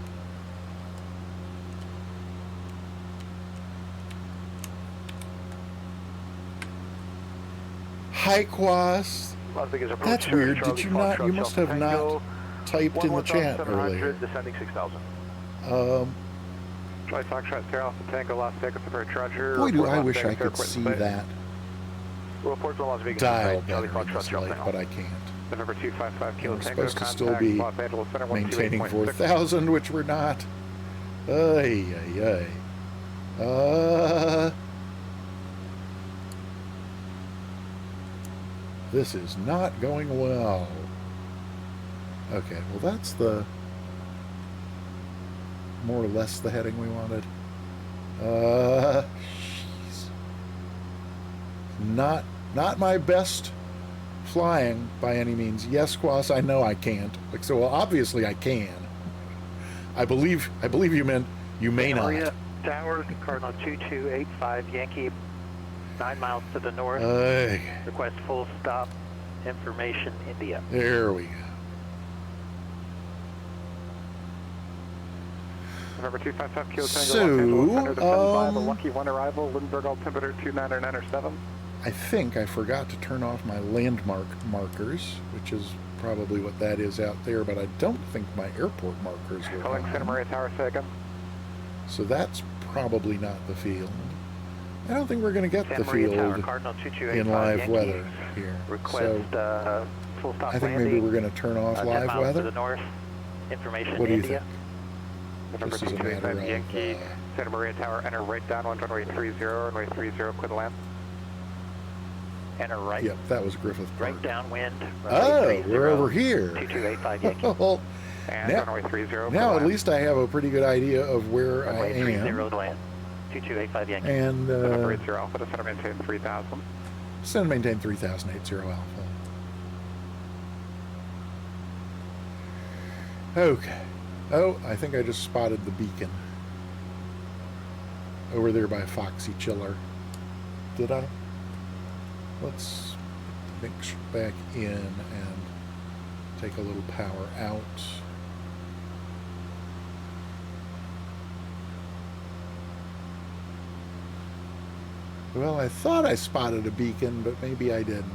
Hi, Quas. That's weird. Did you not? You must have not typed in the chat earlier. Descending 6,000. Charlie Foxtrot, Sierra Alpha Tango, Las Vegas, approach Roger. Boy, do report I Las wish Vegas I could Airport see in sight. that Report to Las Vegas. dial Charlie better in Foxtrot, this drop light, down. but I can't. November 255 Kilo We're Tango, supposed to contact still be Los Angeles Center, maintaining 128.6. 4,000, which we're not. Ay, ay, ay. This is not going well. Okay, well that's the more or less the heading we wanted. Jeez. Not my best flying by any means. Yes, Quas, I know I can't. Like, so well, obviously I can. I believe you meant you may not. Maria Tower, Cardinal 2285 Yankee, 9 miles to the north. Request full stop. Information, India. There we go. November 255 Kilo Tango, So, Los Angeles Center, descend by the Lucky 1 arrival, Lindbergh altimeter 29907. I think I forgot to turn off my landmark markers, which is probably what that is out there, but I don't think my airport markers were Calling Santa on. Maria Tower, say again. So that's probably not the field. I don't think we're going to get Santa the Maria field Tower, Cardinal 2285 in live Yankee. weather here. Request So full stop I think landing. maybe we're going to turn off 10 live miles to weather. the north. Information, What do you India. think? November This is a matter 285 Yankee, of Santa Maria Tower, enter right downwind, runway 30, runway 30, clear to land. Enter right. Yep, that was Griffith Park. Right downwind. Oh, we're over here. 2285 Yankee. Well, And runway 30. now at least I have a pretty good idea of where I Runway 30 am. to land. 2285 Yankee. And November 80 Alpha, descend and maintain 3000. Descend and maintain 3000, 80 Alpha. Okay. Oh, I think I just spotted the beacon. Over there by Foxy Chiller. Did I? Let's mix back in and take a little power out. Well, I thought I spotted a beacon, but maybe I didn't.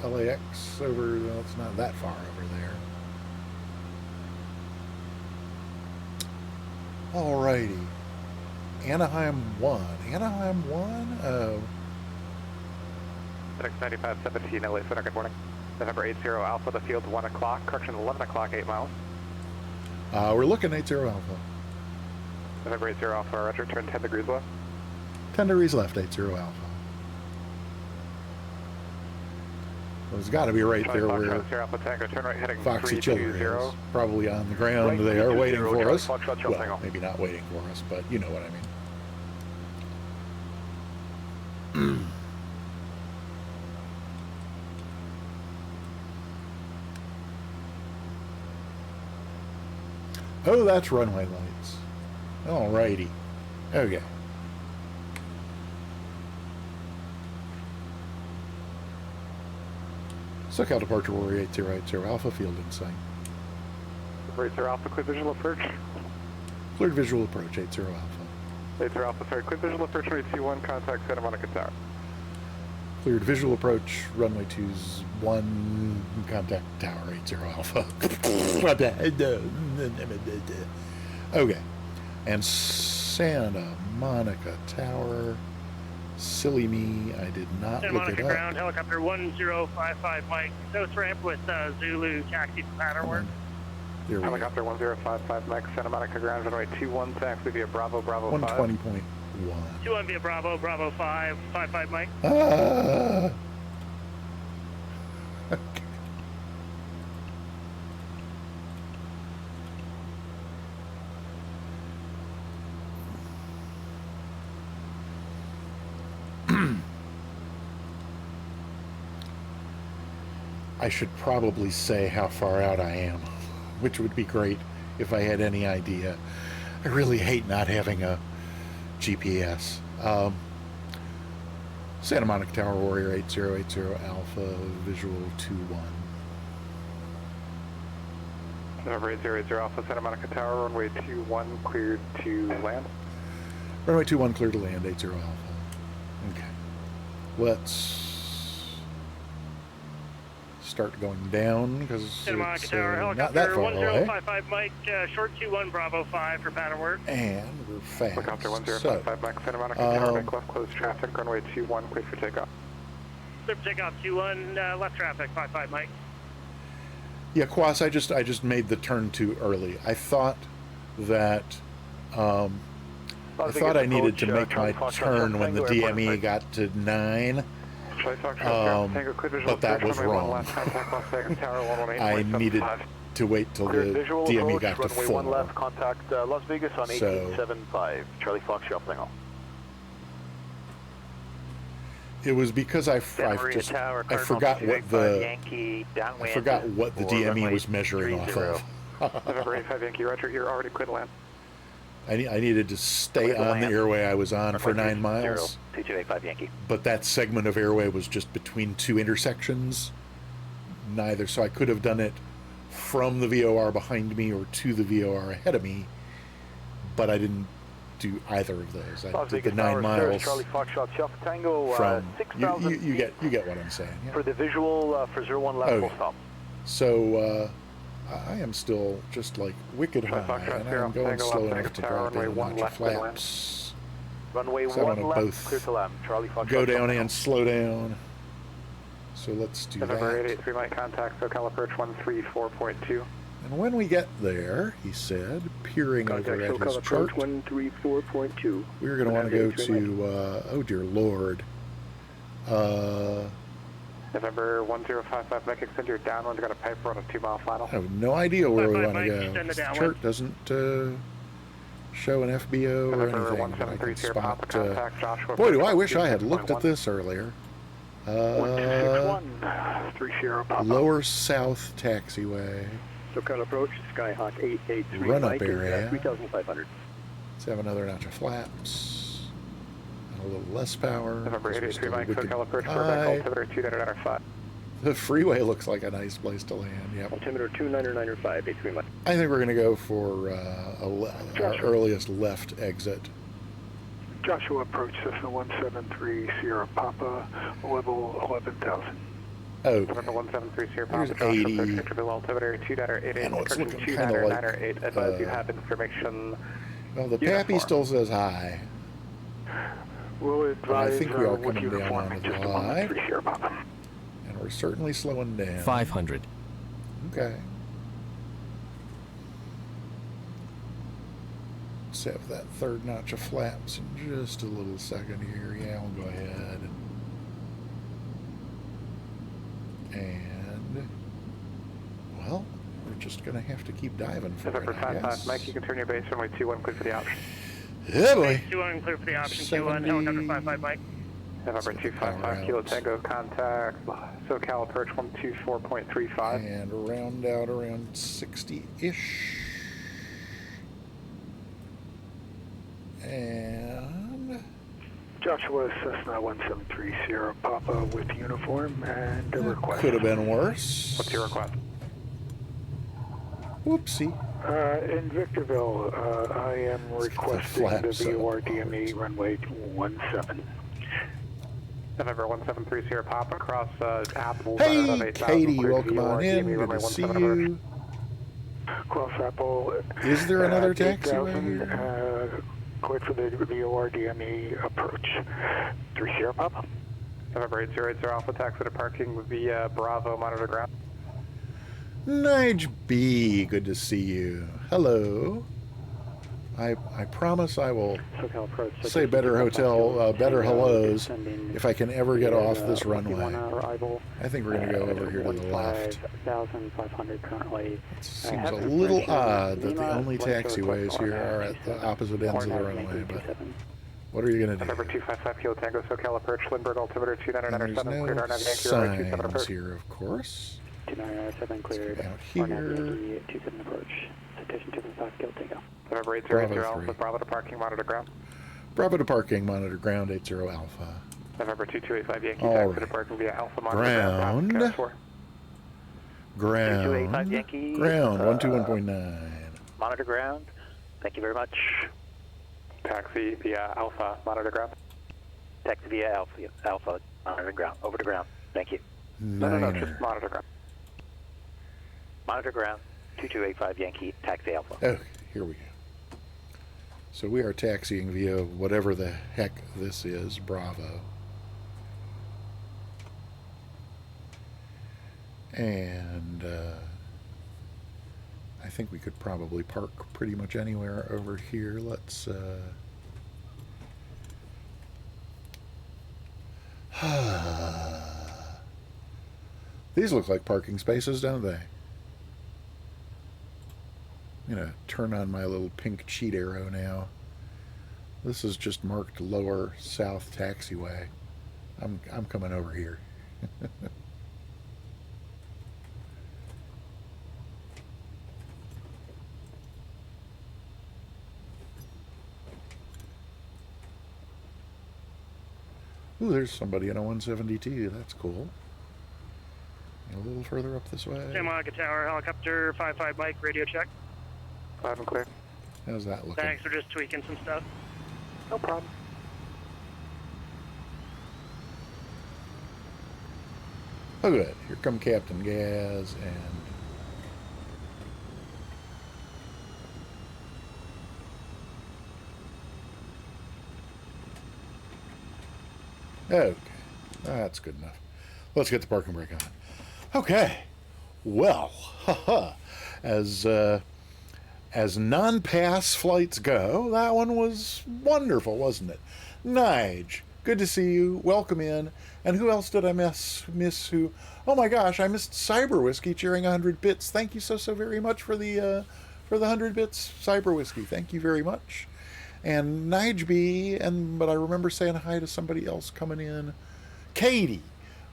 LAX over, well, it's not that far over there. Alrighty. Anaheim 1. Anaheim 1? Oh. FedEx 9517, LA Center, good morning. November 80 Alpha, the field 1 o'clock, correction 11 o'clock, 8 miles. We're looking 80 Alpha. November 80 Alpha, roger, turn 10 degrees left. 10 degrees left, 80 Alpha. Well, it's got to be right there where Alpha Tango, turn right heading Foxy Chiller 320. is. Probably on the ground. Right, They are waiting 320, for us. Foxtrot, Charlie Well, Tango. maybe not waiting for us, but you know what I mean. Oh, that's runway lights. Alrighty. Okay. SoCal departure Warrior 8080 Alpha field in sight. November 80 Alpha, clear visual approach. Cleared visual approach 80 Alpha. 80 Alpha, sorry, clear visual approach, runway 21, contact Santa Monica Tower. Cleared visual approach runway 21, contact tower 80 Alpha. Okay. And Santa Monica Tower. Silly me, I did not Santa look Monica it up. ground, helicopter 1055 Mike, nose ramp with Zulu taxi for pattern work. There we go. Helicopter 1055 Mike, Santa Monica ground, runway 21, taxi via Bravo, Bravo 5. 120.1. 21 via Bravo, Bravo 5, 55 Mike. Ah! I should probably say how far out I am, which would be great if I had any idea. I really hate not having a GPS. Santa Monica Tower, Warrior 8080 Alpha, visual 2-1. November 8080 Alpha, Santa Monica Tower, runway 21, cleared to land. Runway 21, clear to land, 80 Alpha. Okay. Let's start going down, because Santa Monica it's Tower, not that helicopter far away. 1055 Mike, short 21 Bravo 5 for pattern work. And we're fast. Helicopter 1055 Mike, Santa Monica Tower, make left close traffic, runway 21, cleared for takeoff. Clear for takeoff 21, left traffic 55 Mike. Yeah, Quas, I just made the turn too early. I thought that I needed to make my turn when the DME got to 9. But that was wrong. I needed to wait till the DME got to 4. One left, contact Las Vegas on 1875. Charlie Fox, Tango. It was because I forgot what the DME was measuring off of. November 85 Yankee, Roger, you're already quit land. I needed to stay on the airway I was on for 9 miles. 2285 Yankee. But that segment of airway was just between 2 intersections. Neither, so I could have done it from the VOR behind me or to the VOR ahead of me, but I didn't do either of those. I did the 9 miles Charlie Foxtrot, Alpha Tango, from 6,000 you get what I'm saying. Yeah. For the visual for 01 left full stop. So I am still just like wicked high, and I'm going slow enough to drop down a bunch of flaps. Runway So I want 1 to left, both clear to land. Charlie Foxtrot, go down and slow down. So let's do November that. 883 Mike, contact SoCal approach 134.2. And when we get there, he said, peering over at his chart, 134.2. we're going to want to go to, oh dear Lord, November 1055 Mike, extend your downwind, got a pipe run of 2 mile final. I have no idea where we want to go. extend the This downwind. chart doesn't show an FBO or November anything. I can 1730 spot, Papa, contact Joshua. boy, do I wish I had looked at this earlier. 1261, 3 Sierra Papa. Lower South Taxiway. SoCal approach, Skyhawk 883 Run up Mike, area. 3,500. Let's have another notch of flaps. And a little less power. November 883 Mike, Wicked SoCal approach, high. altimeter 2995. The freeway looks like a nice place to land. Yep. Altimeter 2995, 83 Mike. I think we're going to go for our earliest left exit. Joshua approach Cessna 173 Sierra Papa, level 11,000. Oh, November 173 Sierra Papa, here's Joshua 80. approach interval altimeter 2.88, I know it's correction looking kind of like, 2.98. Advise you have information. well, the Pappy still says hi. We'll I advise think we are with coming down uniform onto in the just a moment, high. 3 Sierra Papa. And we're certainly slowing down. 500. Okay. Let's have that third notch of flaps in just a little second here. Yeah, we'll go ahead. And, well, we're just going to have to keep diving for November it, I 55 guess. Mike, you can turn your base runway 21, clear for the option. Yeah, boy. 21 clear for the option, 21, helicopter 55 Mike. November Let's get the 255 power Kilo out. Tango, contact SoCal approach 124.35. And round out around 60-ish. And Joshua Cessna 173 Sierra Papa with uniform and a request. could have been worse. What's your request? Whoopsie. In Victorville, I am requesting the flaps up. VOR DME runway 17. November 173 Sierra Papa, across Apple. Hey, Katie, welcome on in. Good to see you. Cross Apple. Is there another 8,000, taxiway here? Cleared for the VOR DME approach. 3 Sierra Papa. November 8080 Alpha, taxi to parking via Bravo, monitor ground. Nige B, good to see you. Hello. I promise I will SoCal approach, say better hotel, better hellos if I can ever get off this runway. Arrival, I think we're going to go over here to the left. 15,500 currently. It seems a little odd that the only taxiways here are at the opposite ends of the runway, but what are you going to do? November 255 Kilo Tango, SoCal approach, Lindbergh altimeter And 2997, there's cleared no RNAV Yankee runway 27 signs approach. here, of course. 2997 cleared. Out here. Yankee 27 approach. Citation 255 Kilo Tango. November Bravo 8080 Alpha, 3. Bravo to parking, monitor ground. Bravo to parking, monitor ground 80 Alpha. November 2285 Yankee, All taxi right. departing via Alpha Monitor Ground. Ground. 2285 Yankee. Ground. 121.9. Monitor ground. Thank you very much. Taxi via Alpha Monitor ground. Taxi via Alpha Monitor ground. Over to ground. Thank you. No, just monitor ground. Monitor ground. 2285 Yankee. Taxi Alpha. Oh, here we go. So we are taxiing via whatever the heck this is, Bravo. And I think we could probably park pretty much anywhere over here. Let's these look like parking spaces, don't they? I'm going to turn on my little pink cheat arrow now. This is just marked lower south taxiway. I'm coming over here. Ooh, there's somebody in a 172. That's cool. A little further up this way. Santa Monica Tower, helicopter 55 Mike, radio check. 5 and clear. How's that looking? Thanks, we're just tweaking some stuff. No problem. Oh, good. Here come Captain Gaz and... Okay, that's good enough. Let's get the parking brake on. Okay, well, as non-pass flights go, that one was wonderful, wasn't it? Nige, good to see you. Welcome in. And who else did I miss who? Oh my gosh, I missed Cyber Whiskey cheering 100 bits. Thank you so very much for the 100 bits, Cyber Whiskey. Thank you very much. And Nige B, but I remember saying hi to somebody else coming in. Katie,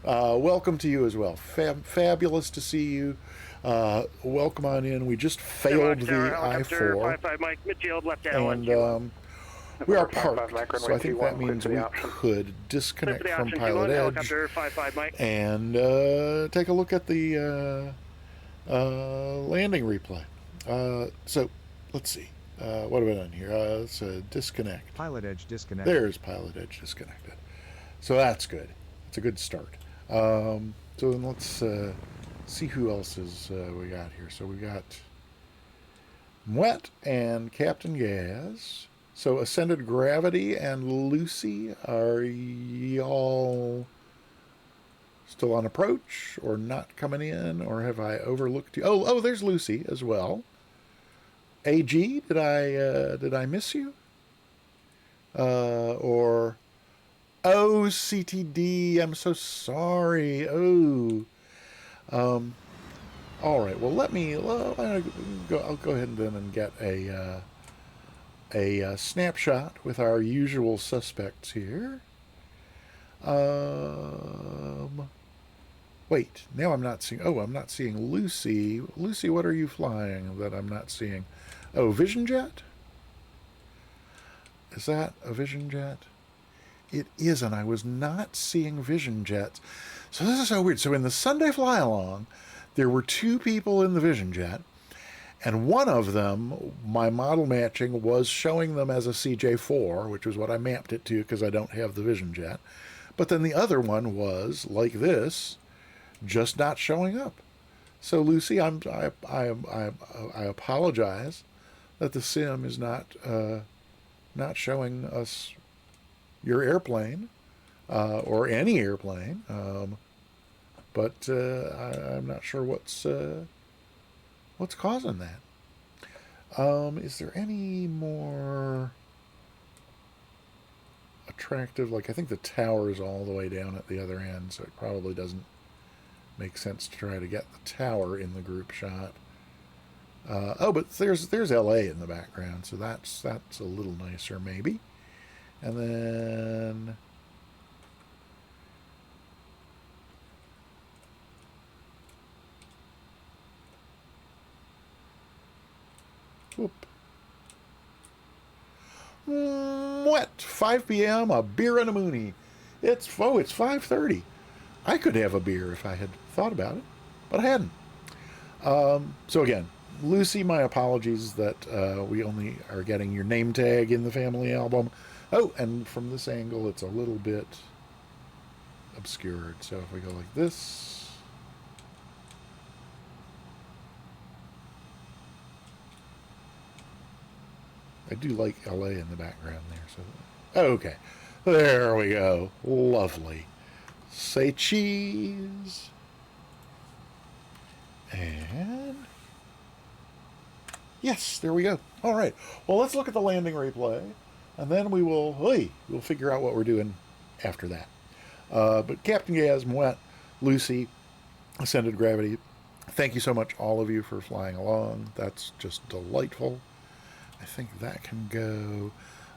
welcome to you as well. Fabulous to see you. Welcome on in. We just failed the I-4. 55 Mike, midfield, left And we are parked, so I think that means we could disconnect from Pilot Edge and take a look at the landing replay. So, let's see. What have I done here? Let's disconnect. Pilot Edge disconnected. There's Pilot Edge disconnected. So that's good. It's a good start. So then let's see who else is we got here. So we got Mwet and Captain Gaz. So Ascended Gravity and Lucy, are y'all still on approach or not coming in, or have I overlooked you? Oh, there's Lucy as well. AG, did I miss you? Or CTD, I'm so sorry. All right. Well, I'll go ahead and then and get a snapshot with our usual suspects here. Wait, now I'm not seeing. Oh, I'm not seeing Lucy. Lucy, what are you flying that I'm not seeing? Oh, Vision Jet? Is that a Vision Jet? It isn't. I was not seeing Vision Jets. So this is so weird. So in the Sunday fly along, there were two people in the Vision Jet, and one of them, my model matching was showing them as a CJ4, which is what I mapped it to because I don't have the Vision Jet. But then the other one was like this, just not showing up. So Lucy, I apologize that the sim is not showing us your airplane or any airplane, but I'm not sure what's causing that. Is there any more attractive? Like, I think the tower is all the way down at the other end, so it probably doesn't make sense to try to get the tower in the group shot. But there's LA in the background, so that's a little nicer maybe. And then what? 5 p.m. A beer and a moonie. It's 5:30. I could have a beer if I had thought about it, but I hadn't. So again, Lucy, my apologies that we only are getting your name tag in the family album. Oh, and from this angle, it's a little bit obscured. So if we go like this, I do like LA in the background there. So okay, there we go. Lovely. Say cheese. And yes, there we go. All right. Well, let's look at the landing replay, and then we'll figure out what we're doing after that. But Captain Gaz, Moet, Lucy, Ascended Gravity, thank you so much, all of you, for flying along. That's just delightful. I think that can go.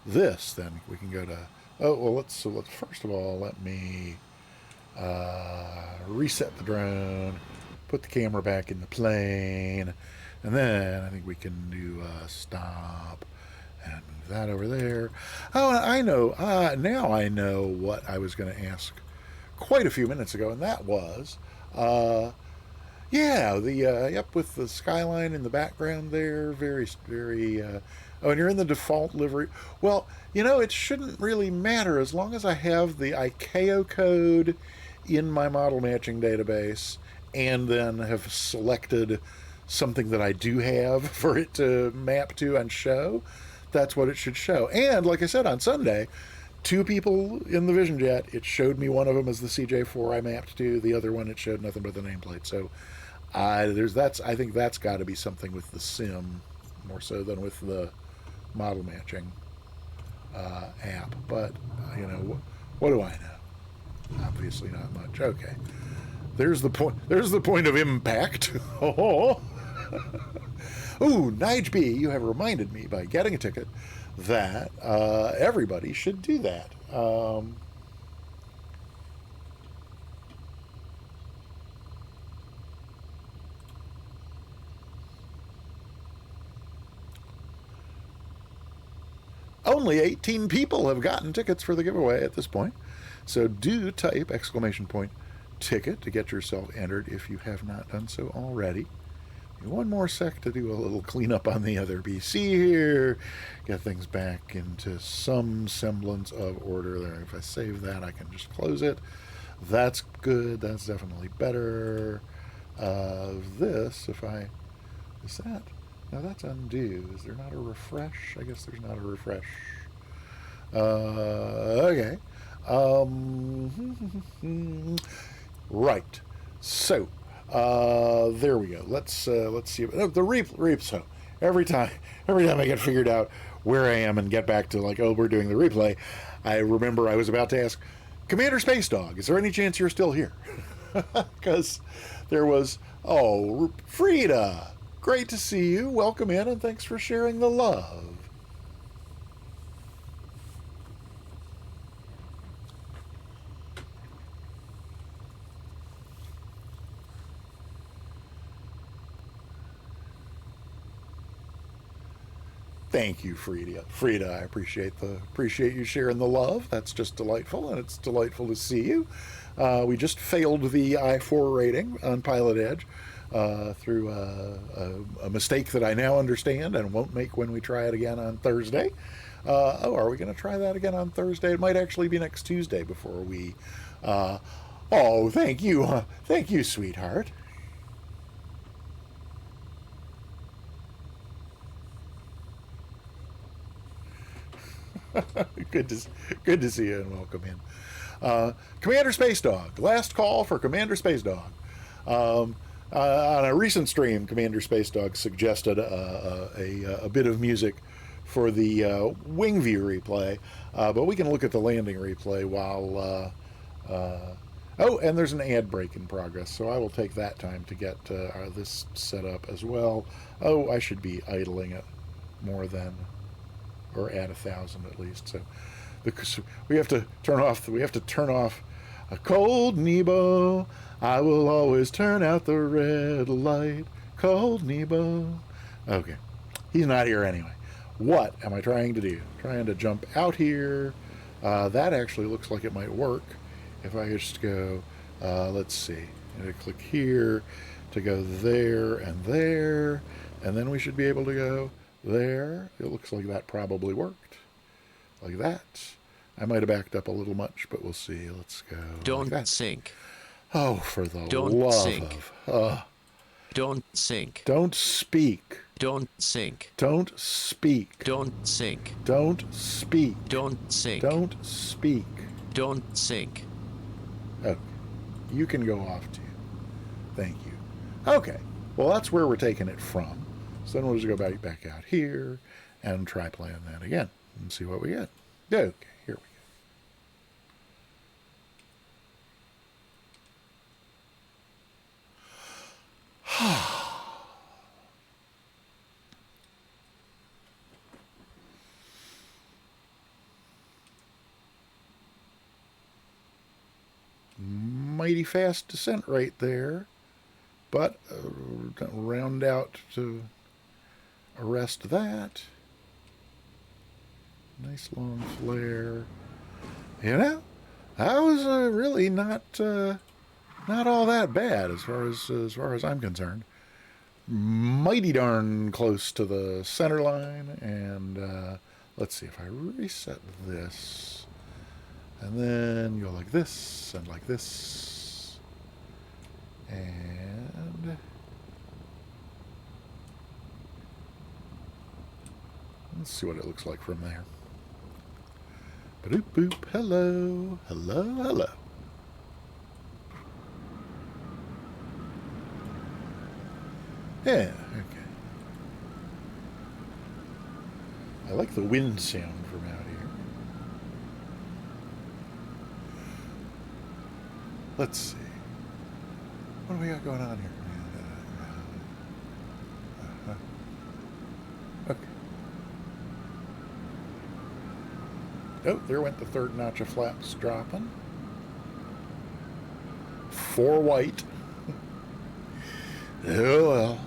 This then we can go to. Oh well, let's first of all let me reset the drone. Put the camera back in the plane, and then I think we can do stop and move that over there. Oh, I know. Now I know what I was going to ask quite a few minutes ago, and that was, yeah, the with the skyline in the background there, very, very. Oh, and you're in the default livery. Well, it shouldn't really matter as long as I have the ICAO code in my model matching database, and then have selected something that I do have for it to map to and show. That's what it should show. And like I said, on Sunday, 2 people in the Vision Jet, it showed me one of them as the CJ4 I mapped to, the other one it showed nothing but the nameplate. So I think that's got to be something with the sim more so than with the model matching app. But what do I know? Obviously not much. Okay. There's the point. There's the point of impact. Oh, Nige B, you have reminded me by getting a ticket that everybody should do that. Only 18 people have gotten tickets for the giveaway at this point, so do type !ticket to get yourself entered if you have not done so already. One more sec to do a little cleanup on the other BC here, get things back into some semblance of order there. If I save that, I can just close it. That's good. That's definitely better. This, is that? No, that's undo. Is there not a refresh? I guess there's not a refresh. Okay. Right. So, there we go. Let's see. Oh, the replay. So every time I get figured out where I am and get back to we're doing the replay, I remember I was about to ask, Commander Space Dog, is there any chance you're still here? Because there was, Frida, great to see you. Welcome in, and thanks for sharing the love. Thank you, Frida. I appreciate you sharing the love. That's just delightful, and it's delightful to see you. We just failed the I-4 rating on Pilot Edge through a mistake that I now understand and won't make when we try it again on Thursday. Are we going to try that again on Thursday? It might actually be next Tuesday before we. Thank you, sweetheart. Good to see you and welcome in. Commander Space Dog, last call for Commander Space Dog. On a recent stream, Commander Space Dog suggested a bit of music for the wing view replay, but we can look at the landing replay while. And there's an ad break in progress, so I will take that time to get this set up as well. I should be idling it more than. Or at 1,000 at least. So because we have to turn off a cold Nebo. I will always turn out the red light. Cold Nebo. Okay. He's not here anyway. What am I trying to do? Trying to jump out here. That actually looks like it might work. If I just go, let's see, and I click here to go there, and then we should be able to go there. It looks like that probably worked. Like that. I might have backed up a little much, but we'll see. Let's go. Don't like that. sink. Oh, for the Don't love sink. of... Don't sink. Don't speak. Don't sink. Don't speak. Don't sink. Don't speak. Don't sink. Don't speak. Don't sink. Okay. You can go off too. Thank you. Okay. Well, that's where we're taking it from. So then we'll just go back out here and try playing that again and see what we get. Okay. Here we go. Mighty fast descent right there, but round out to arrest that. Nice long flare. You know, that was really not all that bad as far as I'm concerned. Mighty darn close to the center line, and let's see if I reset this. And then go like this, and like this. And... let's see what it looks like from there. Ba-doop boop, hello, hello, hello. Yeah, okay. I like the wind sound from out here. Let's see. What do we got going on here? Okay. Oh, there went the third notch of flaps dropping. 4 white. Oh well.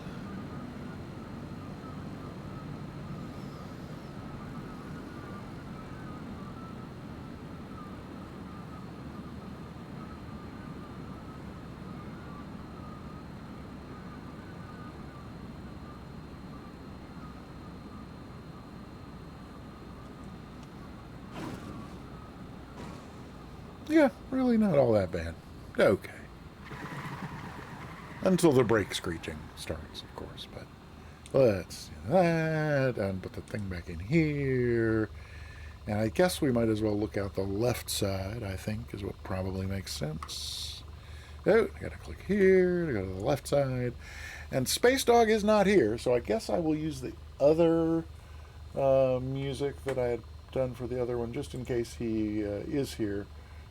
Yeah, really not all that bad. Okay. Until the brake screeching starts, of course. But let's do that, and put the thing back in here. And I guess we might as well look out the left side, I think, is what probably makes sense. Oh, I gotta click here to go to the left side. And Space Dog is not here, so I guess I will use the other music that I had done for the other one, just in case he is here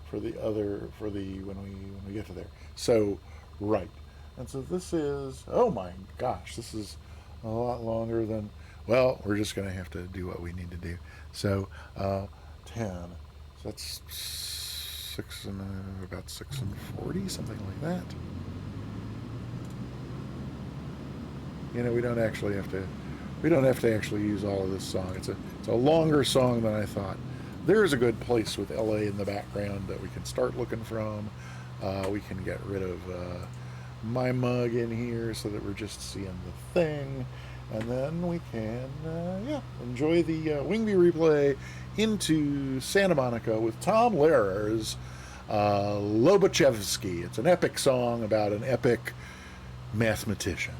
for the other, when we get to there. So, right. And so this is, oh my gosh, this is a lot longer than, well, we're just going to have to do what we need to do. So, 10. So that's about 6 and 40, something like that. You know, we don't have to actually use all of this song. It's a longer song than I thought. There is a good place with LA in the background that we can start looking from. We can get rid of my mug in here so that we're just seeing the thing. And then we can, enjoy the Wingby replay into Santa Monica with Tom Lehrer's Lobachevsky. It's an epic song about an epic mathematician.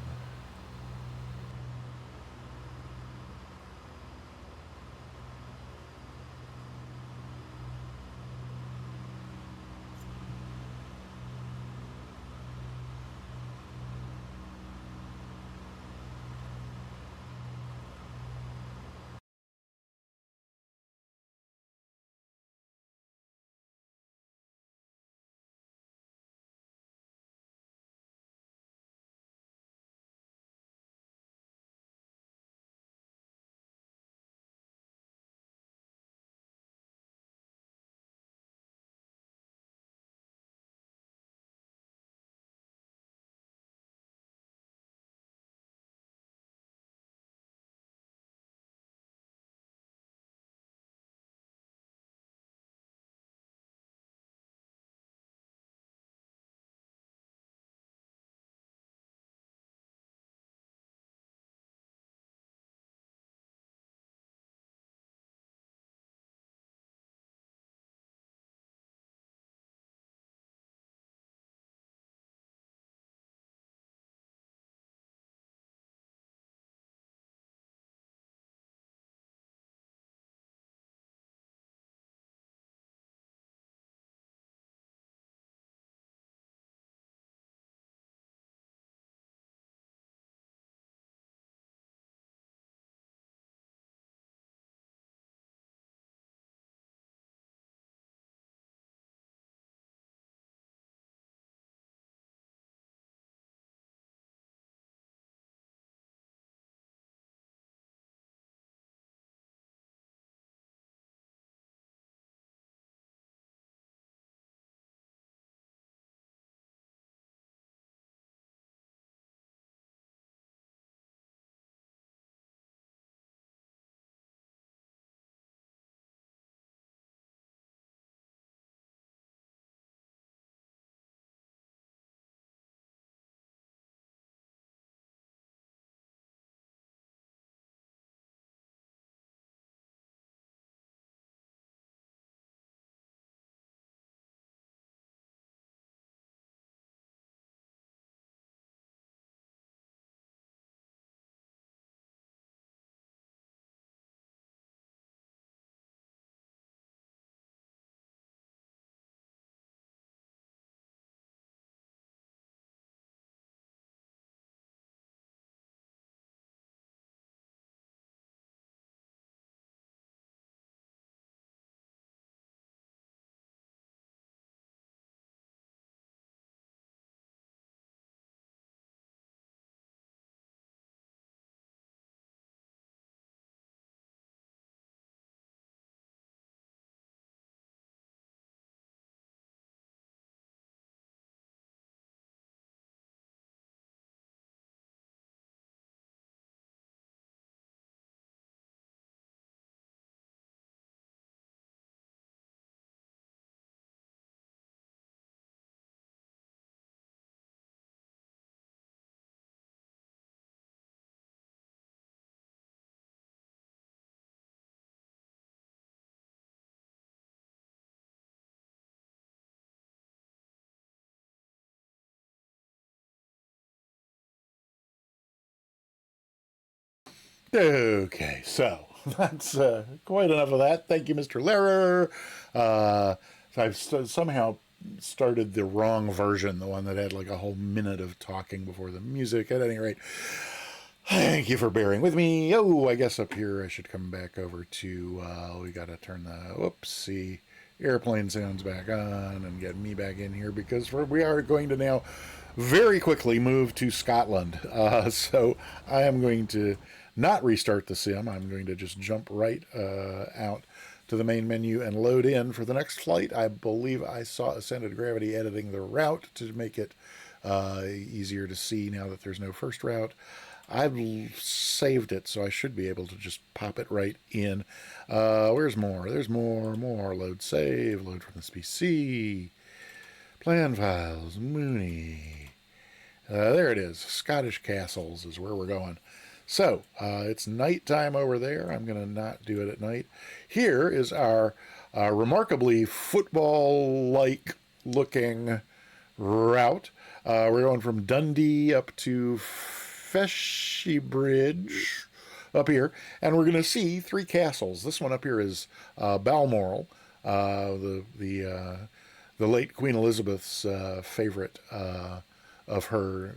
Okay, so that's quite enough of that. Thank you, Mr. Lehrer. I've somehow started the wrong version, the one that had like a whole minute of talking before the music. At any rate, thank you for bearing with me. Oh, I guess up here I should come back over to, we got to turn the, whoopsie, airplane sounds back on and get me back in here because we are going to now very quickly move to Scotland. So I am going to not restart the sim. I'm going to just jump right out to the main menu and load in for the next flight. I believe I saw Ascended Gravity editing the route to make it easier to see now that there's no first route. I've saved it, so I should be able to just pop it right in. Where's more? There's more. Load save, load from the SPC. Plan files, Mooney. There it is. Scottish Castles is where we're going. So, it's nighttime over there. I'm going to not do it at night. Here is our remarkably football-like looking route. We're going from Dundee up to Feshybridge up here, and we're going to see 3 castles. This one up here is Balmoral, the late Queen Elizabeth's favorite of her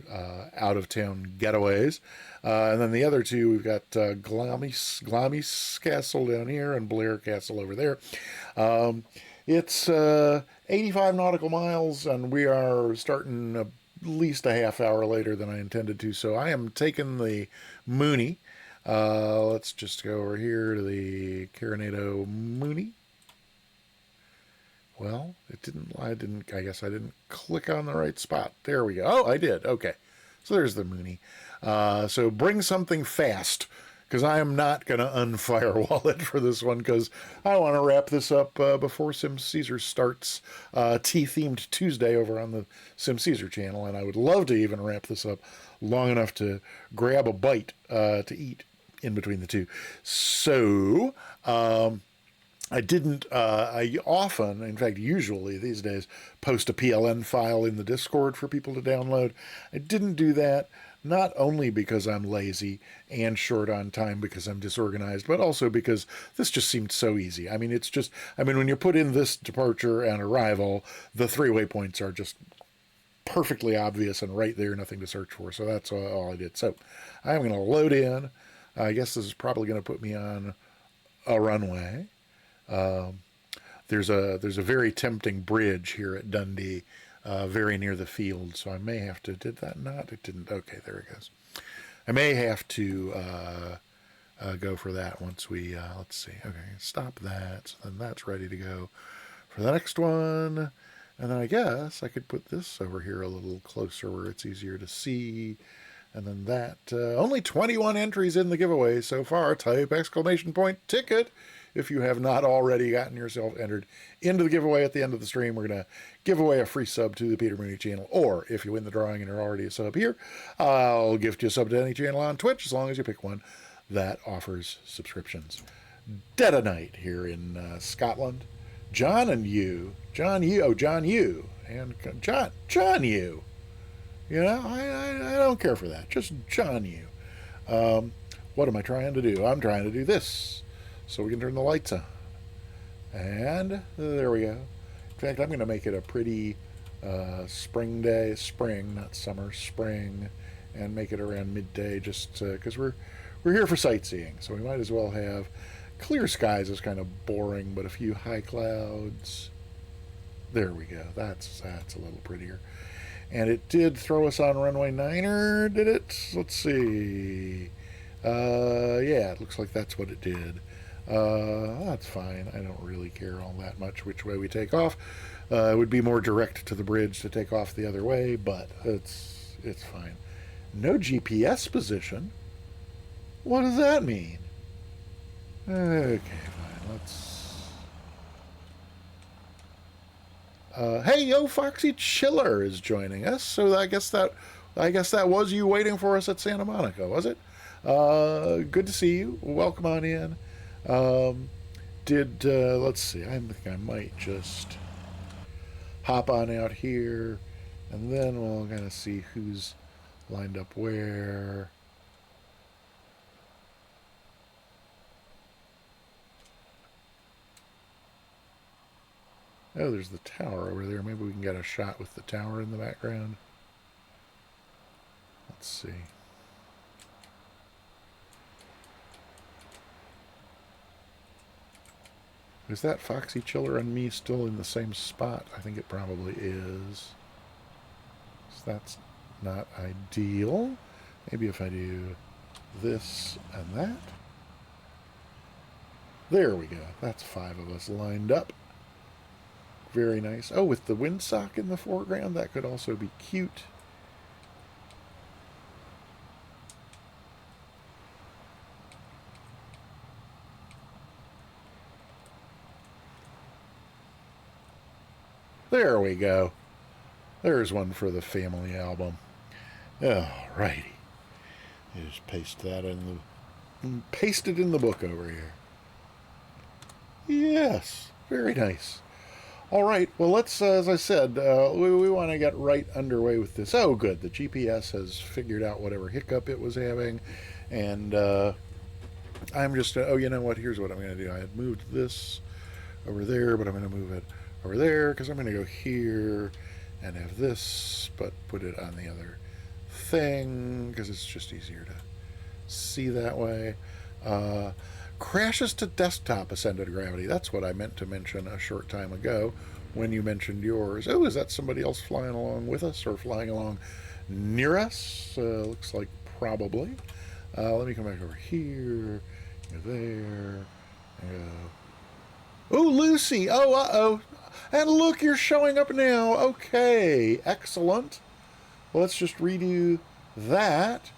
out-of-town getaways. And then the other 2, we've got Glamis Castle down here and Blair Castle over there. It's 85 nautical miles, and we are starting at least a half hour later than I intended to. So I am taking the Mooney. Let's just go over here to the Coronado Mooney. Well, I guess I didn't click on the right spot. There we go. Oh, I did. Okay. So there's the Mooney. So bring something fast, because I am not going to unfirewall it for this one, because I want to wrap this up before Sim Caesar starts Tea-themed Tuesday over on the Sim Caesar channel, and I would love to even wrap this up long enough to grab a bite to eat in between the two. So, I often, in fact, usually these days, post a PLN file in the Discord for people to download. I didn't do that, not only because I'm lazy and short on time because I'm disorganized, but also because this just seemed so easy. I mean, when you put in this departure and arrival, the 3 waypoints are just perfectly obvious and right there, nothing to search for. So that's all I did. So I'm going to load in. I guess this is probably going to put me on a runway. There's a very tempting bridge here at Dundee, very near the field, so I may have to, did that not? It didn't. Okay, there it goes. I may have to go for that once we, let's see. Okay, stop that, so then that's ready to go for the next one. And then I guess I could put this over here a little closer where it's easier to see. And then that, only 21 entries in the giveaway so far. Type exclamation point ticket if you have not already gotten yourself entered into the giveaway at the end of the stream. We're going to give away a free sub to the Peter Mooney channel. Or if you win the drawing and you're already a sub here, I'll gift you a sub to any channel on Twitch as long as you pick one that offers subscriptions. Dead of night here in Scotland. John Yu, and John Yu. You know, I don't care for that. Just John Yu. What am I trying to do? I'm trying to do this so we can turn the lights on. And there we go. In fact, I'm going to make it a pretty spring day. Spring, not summer, spring. And make it around midday just because we're here for sightseeing. So we might as well have clear skies is kind of boring, but a few high clouds. There we go. That's a little prettier. And it did throw us on runway 9er, did it? Let's see. Yeah, it looks like that's what it did. That's fine. I don't really care all that much which way we take off. It would be more direct to the bridge to take off the other way, but it's fine. No GPS position? What does that mean? Okay, fine. Let's... hey, yo, Foxy Chiller is joining us. So I guess that was you waiting for us at Santa Monica, was it? Good to see you. Welcome on in. Let's see. I think I might just hop on out here, and then we'll kind of see who's lined up where. Oh, there's the tower over there. Maybe we can get a shot with the tower in the background. Let's see. Is that Foxy Chiller and me still in the same spot? I think it probably is. So that's not ideal. Maybe if I do this and that. There we go. That's 5 of us lined up. Very nice. Oh, with the windsock in the foreground, that could also be cute. There we go. There's one for the family album. Alrighty. Just paste that in the... paste it in the book over here. Yes. Very nice. All right, well, let's, as I said, we want to get right underway with this. Oh, good. The GPS has figured out whatever hiccup it was having. And I'm just, oh, you know what? Here's what I'm going to do. I had moved this over there, but I'm going to move it over there because I'm going to go here and have this, but put it on the other thing because it's just easier to see that way. Crashes to desktop ascended gravity. That's what I meant to mention a short time ago when you mentioned yours. Oh, is that somebody else flying along with us or flying along near us? Looks like probably. Let me come back over here. Go there. Oh, Lucy. Oh, uh-oh. And look, you're showing up now. Okay, excellent. Well, let's just redo that.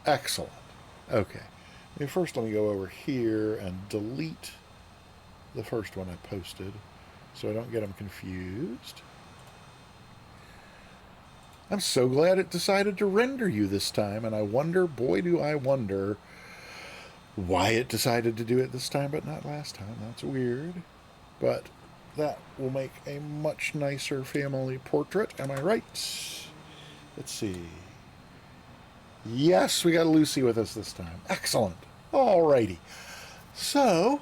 Excellent. Okay. First, let me go over here and delete the first one I posted so I don't get them confused. I'm so glad it decided to render you this time, and I wonder, boy, do I wonder why it decided to do it this time but not last time. That's weird. But that will make a much nicer family portrait. Am I right? Let's see. Yes, we got Lucy with us this time. Excellent. Alrighty. So,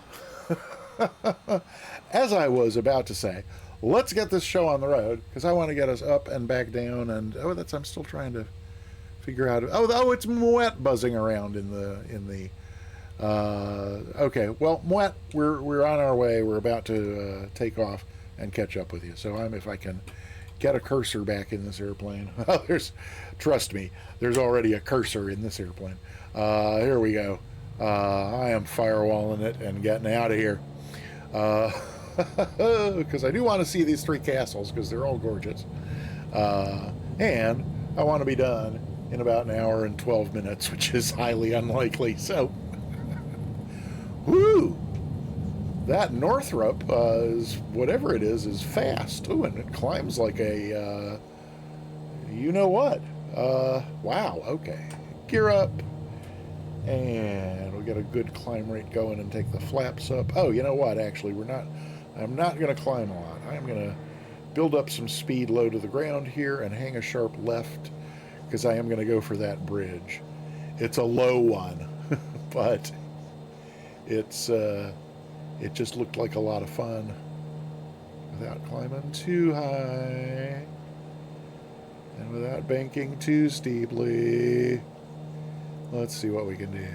as I was about to say, let's get this show on the road because I want to get us up and back down. And I'm still trying to figure out. Oh, it's Moet buzzing around in the. Okay, well, Moet, we're on our way. We're about to take off and catch up with you. So if I can get a cursor back in this airplane. Trust me, there's already a cursor in this airplane. Here we go. I am firewalling it and getting out of here. Because I do want to see these 3 castles because they're all gorgeous. And I want to be done in about an hour and 12 minutes, which is highly unlikely. So, whoo! That Northrop is, whatever it is fast. Ooh, and it climbs like a, you know what? Wow, okay. Gear up. And we'll get a good climb rate going and take the flaps up. Oh, you know what? Actually, I'm not going to climb a lot. I'm going to build up some speed low to the ground here and hang a sharp left because I am going to go for that bridge. It's a low one, but it just looked like a lot of fun without climbing too high and without banking too steeply. Let's see what we can do.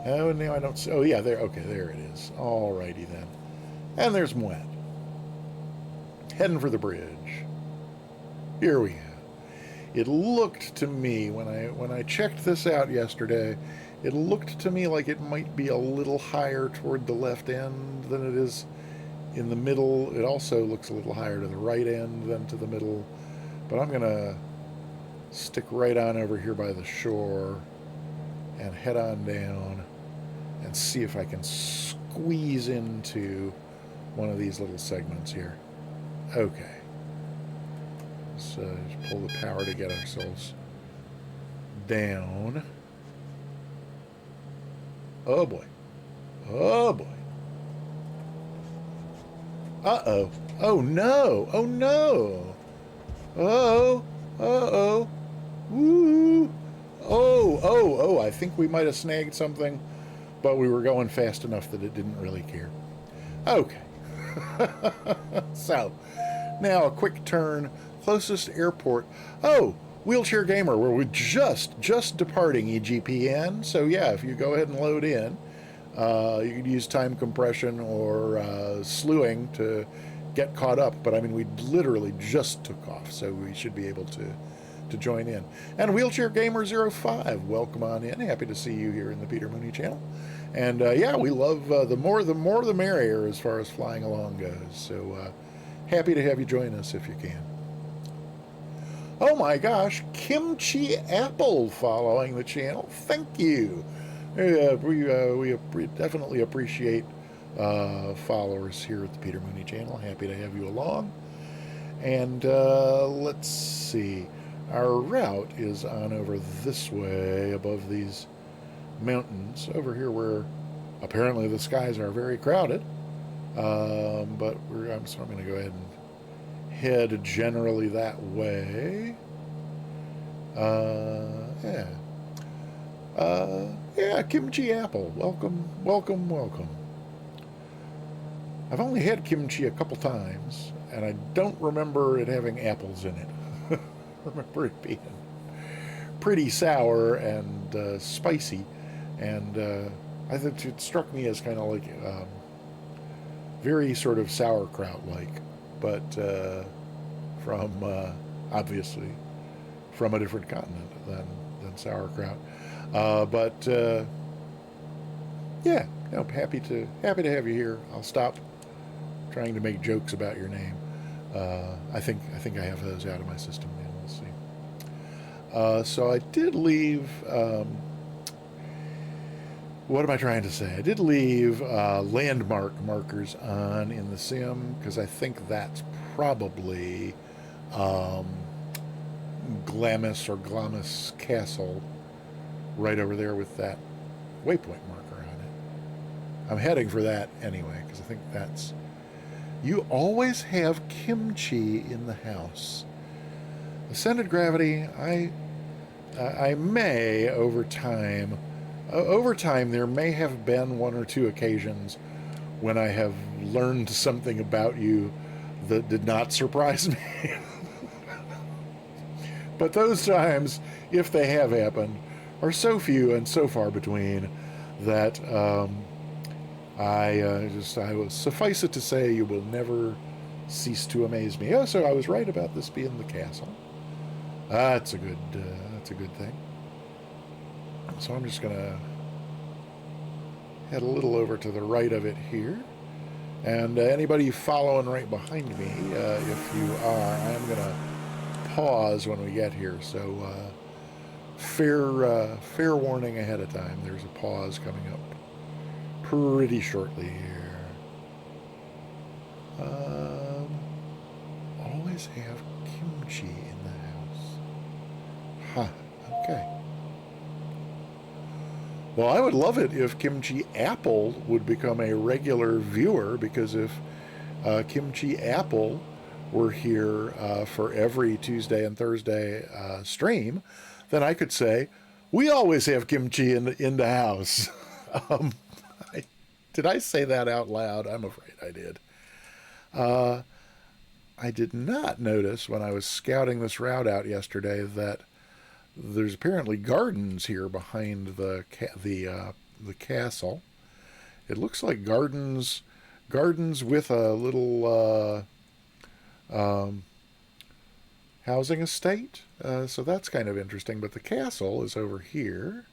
Oh, now I don't see. Oh, yeah, there. Okay, there it is. Alrighty then. And there's Moet. Heading for the bridge. Here we go. It looked to me, when I checked this out yesterday, it looked to me like it might be a little higher toward the left end than it is in the middle. It also looks a little higher to the right end than to the middle. But I'm going to stick right on over here by the shore and head on down and see if I can squeeze into one of these little segments here. Okay. Let's just pull the power to get ourselves down. Oh boy. Oh boy. Uh-oh. Oh no. Oh no. Uh-oh. Uh-oh. Woo! Oh, I think we might have snagged something, but we were going fast enough that it didn't really care. Okay. So, now a quick turn. Closest airport. Oh, Wheelchair Gamer, where we're just departing EGPN. So yeah, if you go ahead and load in, you could use time compression or slewing to get caught up. But I mean, we literally just took off, so we should be able to join in. And Wheelchair Gamer 05, welcome on in. Happy to see you here in the Peter Mooney channel. And yeah, we love the more the merrier as far as flying along goes. So happy to have you join us if you can. Oh my gosh, Kimchi Apple following the channel. Thank you. We definitely appreciate followers here at the Peter Mooney channel. Happy to have you along. And let's see. Our route is on over this way above these mountains over here where apparently the skies are very crowded. But so I'm going to go ahead and head generally that way. Yeah, Kimchi Apple. Welcome. I've only had kimchi a couple times, and I don't remember it having apples in it. I remember it being pretty sour and spicy, and I think it struck me as kind of like very sort of sauerkraut-like, but from obviously from a different continent than sauerkraut. But yeah, no, happy to have you here. I'll stop trying to make jokes about your name. I think I have those out of my system now. We'll see. So I did leave. What am I trying to say? I did leave landmark markers on in the sim because I think that's probably Glamis Castle right over there with that waypoint marker on it. I'm heading for that anyway because I think that's... You always have kimchi in the house. Ascended gravity, I may over time there may have been one or two occasions when I have learned something about you that did not surprise me. But those times, if they have happened, are so few and so far between that I will suffice it to say you will never cease to amaze me. Oh, so I was right about this being the castle. That's a good thing. So I'm just gonna head a little over to the right of it here, and anybody following right behind me, if you are, I'm gonna pause when we get here. So fair warning ahead of time. There's a pause coming up pretty shortly here. Always have kimchi in the house. Huh, okay. Well, I would love it if Kimchi Apple would become a regular viewer, because if Kimchi Apple were here for every Tuesday and Thursday stream, then I could say, we always have kimchi in the house. Did I say that out loud? I'm afraid I did. I did not notice when I was scouting this route out yesterday that there's apparently gardens here behind the castle. It looks like gardens with a little housing estate. So that's kind of interesting. But the castle is over here,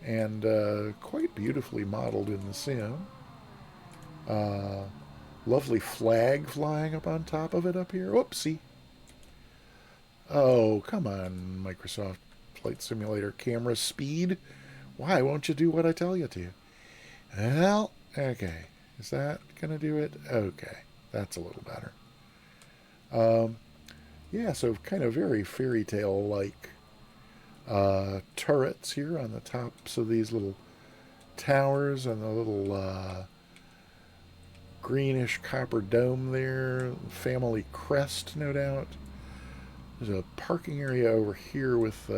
and quite beautifully modeled in the sim. Lovely flag flying up on top of it up here. Whoopsie. Oh, come on, Microsoft Flight Simulator camera speed. Why won't you do what I tell you to? Well, okay. Is that going to do it? Okay. That's a little better. Yeah, so kind of very fairy tale-like turrets here on the tops of these little towers, and the little greenish copper dome there. Family crest, no doubt. There's a parking area over here with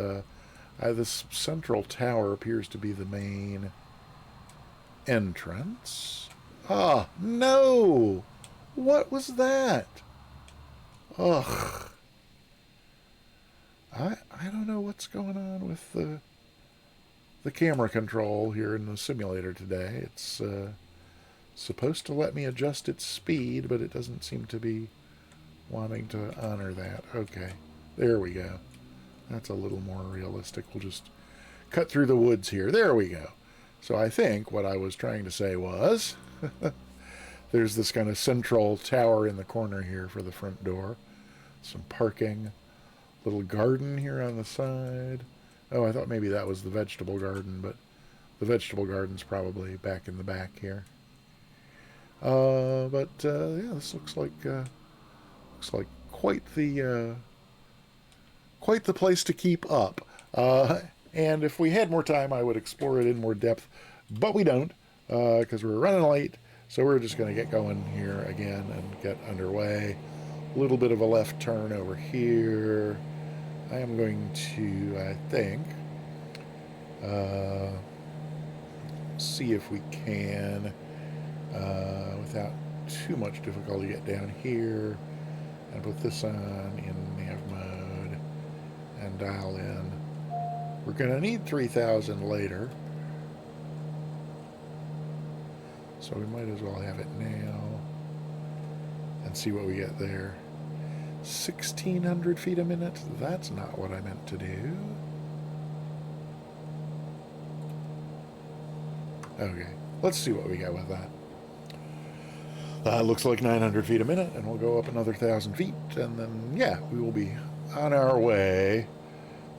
this central tower appears to be the main entrance. Ah, no! What was that? Ugh. I don't know what's going on with the camera control here in the simulator today. It's supposed to let me adjust its speed, but it doesn't seem to be wanting to honor that. Okay, there we go. That's a little more realistic. We'll just cut through the woods here. There we go. So I think what I was trying to say was there's this kind of central tower in the corner here for the front door. Some parking. Little garden here on the side. Oh, I thought maybe that was the vegetable garden, but the vegetable garden's probably back in the back here. Yeah, this looks like quite the place to keep up. And if we had more time, I would explore it in more depth, but we don't, because we're running late. So we're just going to get going here again and get underway. A little bit of a left turn over here. I am going to, I think, see if we can, without too much difficulty, get down here and put this on in nav mode and dial in. We're going to need 3,000 later, so we might as well have it now and see what we get there. 1,600 feet a minute? That's not what I meant to do. Okay, let's see what we get with that. Looks like 900 feet a minute, and we'll go up another 1,000 feet, and then, yeah, we will be on our way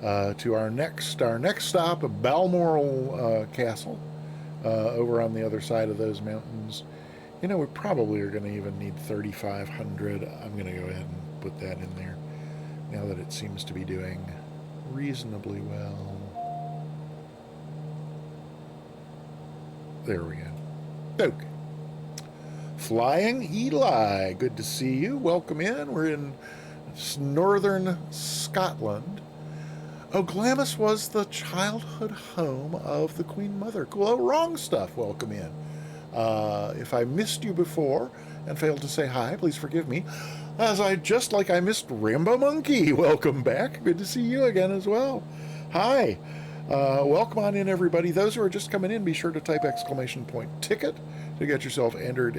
to our next stop, Balmoral Castle, over on the other side of those mountains. You know, we probably are going to even need 3,500. I'm going to go ahead and put that in there now that it seems to be doing reasonably well. There we go. Okay. Flying Eli, good to see you. Welcome in. We're in northern Scotland. Oh, Glamis was the childhood home of the Queen Mother. Cool. Oh, wrong stuff. Welcome in. If I missed you before and failed to say hi, please forgive me. Just like I missed Rambo Monkey. Welcome back. Good to see you again as well. Hi. Welcome on in, everybody. Those who are just coming in, be sure to type !ticket to get yourself entered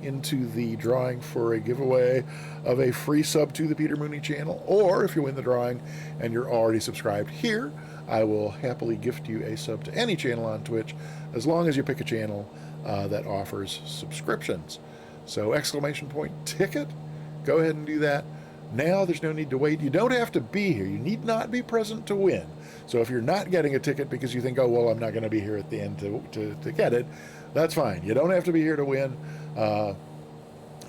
into the drawing for a giveaway of a free sub to the Peter Mooney channel. Or if you win the drawing and you're already subscribed here, I will happily gift you a sub to any channel on Twitch, as long as you pick a channel that offers subscriptions. So !ticket. Go ahead and do that. Now there's no need to wait. You don't have to be here. You need not be present to win. So if you're not getting a ticket because you think, oh, well, I'm not going to be here at the end to get it, that's fine. You don't have to be here to win.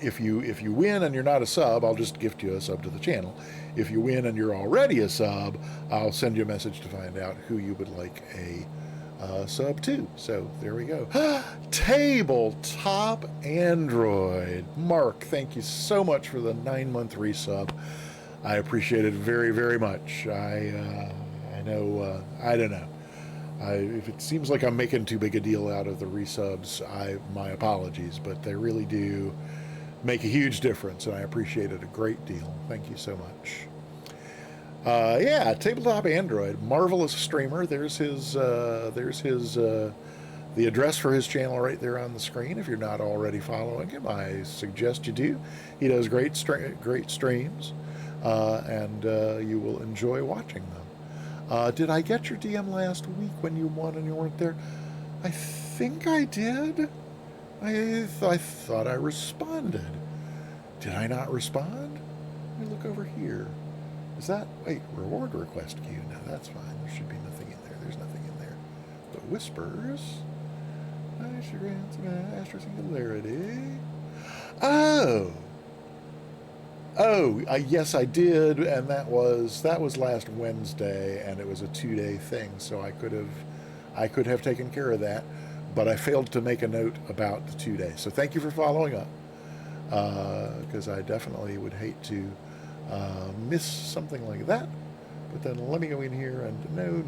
If you win and you're not a sub, I'll just gift you a sub to the channel. If you win and you're already a sub, I'll send you a message to find out who you would like a sub to. So there we go. Tabletop Android. Mark, thank you so much for the 9-month resub. I appreciate it very, very much. I know, I don't know. If it seems like I'm making too big a deal out of the resubs, my apologies, but they really do make a huge difference, and I appreciate it a great deal. Thank you so much. Yeah, Tabletop Android, marvelous streamer. There's the address for his channel right there on the screen. If you're not already following him, I suggest you do. He does great streams, and you will enjoy watching them. Did I get your DM last week when you won and you weren't there? I think I did. I thought I responded. Did I not respond? Let me look over here. Is that, wait, reward request queue? No, that's fine. There should be nothing in there. There's nothing in there. But whispers. Astro Singularity. Oh, yes, I did, and that was last Wednesday, and it was a 2-day thing, so I could have taken care of that, but I failed to make a note about the 2 days. So thank you for following up, because I definitely would hate to miss something like that. But then let me go in here and no.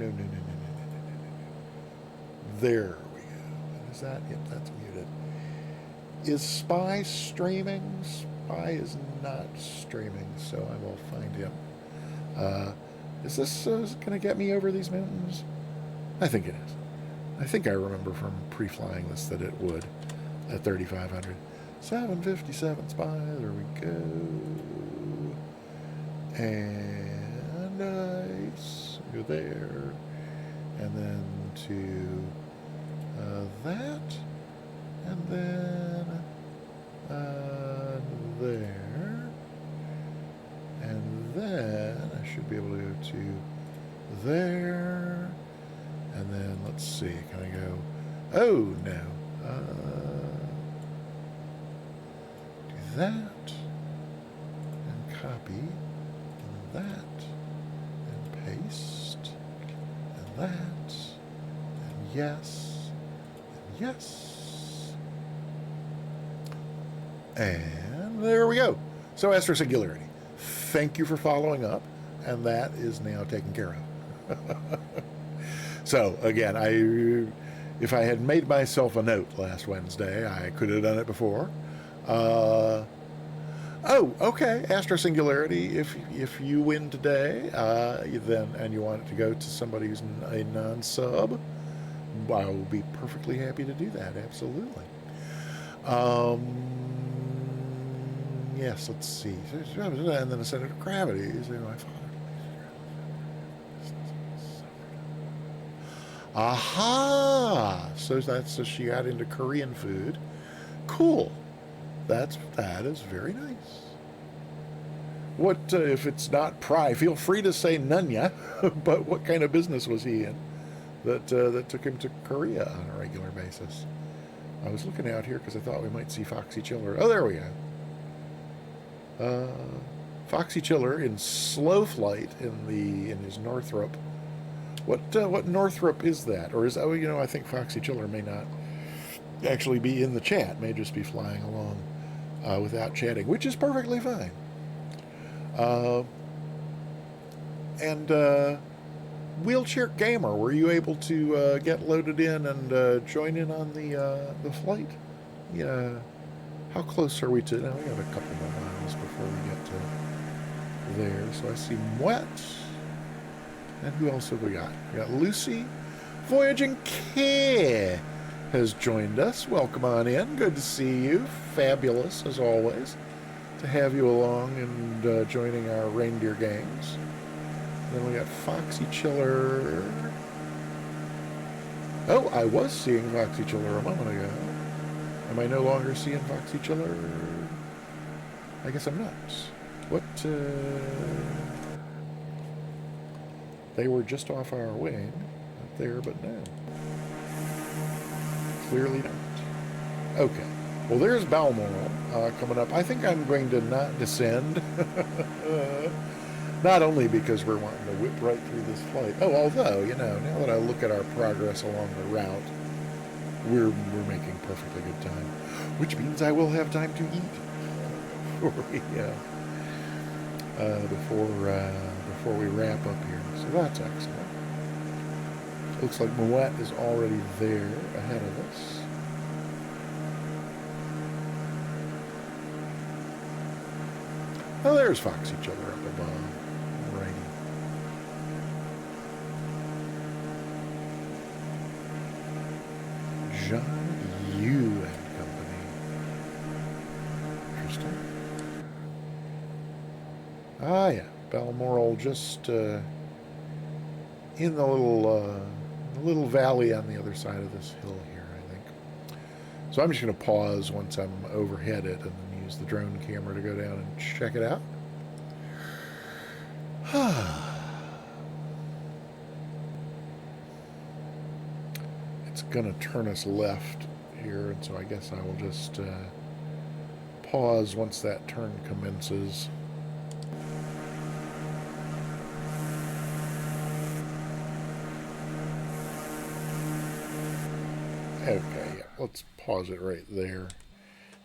There we go. And is that? Yep, that's muted. Is Spy streaming? Spy is not streaming, so I will find him. Is this going to get me over these mountains? I think it is. I think I remember from pre-flying this that it would at 3,500. 757 Spy, there we go. And nice. Go there. And then to that. And then there. And then I should be able to go to there. And then let's see, can I go? Oh no. Do that. And copy. And that. And paste. And that. And yes. And yes. And there we go. So as for singularity, thank you for following up, and that is now taken care of. So again, if I had made myself a note last Wednesday, I could have done it before. Oh, okay. Astro Singularity. If you win today, then and you want it to go to somebody who's a non-sub, I will be perfectly happy to do that. Absolutely. Yes, let's see. And then the center of gravity is my father. Aha! So she got into Korean food. Cool. That is very nice. What if it's not Pry? Feel free to say Nunya. But what kind of business was he in that took him to Korea on a regular basis? I was looking out here because I thought we might see Foxy Chiller. Oh, there we go. Foxy Chiller in slow flight in his Northrop. What Northrop is that? Or is I think Foxy Chiller may not actually be in the chat. May just be flying along without chatting, which is perfectly fine. And Wheelchair Gamer, were you able to get loaded in and join in on the flight? Yeah. How close are we to? Now we got a couple more miles before we get to there. So I see Moet. And who else have we got? We got Lucy. Voyaging Care has joined us. Welcome on in. Good to see you. Fabulous, as always, to have you along and joining our reindeer games. Then we got Foxy Chiller. Oh, I was seeing Foxy Chiller a moment ago. Am I no longer seeing Foxy Chiller? I guess I'm not. What, they were just off our wing. Up there, but no. Clearly not. Okay. Well, there's Balmoral coming up. I think I'm going to not descend. Not only because we're wanting to whip right through this flight. Oh, although, now that I look at our progress along the route, we're making perfectly good time, which means I will have time to eat before we wrap up here. So that's excellent. Looks like Moet is already there ahead of us. Oh, there's Foxy Chiller up above. Alrighty. Jean-Eur and Company. Interesting. Ah, yeah. Balmoral just in the little valley on the other side of this hill here, I think. So I'm just going to pause once I'm overhead it and then use the drone camera to go down and check it out. It's going to turn us left here, and so I guess I will just pause once that turn commences. Okay, yeah, let's pause it right there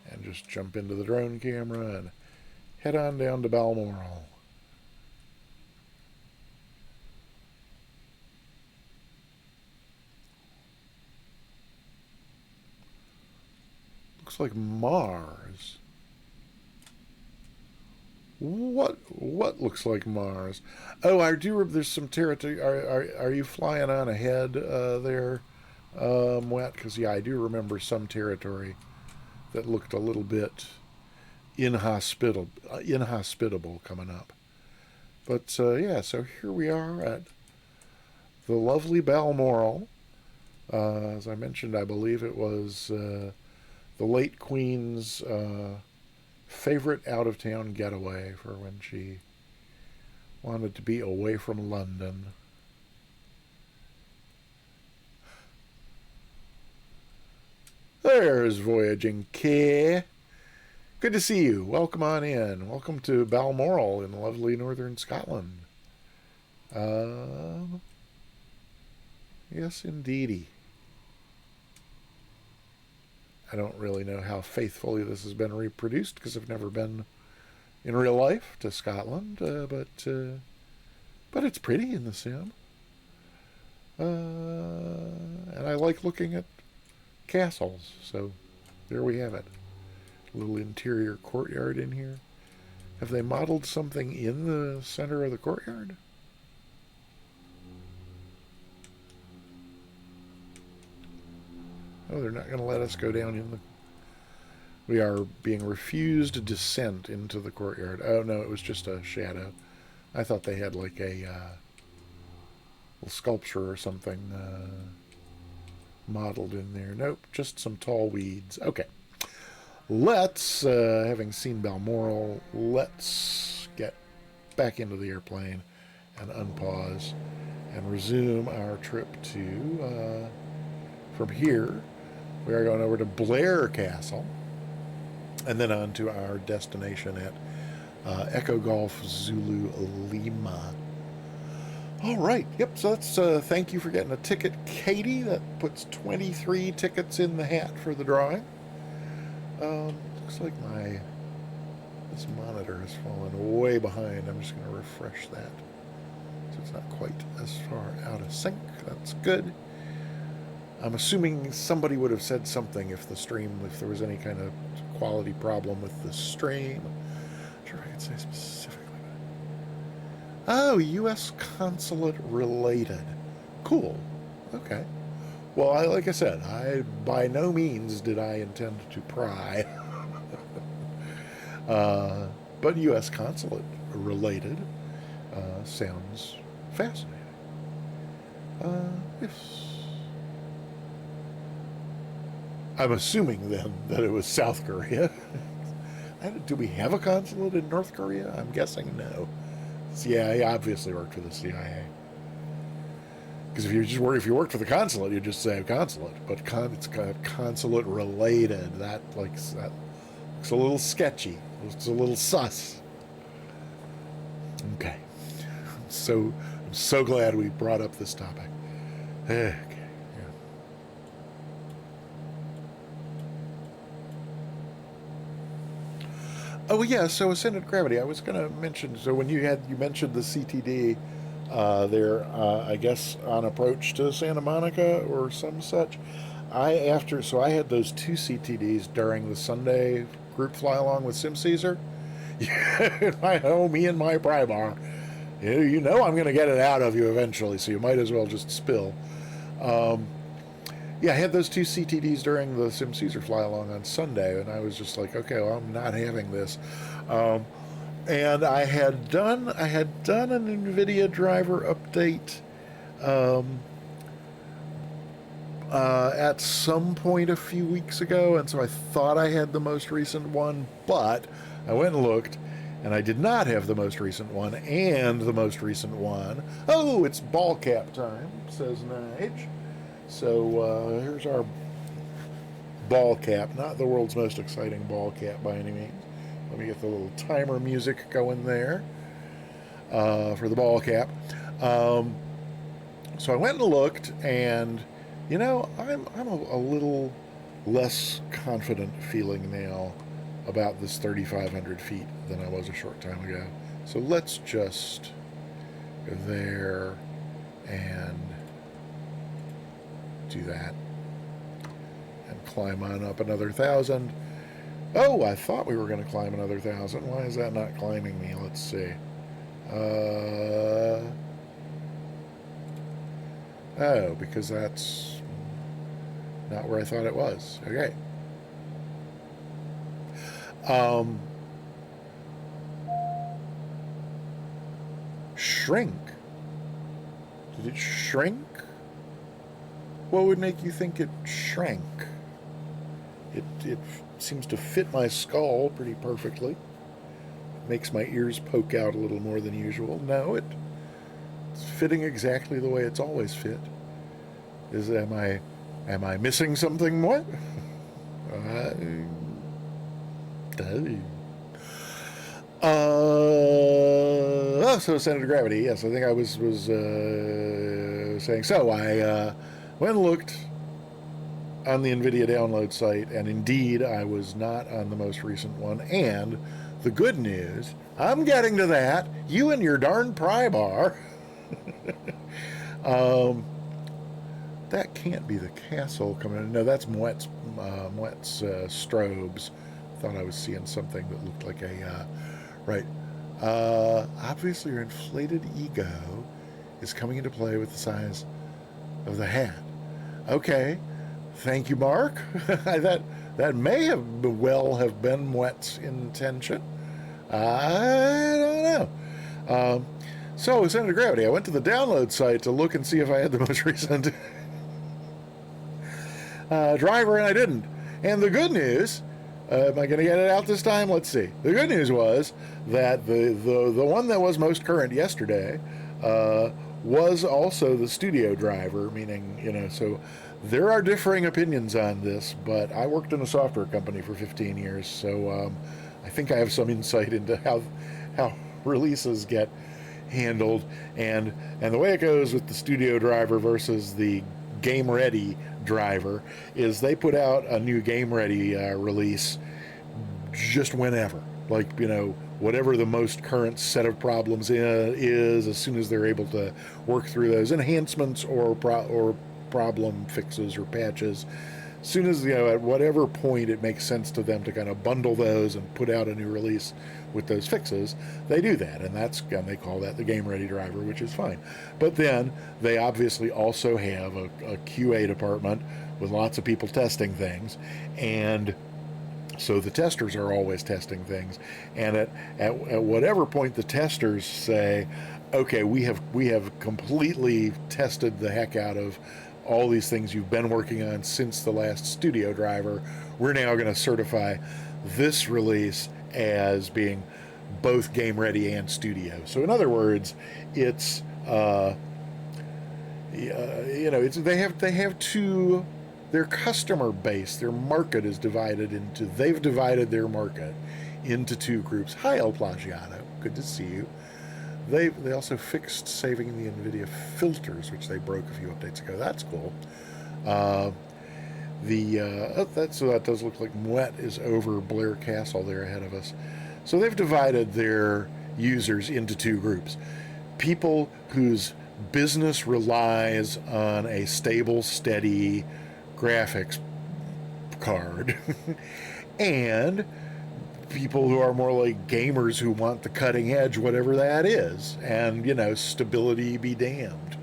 and just jump into the drone camera and head on down to Balmoral. looks like Mars. What looks like Mars? Oh, I do. There's some territory. Are you flying on ahead there, Wet? Because yeah, I do remember some territory that looked a little bit inhospitable coming up. But yeah, so here we are at the lovely Balmoral. As I mentioned, I believe it was the late Queen's favorite out-of-town getaway for when she wanted to be away from London. There's Voyaging K. Good to see you. Welcome on in. Welcome to Balmoral in lovely northern Scotland. Yes, indeedy. I don't really know how faithfully this has been reproduced because I've never been in real life to Scotland, but it's pretty in the sim. And I like looking at castles, so there we have it. Little interior courtyard in here. Have they modeled something in the center of the courtyard? Oh, they're not going to let us go down in the... We are being refused descent into the courtyard. Oh, no, it was just a shadow. I thought they had like a little sculpture or something modeled in there. Nope, just some tall weeds. Okay. Let's, having seen Balmoral, let's get back into the airplane and unpause and resume our trip to, from here, we are going over to Blair Castle and then on to our destination at Echo Golf Zulu Lima. All right. Yep. So that's thank you for getting a ticket, Katie. That puts 23 tickets in the hat for the drawing. Looks like this monitor has fallen way behind. I'm just going to refresh that so it's not quite as far out of sync. That's good. I'm assuming somebody would have said something if there was any kind of quality problem with the stream. I'm not sure if I could say specifically. Oh, U.S. consulate related. Cool. Okay. Well, like I said, by no means did I intend to pry. But U.S. consulate related sounds fascinating. Yes. I'm assuming then that it was South Korea. Do we have a consulate in North Korea? I'm guessing no. Yeah, he obviously worked for the CIA. Because if you worked for the consulate, you just say consulate. But it's consulate related. That looks a little sketchy. It's a little sus. Okay. I'm so glad we brought up this topic. Okay. Oh yeah, so Ascendant Gravity. I was going to mention. So when you mentioned the CTD there, I guess on approach to Santa Monica or some such. I had those two CTDs during the Sunday group fly along with SimCaesar. Me and my pry bar. You know I'm going to get it out of you eventually, so you might as well just spill. Yeah, I had those two CTDs during the SimCaesar fly-along on Sunday, and I was just like, okay, well, I'm not having this. And I had done an NVIDIA driver update at some point a few weeks ago, and so I thought I had the most recent one, but I went and looked, and I did not have the most recent one, and the most recent one. Oh, it's ball cap time, says Nige. So here's our ball cap, not the world's most exciting ball cap by any means. Let me get the little timer music going there for the ball cap. So I went and looked, and I'm a little less confident feeling now about this 3,500 feet than I was a short time ago. So let's just go there and do that. and climb on up another 1,000. Oh, I thought we were going to climb another 1,000. Why is that not climbing me? Let's see. Oh, because that's not where I thought it was. Okay. Shrink. Did it shrink? What would make you think it shrank? It seems to fit my skull pretty perfectly. It makes my ears poke out a little more than usual. No, it's fitting exactly the way it's always fit. Am I missing something? What? So center of gravity. Yes, I think I was saying. So I went and looked on the NVIDIA download site, and indeed I was not on the most recent one. And the good news, I'm getting to that. You and your darn pry bar. That can't be the castle coming in. No, that's Moet's strobes. Thought I was seeing something that looked like a right. Obviously, your inflated ego is coming into play with the size of the hat. Okay, thank you, Mark. that may have well have been Moet's intention. I don't know. So, center of gravity. I went to the download site to look and see if I had the most recent driver, and I didn't. And the good news, am I going to get it out this time? Let's see. The good news was that the one that was most current yesterday was also the studio driver, meaning, so there are differing opinions on this, but I worked in a software company for 15 years, so I think I have some insight into how releases get handled, and the way it goes with the studio driver versus the game ready driver is they put out a new game ready release just whenever, like, whatever the most current set of problems is, as soon as they're able to work through those enhancements or problem fixes or patches. As soon as, at whatever point it makes sense to them to kind of bundle those and put out a new release with those fixes, they do that, and they call that the game ready driver, which is fine. But then they obviously also have a QA department with lots of people testing things, and so the testers are always testing things, and at whatever point the testers say, okay, we have completely tested the heck out of all these things you've been working on since the last studio driver, we're now going to certify this release as being both game ready and studio. So in other words, it's they have two. Their customer base, their market is divided into. They've divided their market into two groups. Hi, El Plagiato. Good to see you. They also fixed saving the NVIDIA filters, which they broke a few updates ago. That's cool. That does look like Moet is over Blair Castle there ahead of us. So they've divided their users into two groups. People whose business relies on a stable, steady graphics card and people who are more like gamers who want the cutting edge, whatever that is, and stability be damned.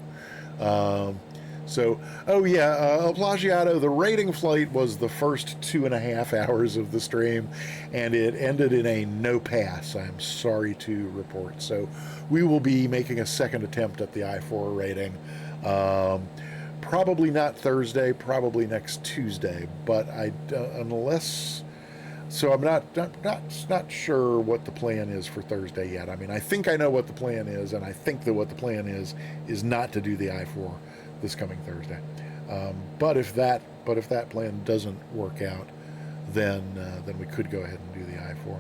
El Plagiato, the rating flight was the first 2.5 hours of the stream, and it ended in a no pass, I'm sorry to report. So we will be making a second attempt at the I-4 rating. Probably not Thursday, probably next Tuesday, but unless... So I'm not sure what the plan is for Thursday yet. I mean, I think I know what the plan is, and I think that what the plan is not to do the I-4 this coming Thursday. But if that plan doesn't work out, then we could go ahead and do the I-4.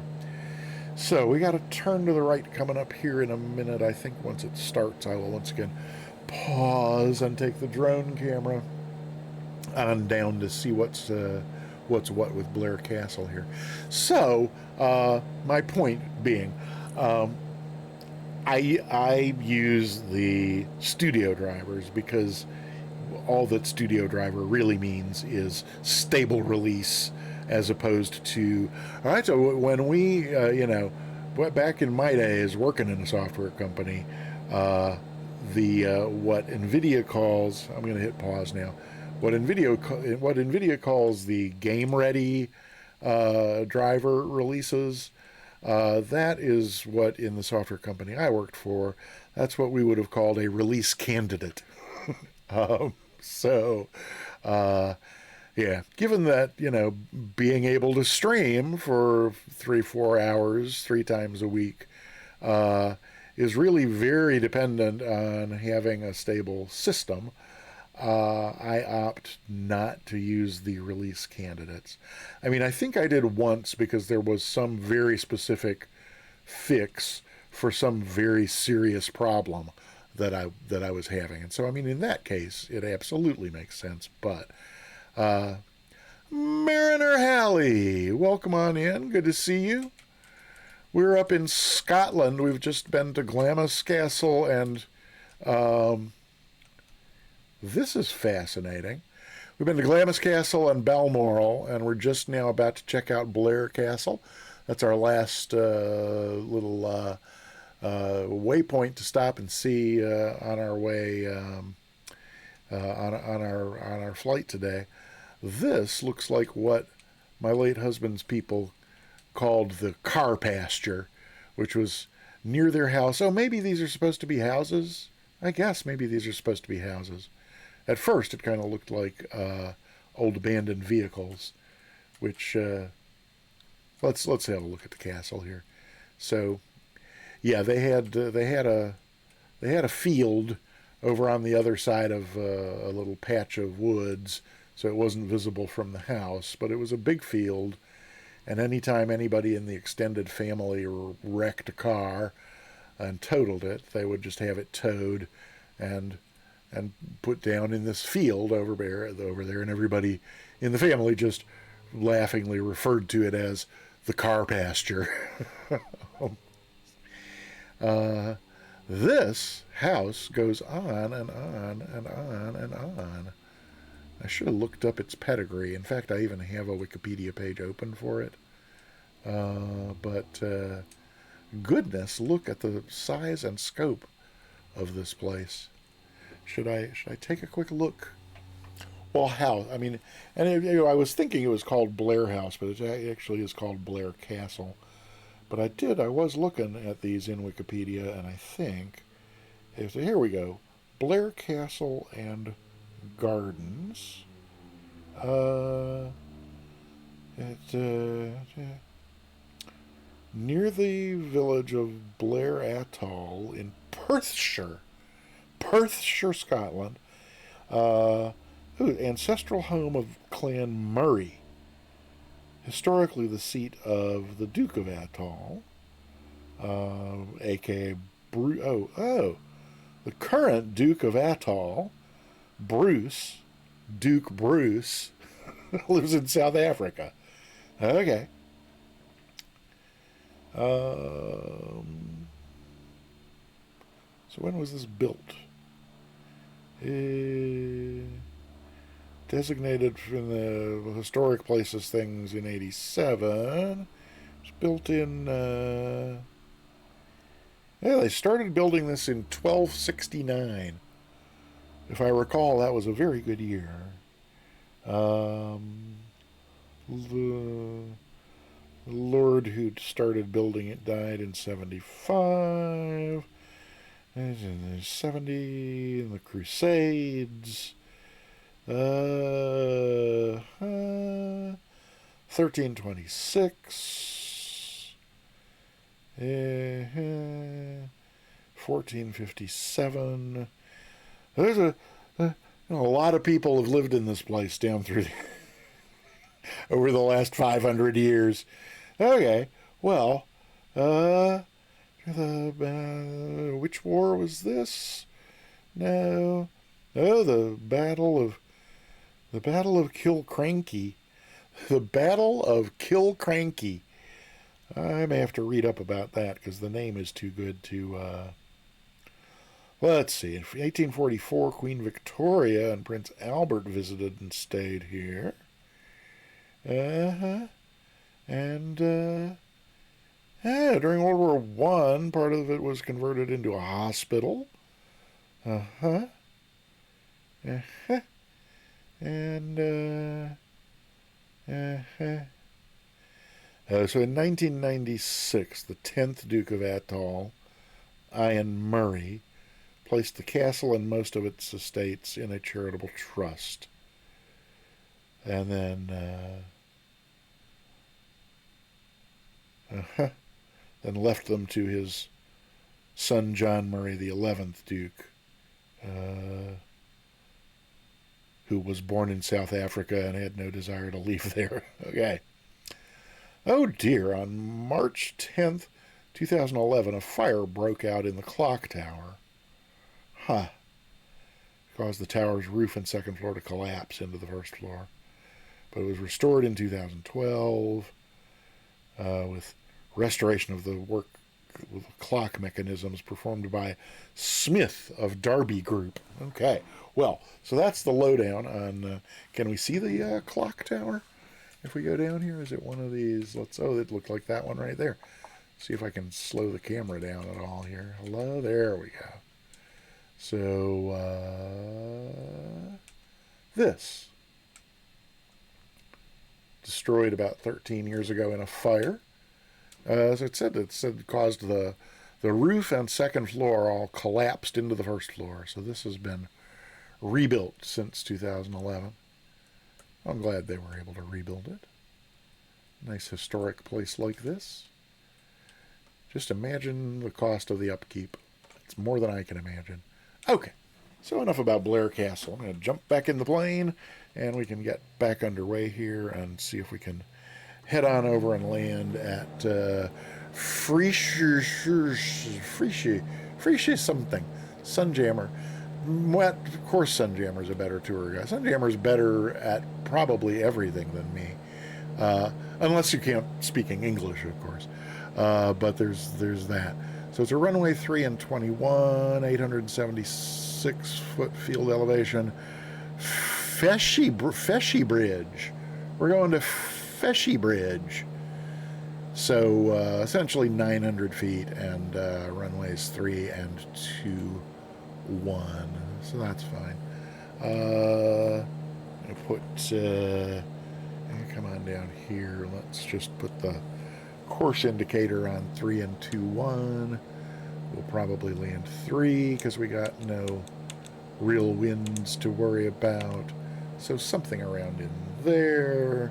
So we got to turn to the right coming up here in a minute. I think once it starts, I will once again pause and take the drone camera on down to see what's what with Blair Castle here. So my point being, I use the studio drivers because all that studio driver really means is stable release, as opposed to, all right, so when we, back in my days working in a software company, what NVIDIA calls, I'm going to hit pause now, what NVIDIA calls the game-ready driver releases, that is what in the software company I worked for, that's what we would have called a release candidate. Yeah, given that, being able to stream for 3-4 hours 3 times a week is really very dependent on having a stable system, I opt not to use the release candidates. I mean, I think I did once because there was some very specific fix for some very serious problem that I was having. And so, I mean, in that case, it absolutely makes sense. But Mariner Halley, welcome on in. Good to see you. We're up in Scotland. We've just been to Glamis Castle, and this is fascinating. We've been to Glamis Castle and Balmoral, and we're just now about to check out Blair Castle. That's our last little waypoint to stop and see on our way on our flight today. This looks like what my late husband's people called the car pasture, which was near their house. Oh, maybe these are supposed to be houses. I guess maybe these are supposed to be houses. At first, it kind of looked like old abandoned vehicles, which let's have a look at the castle here. So, yeah, they had a field over on the other side of a little patch of woods, so it wasn't visible from the house, but it was a big field. And anytime anybody in the extended family wrecked a car and totaled it, they would just have it towed and put down in this field over there, and everybody in the family just laughingly referred to it as the car pasture. This house goes on and on and on and on. I should have looked up its pedigree. In fact, I even have a Wikipedia page open for it. But goodness, look at the size and scope of this place. Should I take a quick look? Well, how? I mean, and I was thinking it was called Blair House, but it actually is called Blair Castle. But I was looking at these in Wikipedia, and I think, here we go, Blair Castle and Gardens. Near the village of Blair Atoll in Perthshire, Scotland. Ancestral home of Clan Murray. Historically the seat of the Duke of Atoll, a.k.a. the current Duke of Atoll, Duke Bruce, lives in South Africa. Okay. So when was this built? Designated from the historic places things in 87. It's built in they started building this in 1269. If I recall, that was a very good year. The Lord who started building it died in 75. And 70 in the Crusades. 1326. 1457. There's a lot of people have lived in this place down through over the last 500 years. Okay, well, which war was this? No, the Battle of Kilcranky. The Battle of Kilcranky. I may have to read up about that because the name is too good to Let's see. In 1844, Queen Victoria and Prince Albert visited and stayed here. And during World War I, part of it was converted into a hospital. And so in 1996, the 10th Duke of Atholl, Ian Murray, placed the castle and most of its estates in a charitable trust. And then left them to his son John Murray, the 11th Duke, who was born in South Africa and had no desire to leave there. Okay. Oh dear, on March 10th, 2011, a fire broke out in the clock tower. Caused the tower's roof and second floor to collapse into the first floor. But it was restored in 2012 with restoration of the work with clock mechanisms performed by Smith of Derby Group. Okay, well, so that's the lowdown on, can we see the clock tower? If we go down here, is it one of these? Oh, it looked like that one right there. See if I can slow the camera down at all here. Hello, there we go. So, this. Destroyed about 13 years ago in a fire. As it said caused the roof and second floor all collapsed into the first floor. So this has been rebuilt since 2011. I'm glad they were able to rebuild it. Nice historic place like this. Just imagine the cost of the upkeep. It's more than I can imagine. Okay, so enough about Blair Castle. I'm going to jump back in the plane, and we can get back underway here and see if we can head on over and land at Friesche something. Sunjammer. Well, of course Sunjammer's a better tour guide. Sunjammer's better at probably everything than me. Unless you can't speaking English, of course. But there's that. So it's a runway 3 and 21, 876-foot field elevation. Feshy Bridge. We're going to Feshy Bridge. So essentially 900 feet and runways 3 and 21. So that's fine. I put come on down here. Let's just put the course indicator on 3 and 21. We'll probably land 3 because we got no real winds to worry about. So something around in there.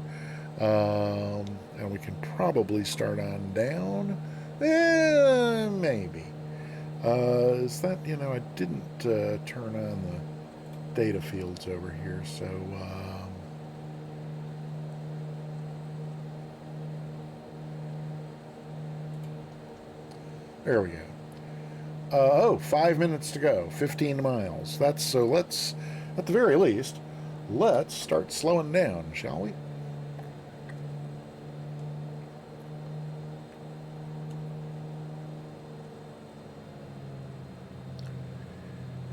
And we can probably start on down. Maybe. Is that, I didn't turn on the data fields over here, so there we go. 5 minutes to go, 15 miles. Let's, at the very least, let's start slowing down, shall we?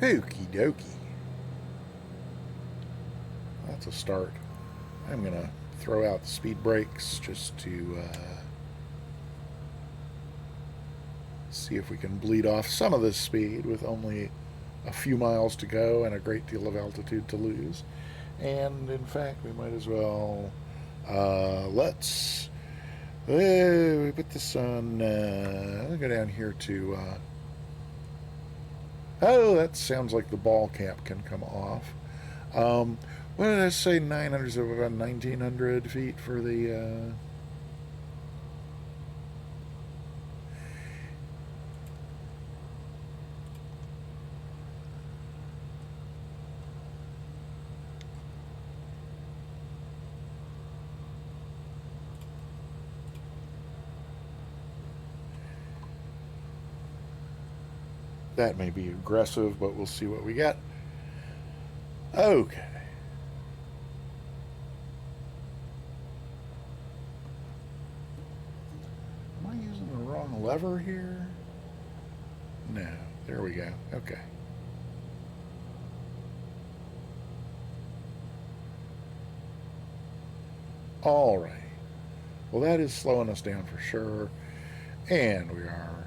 Okie dokie. That's a start. I'm going to throw out the speed brakes just to see if we can bleed off some of this speed with only a few miles to go and a great deal of altitude to lose. And in fact, we might as well let's we put this on I'll go down here to oh, that sounds like the ball cap can come off. What did I say? 900, so about 1,900 feet for the that may be aggressive, but we'll see what we get. Okay. Am I using the wrong lever here? No. There we go. Okay. All right. Well, that is slowing us down for sure. And we are.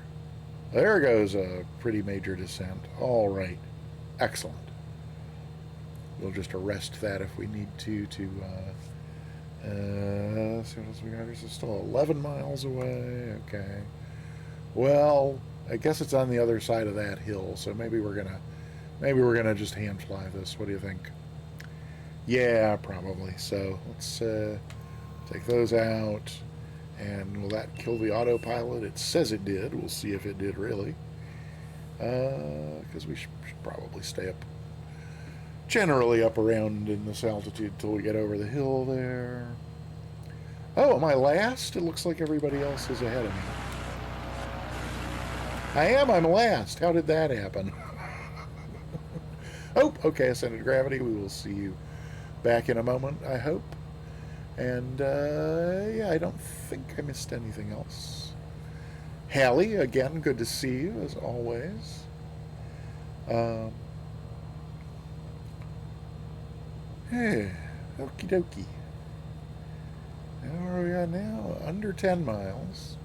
There goes a pretty major descent. All right. Excellent. We'll just arrest that if we need to let's see what else we got. This is still 11 miles away. Okay. Well, I guess it's on the other side of that hill, so maybe we're gonna just hand fly this. What do you think? Yeah, probably. So let's take those out. And will that kill the autopilot? It says it did. We'll see if it did really. Because we should probably stay up, generally up around in this altitude till we get over the hill there. Oh, am I last? It looks like everybody else is ahead of me. I'm last. How did that happen? Oh, okay, ascended gravity. We will see you back in a moment, I hope. And, yeah, I don't think I missed anything else. Hallie, again, good to see you, as always. Hey, okie dokie. Now, where are we at now? Under 10 miles.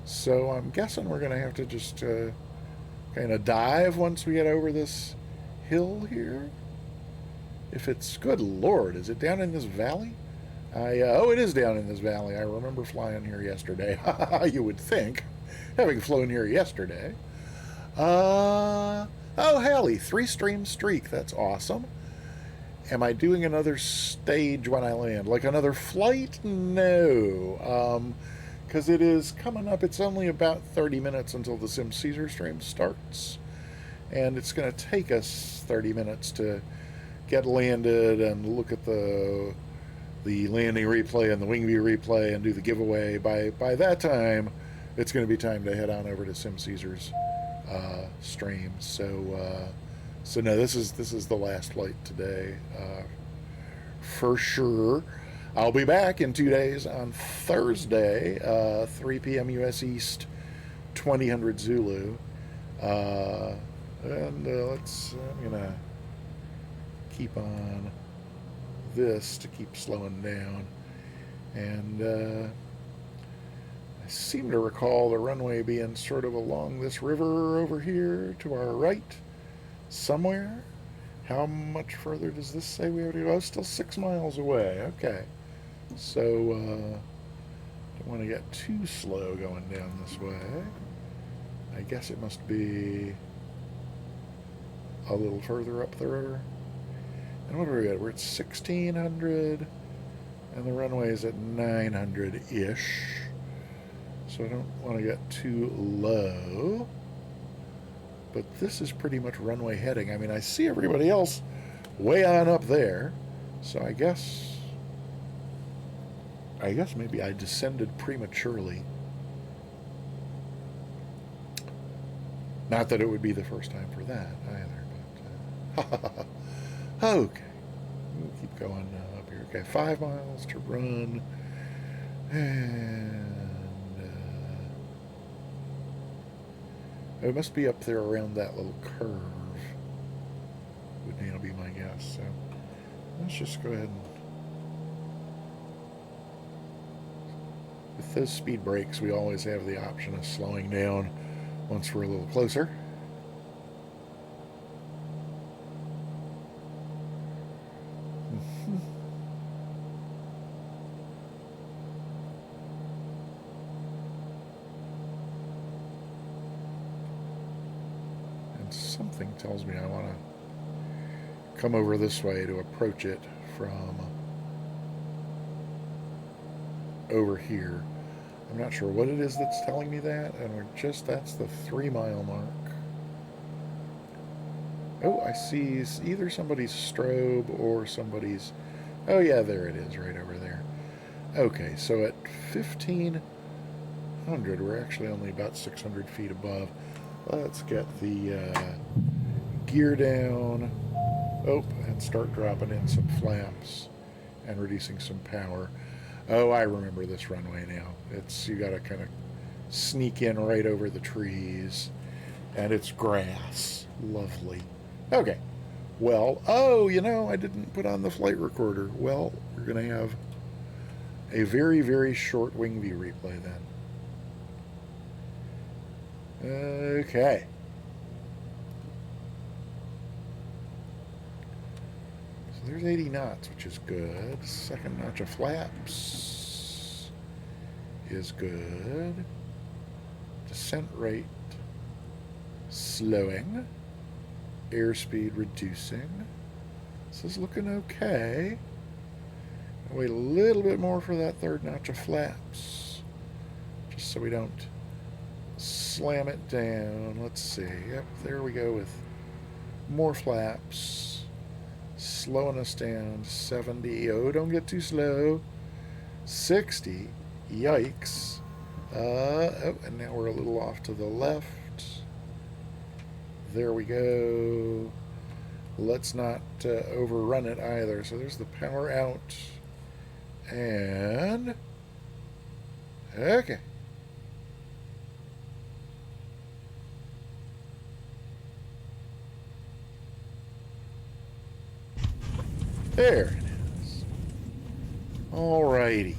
So I'm guessing we're going to have to just kind of dive once we get over this hill here. If it's, good Lord, is it down in this valley? Oh, it is down in this valley. I remember flying here yesterday. You would think, having flown here yesterday. Oh, Hallie, 3-stream streak. That's awesome. Am I doing another stage when I land? Like another flight? No. Because it is coming up. It's only about 30 minutes until the Sim Caesar stream starts. And it's going to take us 30 minutes to get landed and look at the landing replay and the wing view replay and do the giveaway. By that time, it's going to be time to head on over to Sim Caesar's stream. So no, this is the last flight today, for sure. I'll be back in 2 days on Thursday, 3 p.m. U.S. East, 2000 Zulu, and I'm gonna keep on this to keep slowing down, and I seem to recall the runway being sort of along this river over here to our right somewhere. How much further does this say we have to go? Oh, still 6 miles away. Okay, so don't want to get too slow going down this way. I guess it must be a little further up the river. And what are we at? We're at 1600, and the runway is at 900-ish. So I don't want to get too low. But this is pretty much runway heading. I mean, I see everybody else way on up there. So I guess maybe I descended prematurely. Not that it would be the first time for that either, but okay. We'll keep going up here. Okay, 5 miles to run. And it must be up there around that little curve. Would be my guess. So let's just go ahead and, with those speed brakes, we always have the option of slowing down once we're a little closer. Something tells me I want to come over this way to approach it from over here. I'm not sure what it is that's telling me that, and that's the 3 mile mark. Oh, I see either somebody's strobe or somebody's, oh yeah, there it is, right over there. Okay, so at 1500, we're actually only about 600 feet above. Let's get the gear down, and start dropping in some flaps and reducing some power. Oh, I remember this runway now. You got to kind of sneak in right over the trees, and it's grass. Lovely. Okay. Well, I didn't put on the flight recorder. Well, we're going to have a very, very short wing view replay then. Okay. So there's 80 knots, which is good. Second notch of flaps is good. Descent rate slowing. Airspeed reducing. This is looking okay. I'll wait a little bit more for that third notch of flaps, just so we don't slam it down. Let's see. Yep, there we go with more flaps. Slowing us down. 70. Oh, don't get too slow. 60. Yikes. Oh, and now we're a little off to the left. There we go. Let's not overrun it either. So there's the power out. And okay. There it is. Alrighty.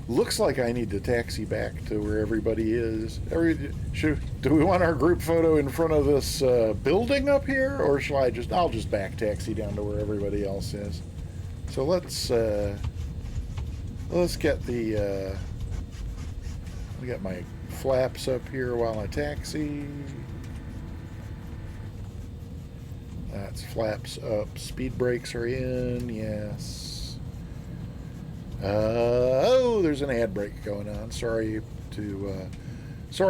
Looks like I need to taxi back to where everybody is. Do we want our group photo in front of this building up here, or shall I'll just back taxi down to where everybody else is? So let's get the let me get my flaps up here while I taxi. That's flaps up. Speed brakes are in. Yes. Oh, there's an ad break going on. Sorry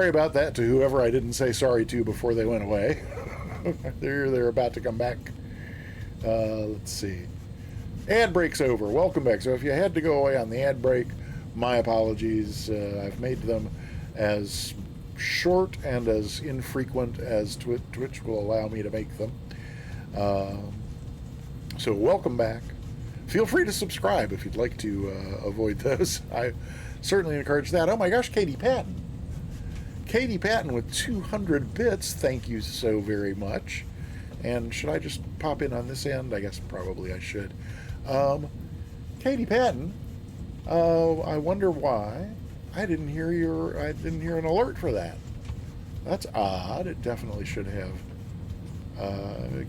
about that to whoever I didn't say sorry to before they went away. they're about to come back. Let's see. Ad break's over. Welcome back. So if you had to go away on the ad break, my apologies. I've made them as short and as infrequent as Twitch will allow me to make them. So welcome back. Feel free to subscribe if you'd like to avoid those. I certainly encourage that. Oh my gosh, Katie Patton. Katie Patton with 200 bits. Thank you so very much. And should I just pop in on this end? I guess probably I should. Katie Patton, I wonder why I didn't hear an alert for that. That's odd. It definitely should have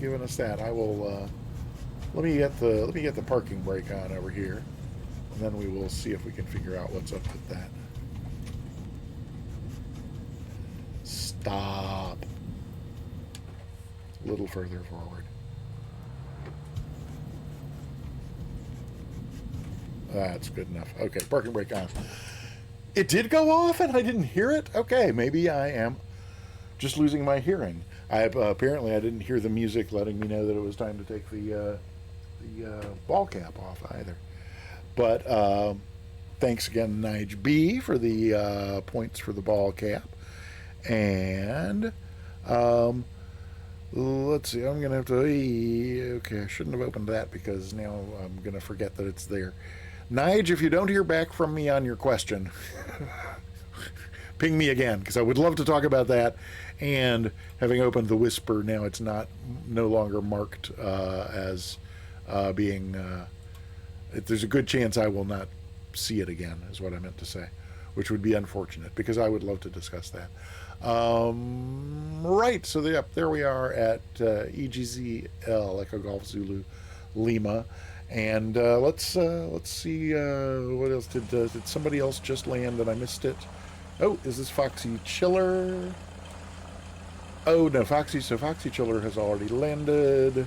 given us that. I will let me get the parking brake on over here, and then we will see if we can figure out what's up with that. Stop. A little further forward. That's good enough. Okay, parking brake on. It did go off and I didn't hear it? Okay, maybe I am just losing my hearing. Apparently I didn't hear the music letting me know that it was time to take the ball cap off either. But thanks again, Nige B, for the points for the ball cap. And let's see, I'm going to have to... Okay, I shouldn't have opened that because now I'm going to forget that it's there. Nige, if you don't hear back from me on your question, ping me again, because I would love to talk about that. And having opened the Whisper, now it's no longer marked as being... there's a good chance I will not see it again, is what I meant to say, which would be unfortunate, because I would love to discuss that. Right, so there we are at EGZL, Echo Golf Zulu Lima. And let's see what else did somebody else just land and I missed it? Oh, is this Foxy Chiller? Oh no, Foxy Chiller has already landed,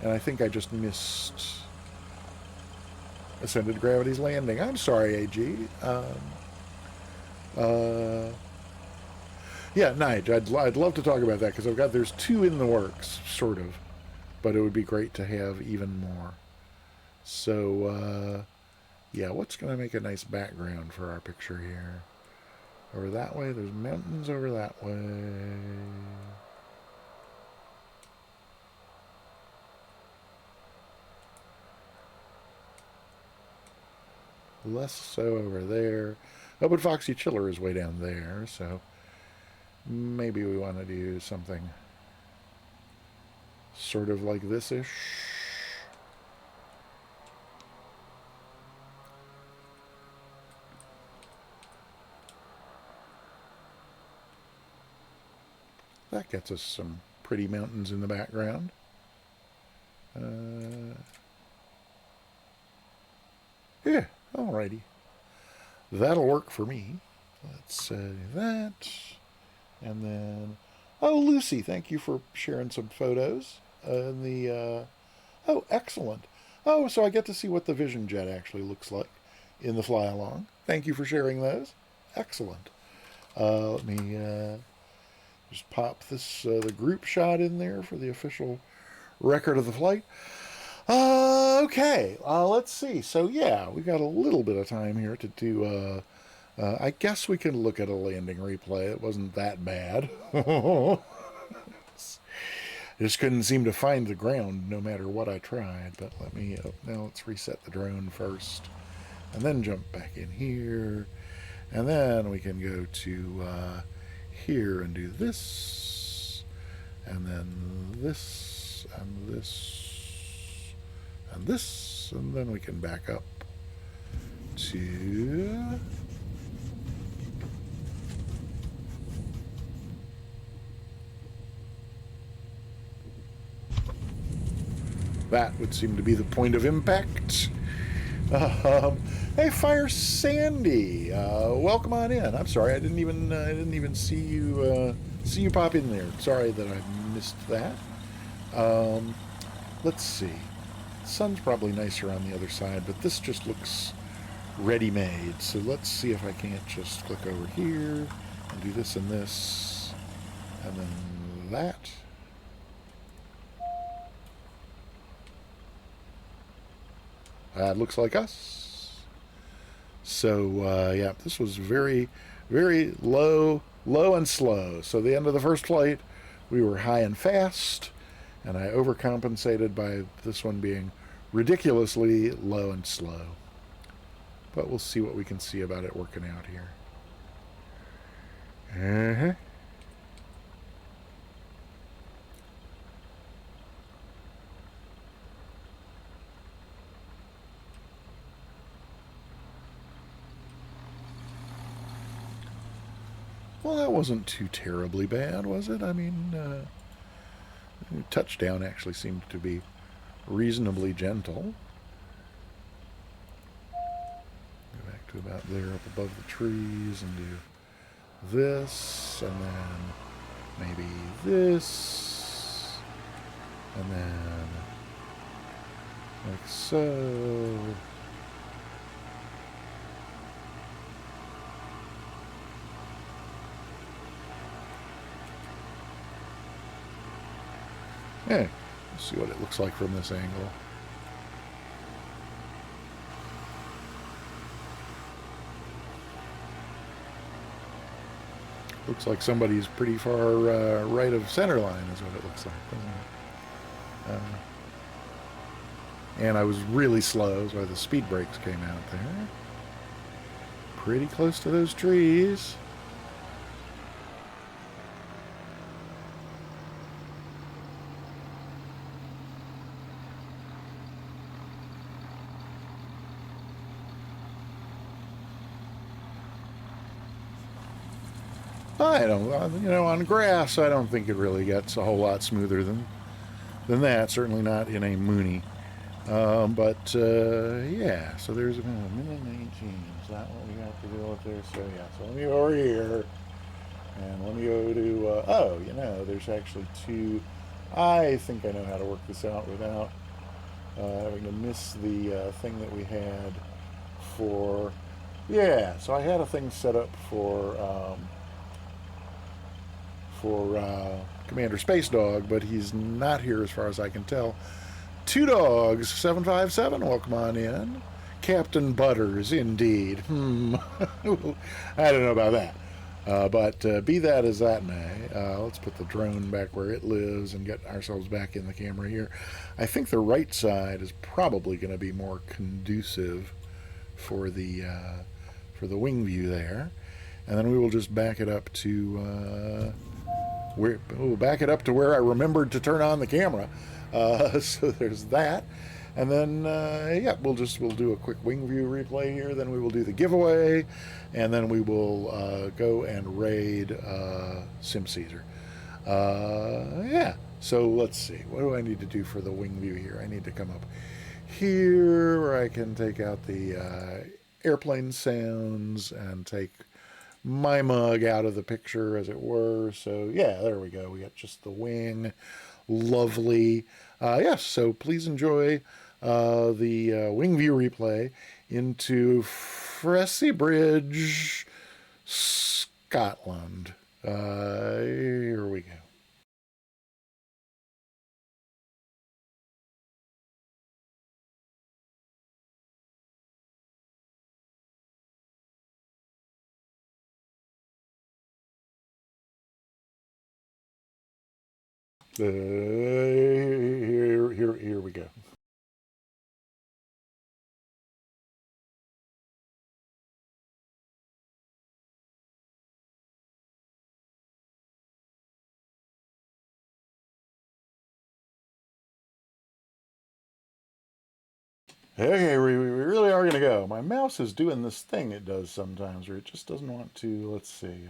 and I think I just missed Ascended Gravity's landing. I'm sorry, AG. Yeah, Nige, I'd love to talk about that because there's two in the works, sort of, but it would be great to have even more. So, yeah, what's going to make a nice background for our picture here? Over that way, there's mountains over that way. Less so over there. Oh, but Foxy Chiller is way down there, so maybe we want to do something sort of like this-ish. That gets us some pretty mountains in the background. Yeah, alrighty. That'll work for me. Let's say that. And then, oh, Lucy, thank you for sharing some photos. Oh, excellent. Oh, so I get to see what the Vision Jet actually looks like in the fly-along. Thank you for sharing those. Excellent. Let me just pop this the group shot in there for the official record of the flight. Okay, let's see. So yeah, we got a little bit of time here to do. I guess we can look at a landing replay. It wasn't that bad. I just couldn't seem to find the ground no matter what I tried. But let me now let's reset the drone first, and then jump back in here, and then we can go to here and do this, and then this, and this, and this, and then we can back up to that would seem to be the point of impact. Hey, Fire Sandy, welcome on in. I'm sorry, I didn't even see you pop in there. Sorry that I missed that. Let's see. The sun's probably nicer on the other side, but this just looks ready-made. So let's see if I can't just click over here and do this and this, and then that. That looks like us. So, yeah, this was very, very low and slow. So the end of the first flight, we were high and fast, and I overcompensated by this one being ridiculously low and slow. But we'll see what we can see about it working out here. Well, that wasn't too terribly bad, was it? I mean, touchdown actually seemed to be reasonably gentle. Go back to about there up above the trees and do this, and then maybe this, and then like so. Yeah, let's see what it looks like from this angle. Looks like somebody's pretty far right of center line is what it looks like, doesn't it? And I was really slow, so the speed brakes came out there. Pretty close to those trees. I don't, on grass, I don't think it really gets a whole lot smoother than that. Certainly not in a Mooney. Yeah, so there's a minute 19. Is that what we have to deal with there? So, yeah, so let me go over here. And let me go to, there's actually two. I think I know how to work this out without having to miss the thing that we had for, yeah, so I had a thing set up for Commander Space Dog, but he's not here as far as I can tell. Two Dogs 757, welcome on in. Captain Butters, indeed. I don't know about that. But be that as that may, let's put the drone back where it lives and get ourselves back in the camera here. I think the right side is probably going to be more conducive for the wing view there. And then we will just back it up to where I remembered to turn on the camera. So there's that. And then, we'll do a quick wing view replay here. Then we will do the giveaway, and then we will go and raid Sim Caesar. Yeah, so let's see. What do I need to do for the wing view here? I need to come up here where I can take out the airplane sounds and take my mug out of the picture, as it were. So yeah, there we go. We got just the wing. Lovely. Yes, so please enjoy the wing view replay into Fressy Bridge, Scotland. Here we go. Here we go. Okay, we really are going to go. My mouse is doing this thing it does sometimes where it just doesn't want to. Let's see.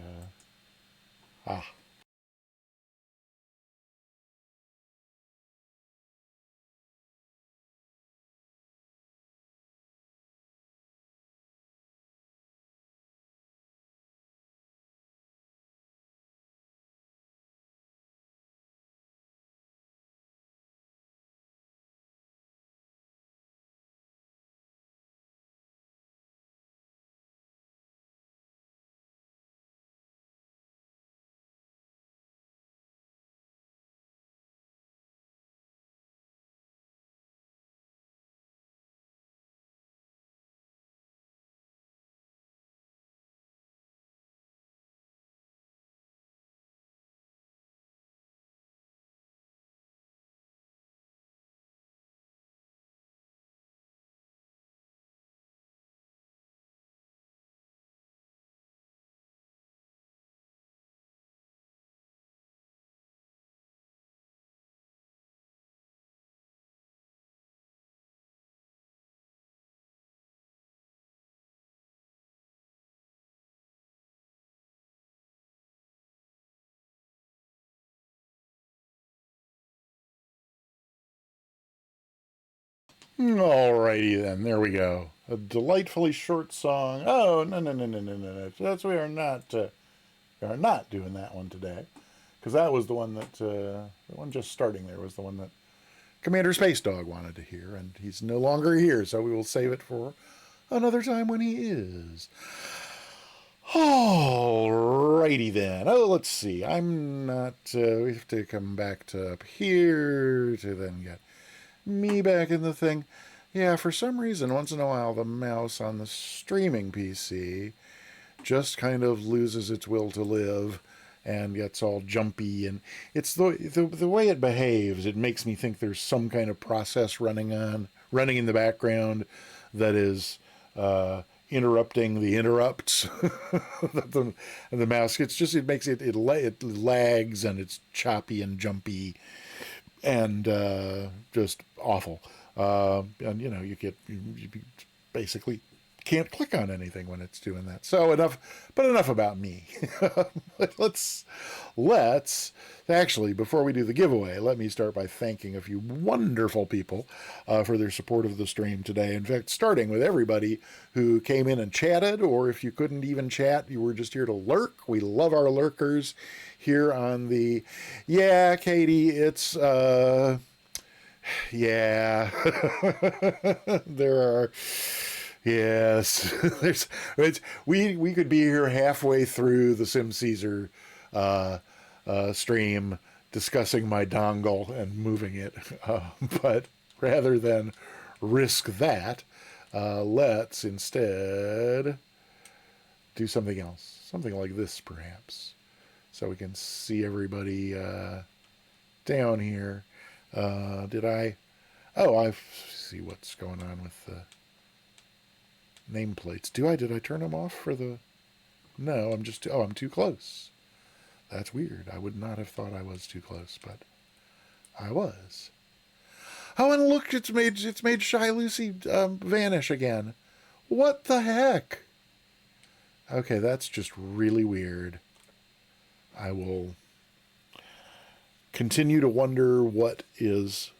Alrighty then, there we go. A delightfully short song. Oh no! That's we are not doing that one today, because that was the one that the one just starting there was the one that Commander Space Dog wanted to hear, and he's no longer here, so we will save it for another time when he is. Alrighty then. Oh, let's see. I'm not. We have to come back to up here to then get me back in the thing. Yeah, for some reason, once in a while, the mouse on the streaming PC just kind of loses its will to live and gets all jumpy, and it's the way it behaves. It makes me think there's some kind of process running in the background that is interrupting the interrupts. the mouse, it makes it lags, and it's choppy and jumpy and just awful. And you basically can't click on anything when it's doing that. So enough about me. let's actually, before we do the giveaway, let me start by thanking a few wonderful people for their support of the stream today. In fact, starting with everybody who came in and chatted, or if you couldn't even chat, you were just here to lurk. We love our lurkers here on the, yeah, Katie, it's, yeah, there are, yes, we could be here halfway through the Sim Caesar stream discussing my dongle and moving it, but rather than risk that, let's instead do something else, something like this perhaps, so we can see everybody down here. I see what's going on with the nameplates. Did I turn them off for the... No, I'm too close. That's weird. I would not have thought I was too close, but I was. Oh, and look, it's made Shy Lucy vanish again. What the heck? Okay, that's just really weird. I will continue to wonder what is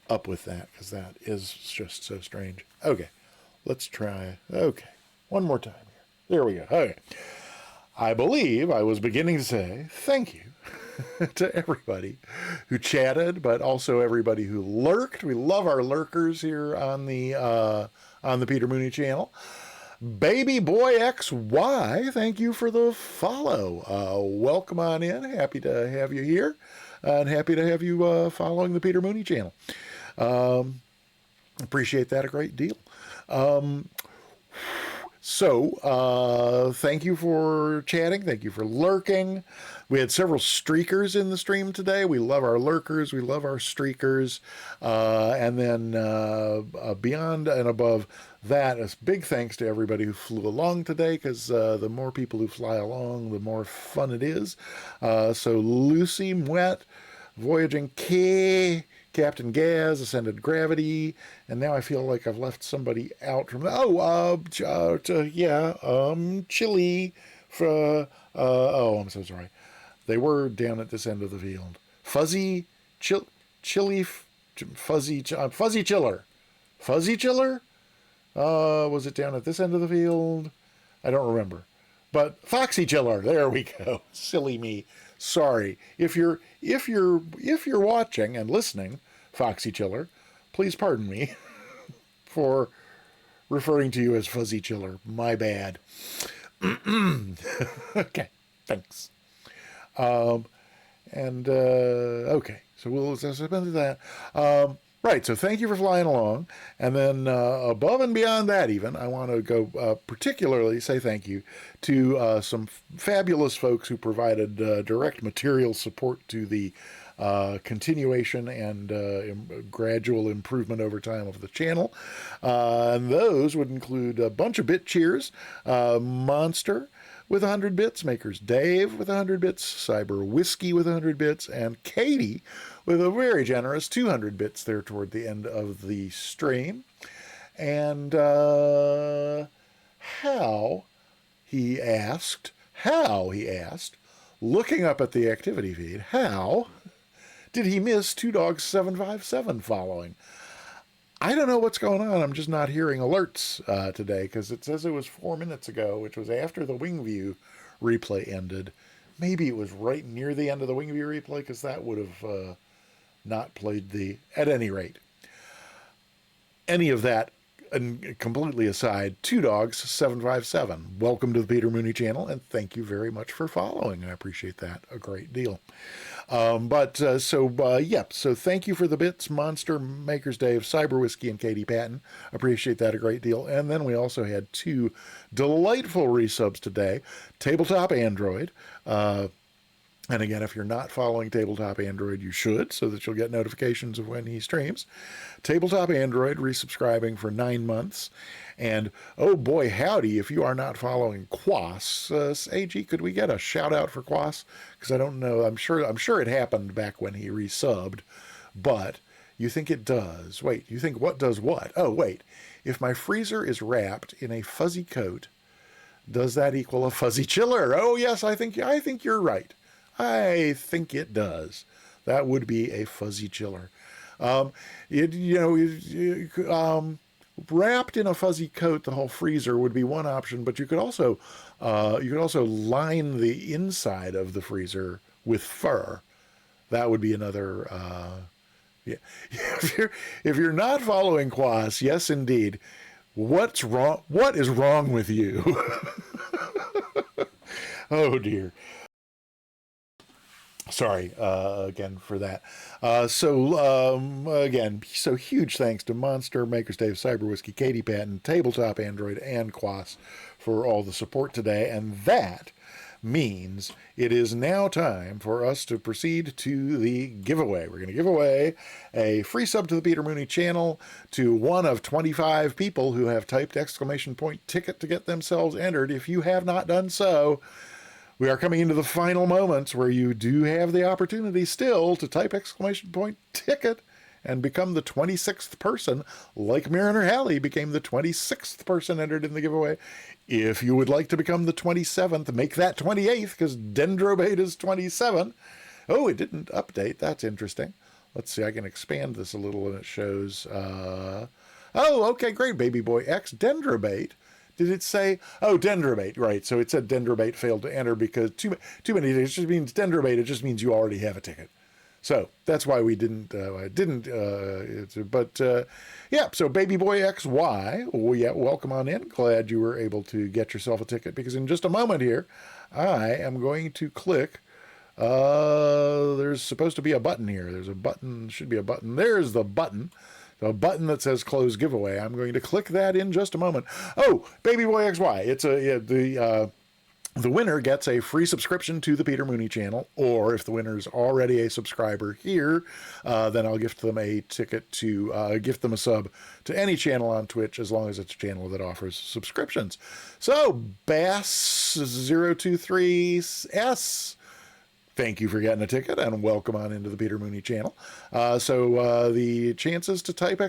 up with that, because that is just so strange. Okay, let's try. Okay, one more time here. There we go. Okay. I believe I was beginning to say thank you to everybody who chatted, but also everybody who lurked. We love our lurkers here on the Peter Mooney channel. Baby Boy XY, thank you for the follow. Welcome on in. Happy to have you here, and happy to have you following the Peter Mooney channel. Appreciate that a great deal. So, thank you for chatting. Thank you for lurking. We had several streakers in the stream today. We love our lurkers. We love our streakers. And then beyond and above that, a big thanks to everybody who flew along today, because the more people who fly along, the more fun it is. So Lucy Mwet, Voyaging K, Captain Gaz, Ascended Gravity, and now I feel like I've left somebody out from Chili for I'm so sorry. They were down at this end of the field. Fuzzy Chiller. Fuzzy Chiller? Was it down at this end of the field? I don't remember. But Foxy Chiller, there we go. Silly me. Sorry. If you're watching and listening, Foxy Chiller, please pardon me for referring to you as Fuzzy Chiller. My bad. Okay, thanks. Okay, so we'll suspend that. Right, so thank you for flying along. And then above and beyond that even, I want to go particularly say thank you to some fabulous folks who provided direct material support to the continuation and gradual improvement over time of the channel. And those would include a bunch of bit cheers, Monster with 100 bits, Makers Dave with 100 bits, Cyber Whiskey with 100 bits, and Katie with a very generous 200 bits there toward the end of the stream. And how, he asked, looking up at the activity feed, how did he miss Two Dogs 757 following? I don't know what's going on. I'm just not hearing alerts today, because it says it was 4 minutes ago, which was after the Wingview replay ended. Maybe it was right near the end of the Wingview replay, because that would have not played the... At any rate, any of that and completely aside, Two Dogs 757, welcome to the Peter Mooney channel, and thank you very much for following. I appreciate that a great deal. So thank you for the bits, Monster, Makers Dave, Cyber Whiskey, and Katie Patton. Appreciate that a great deal. And then we also had two delightful resubs today. Tabletop Android. And again, if you're not following Tabletop Android, you should, so that you'll get notifications of when he streams. Tabletop Android resubscribing for 9 months. And oh boy, howdy, if you are not following Quas, AG, could we get a shout out for Quas? Because I don't know, I'm sure it happened back when he resubbed, but you think it does. Wait, you think what does what? Oh, wait, if my freezer is wrapped in a fuzzy coat, does that equal a fuzzy chiller? Oh yes, I think you're right. I think it does. That would be a fuzzy chiller. Wrapped in a fuzzy coat, the whole freezer would be one option, but you could also line the inside of the freezer with fur. That would be another. Yeah. If you're not following Quas, yes indeed. What's wrong? What is wrong with you? Oh dear. Sorry again for that. So huge thanks to Monster, Makers Dave, Cyber Whiskey, Katie Patton, Tabletop Android, and Quas for all the support today. And that means it is now time for us to proceed to the giveaway. We're going to give away a free sub to the Peter Mooney channel to one of 25 people who have typed !ticket to get themselves entered. If you have not done so, we are coming into the final moments where you do have the opportunity still to type !ticket and become the 26th person, like Mariner Halley became the 26th person entered in the giveaway. If you would like to become the 27th, make that 28th, because Dendrobate is 27. Oh, it didn't update. That's interesting. Let's see. I can expand this a little, and it shows. Oh, okay, great. Baby Boy X Dendrobate. Did it say? Oh, Dendrobate. Right. So it said Dendrobate failed to enter because too many. It just means Dendrobate. It just means you already have a ticket. So that's why we didn't. Yeah. So Baby Boy XY. Well, yeah. Welcome on in. Glad you were able to get yourself a ticket, because in just a moment here, I am going to click. There's supposed to be a button here. There's a button. Should be a button. There's the button. The button that says close giveaway. I'm going to click that in just a moment. Oh, Baby Boy XY. It's the winner gets a free subscription to the Peter Mooney channel, or if the winner's already a subscriber here, then I'll gift them a ticket to gift them a sub to any channel on Twitch, as long as it's a channel that offers subscriptions. So Bass023S, thank you for getting a ticket, and welcome on into the Peter Mooney channel. So the chances to type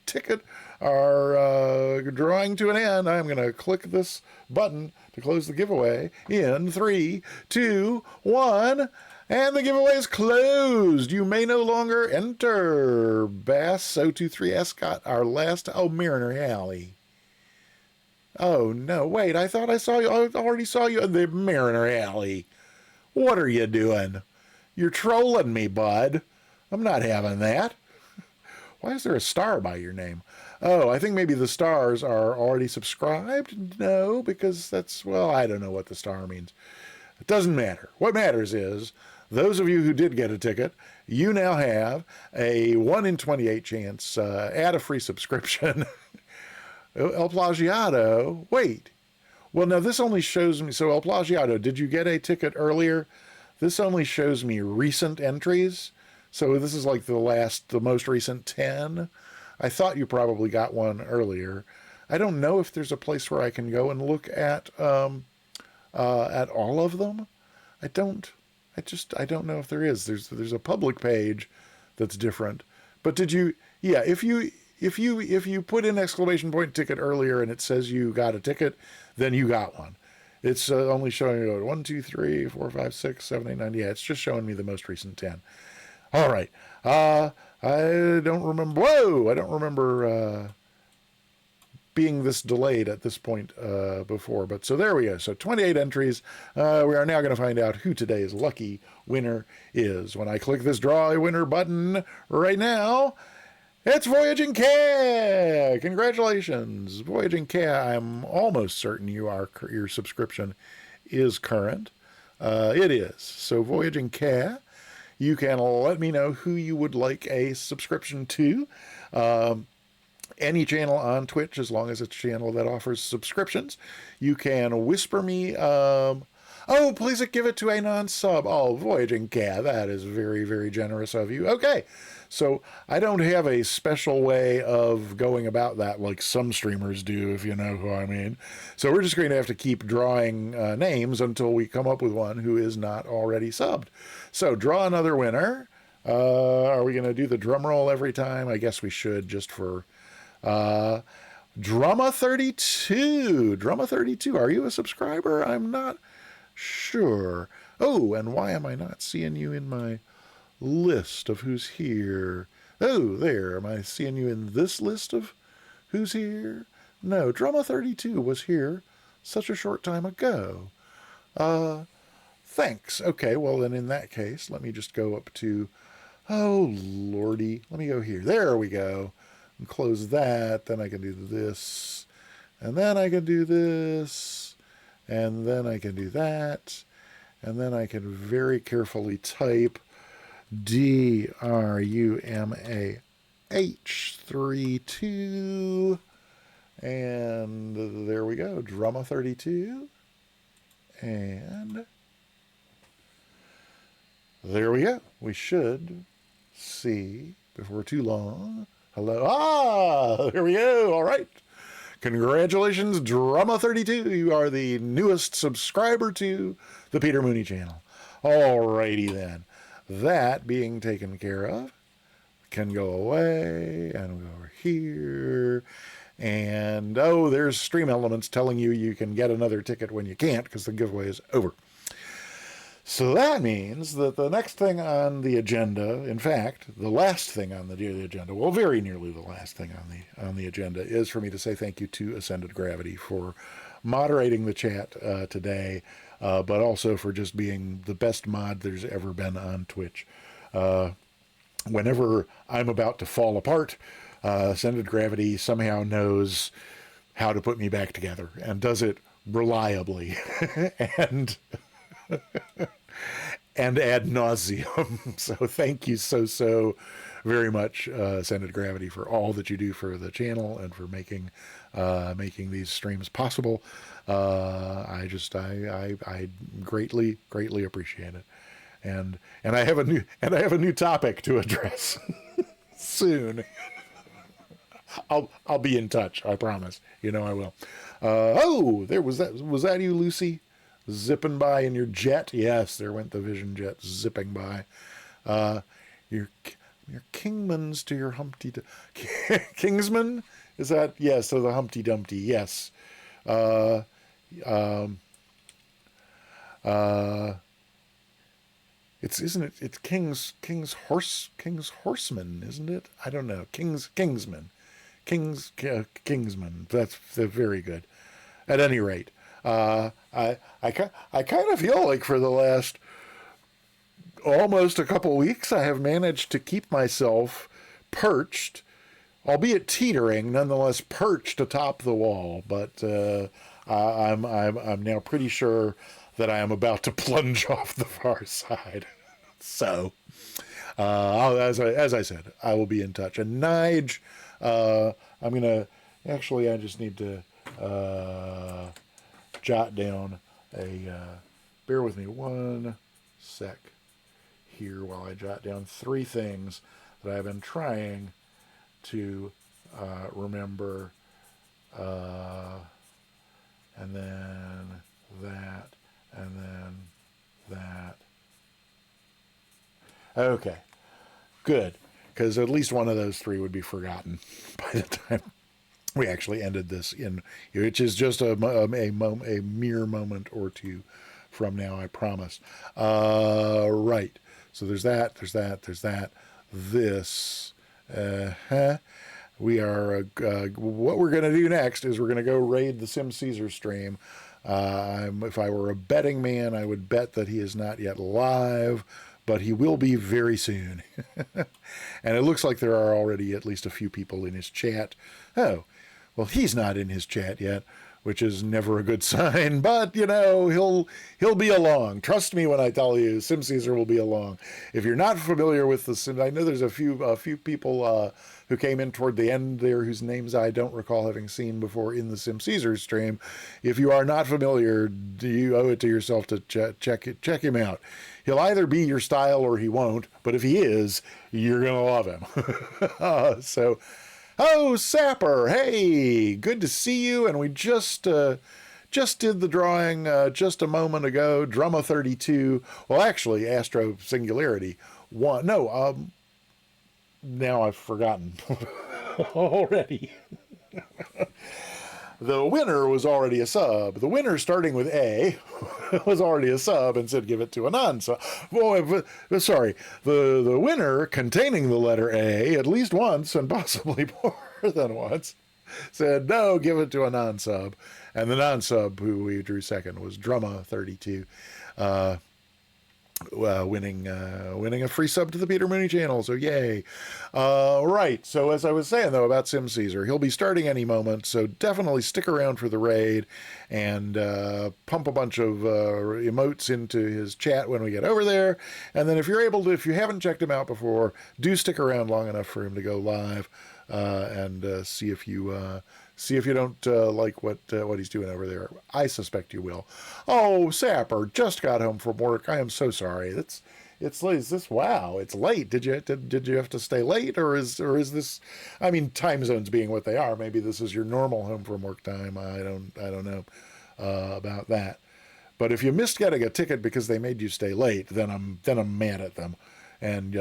!ticket are drawing to an end. I'm going to click this button to close the giveaway in 3, 2, 1, and the giveaway is closed. You may no longer enter. Bass023S got our last. Oh, Mariner Alley. Oh, no, wait, I thought I saw you. I already saw you in the Mariner Alley. What are you doing? You're trolling me, bud. I'm not having that. Why is there a star by your name? Oh, I think maybe the stars are already subscribed? No, because that's, well, I don't know what the star means. It doesn't matter. What matters is, those of you who did get a ticket, you now have a 1 in 28 chance at a free subscription. El Plagiato, wait. Well, now this only shows me, so El Plagiato, did you get a ticket earlier? This only shows me recent entries. So this is like the most recent 10. I thought you probably got one earlier. I don't know if there's a place where I can go and look at all of them. I don't know if there is. There's a public page that's different. But did you, yeah, if you put in !ticket earlier and it says you got a ticket, then you got one. It's only showing you 1, 2, 3, 4, 5, 6, 7, 8, 9. Yeah, it's just showing me the most recent 10. All right. I don't remember. Whoa! I don't remember being this delayed at this point before. But so there we go. So 28 entries. We are now going to find out who today's lucky winner is. When I click this draw a winner button right now, it's Voyaging K! Congratulations, Voyaging K. I'm almost certain your subscription is current. It is. So Voyaging K, you can let me know who you would like a subscription to. Any channel on Twitch, as long as it's a channel that offers subscriptions. You can whisper me, oh, please give it to a non-sub. Oh, Voyaging K, that is very, very generous of you. Okay. So I don't have a special way of going about that like some streamers do, if you know who I mean. So we're just going to have to keep drawing names until we come up with one who is not already subbed. So draw another winner. Are we going to do the drum roll every time? I guess we should, just for Drama32. Drama32, are you a subscriber? I'm not sure. Oh, and why am I not seeing you in my list of who's here? Oh, there. Am I seeing you in this list of who's here? No, Drama32 was here such a short time ago. Thanks. Okay, well then in that case, let me just go up to, oh lordy, let me go here. There we go. And close that. Then I can do this. And then I can do this. And then I can do that. And then I can very carefully type DRUMAH32, and there we go, Drama32, and there we go. We should see before too long. Hello. There we go. All right. Congratulations, Drama32. You are the newest subscriber to the Peter Mooney channel. All righty then. That being taken care of, can go away, and go over here, and oh, there's Stream Elements telling you you can get another ticket when you can't, because the giveaway is over. So that means that the next thing on the agenda, in fact, the last thing on the agenda, well, very nearly the last thing on the agenda, is for me to say thank you to Ascended Gravity for moderating the chat today, but also for just being the best mod there's ever been on Twitch. Whenever I'm about to fall apart, Ascended Gravity somehow knows how to put me back together and does it reliably and ad nauseum. So thank you so very much, Ascended Gravity, for all that you do for the channel and for making these streams possible. I greatly appreciate it. And I have a new topic to address soon. I'll be in touch, I promise. You know I will. Was that you, Lucy? Zipping by in your jet? Yes, there went the Vision jet zipping by. Your Kingmans to your Humpty Kingsman? Is that? Yes, so the Humpty Dumpty, yes. It's King's Horseman, isn't it? I don't know. Kingsman. Kingsman. That's very good. At any rate, I kind of feel like for the last almost a couple weeks, I have managed to keep myself perched, albeit teetering, nonetheless perched atop the wall. But I'm now pretty sure that I am about to plunge off the far side. So, as I said, I will be in touch. And Nige, I'm gonna I just need to jot down bear with me one sec here while I jot down 3 things that I've been trying to remember, and then that, and then that. Okay, good, because at least one of those 3 would be forgotten by the time we actually ended this, which is just a mere moment or 2 from now, I promise. Right. So there's that. This. We are. What we're going to do next is we're going to go raid the Sim Caesar stream. If I were a betting man, I would bet that he is not yet live, but he will be very soon. And it looks like there are already at least a few people in his chat. Oh, well, he's not in his chat yet, which is never a good sign, but he'll be along. Trust me when I tell you, Sim Caesar will be along. If you're not familiar with the Sim, I know there's a few people who came in toward the end there whose names I don't recall having seen before in the Sim Caesar stream. If you are not familiar, you owe it to yourself to check him out. He'll either be your style or he won't, but if he is, you're gonna love him. Oh, Sapper, hey, good to see you. And we just did the drawing just a moment ago. Drama 32. Well, actually, Astro Singularity. Now I've forgotten already. The winner was already a sub. The winner starting with A was already a sub and said give it to a non-sub. Sorry, the winner containing the letter A at least once and possibly more than once said no, give it to a non-sub. And the non-sub who we drew second was Drumma 32. Winning a free sub to the Peter Mooney channel, so yay. Right, so as I was saying though about Sim Caesar, he'll be starting any moment, so definitely stick around for the raid and pump a bunch of emotes into his chat when we get over there. And then if you're able to, if you haven't checked him out before, do stick around long enough for him to go live and see if you don't like what he's doing over there. I suspect you will. Oh, Sapper just got home from work. I am so sorry. It's late. Is this? Wow, it's late. Did you have to stay late, or is this? I mean, time zones being what they are, maybe this is your normal home from work time. I don't know about that. But if you missed getting a ticket because they made you stay late, then I'm mad at them, and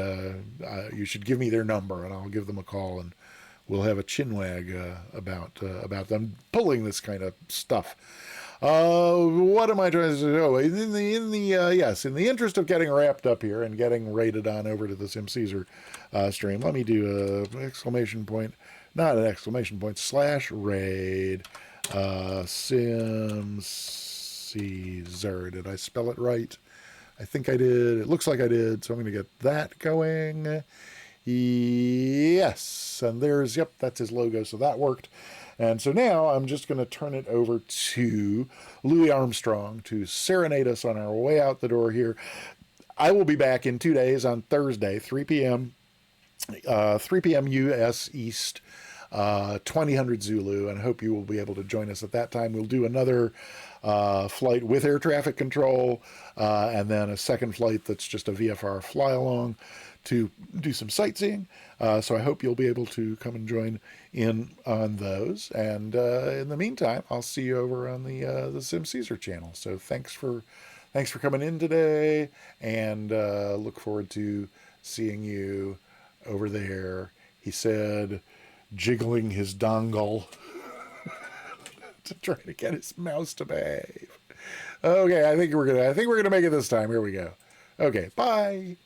you should give me their number and I'll give them a call and we'll have a chinwag about them pulling this kind of stuff. What am I trying to say? Oh, yes, in the interest of getting wrapped up here and getting rated on over to the Sim Caesar stream, let me do a exclamation point, not an exclamation point, /raid Sim Caesar. Did I spell it right? I think I did. It looks like I did, so I'm going to get that going. Yes, and there's, yep, that's his logo, so that worked. And so now I'm just going to turn it over to Louis Armstrong to serenade us on our way out the door here. I will be back in 2 days on Thursday, 3 p.m. U.S. East, 2000 Zulu, and I hope you will be able to join us at that time. We'll do another flight with air traffic control, and then a second flight that's just a VFR fly-along to do some sightseeing. So I hope you'll be able to come and join in on those. And in the meantime, I'll see you over on the Sim Caesar channel. So thanks for coming in today, and look forward to seeing you over there. He said, jiggling his dongle to try to get his mouse to behave. Okay, I think we're gonna make it this time. Here we go. Okay, bye.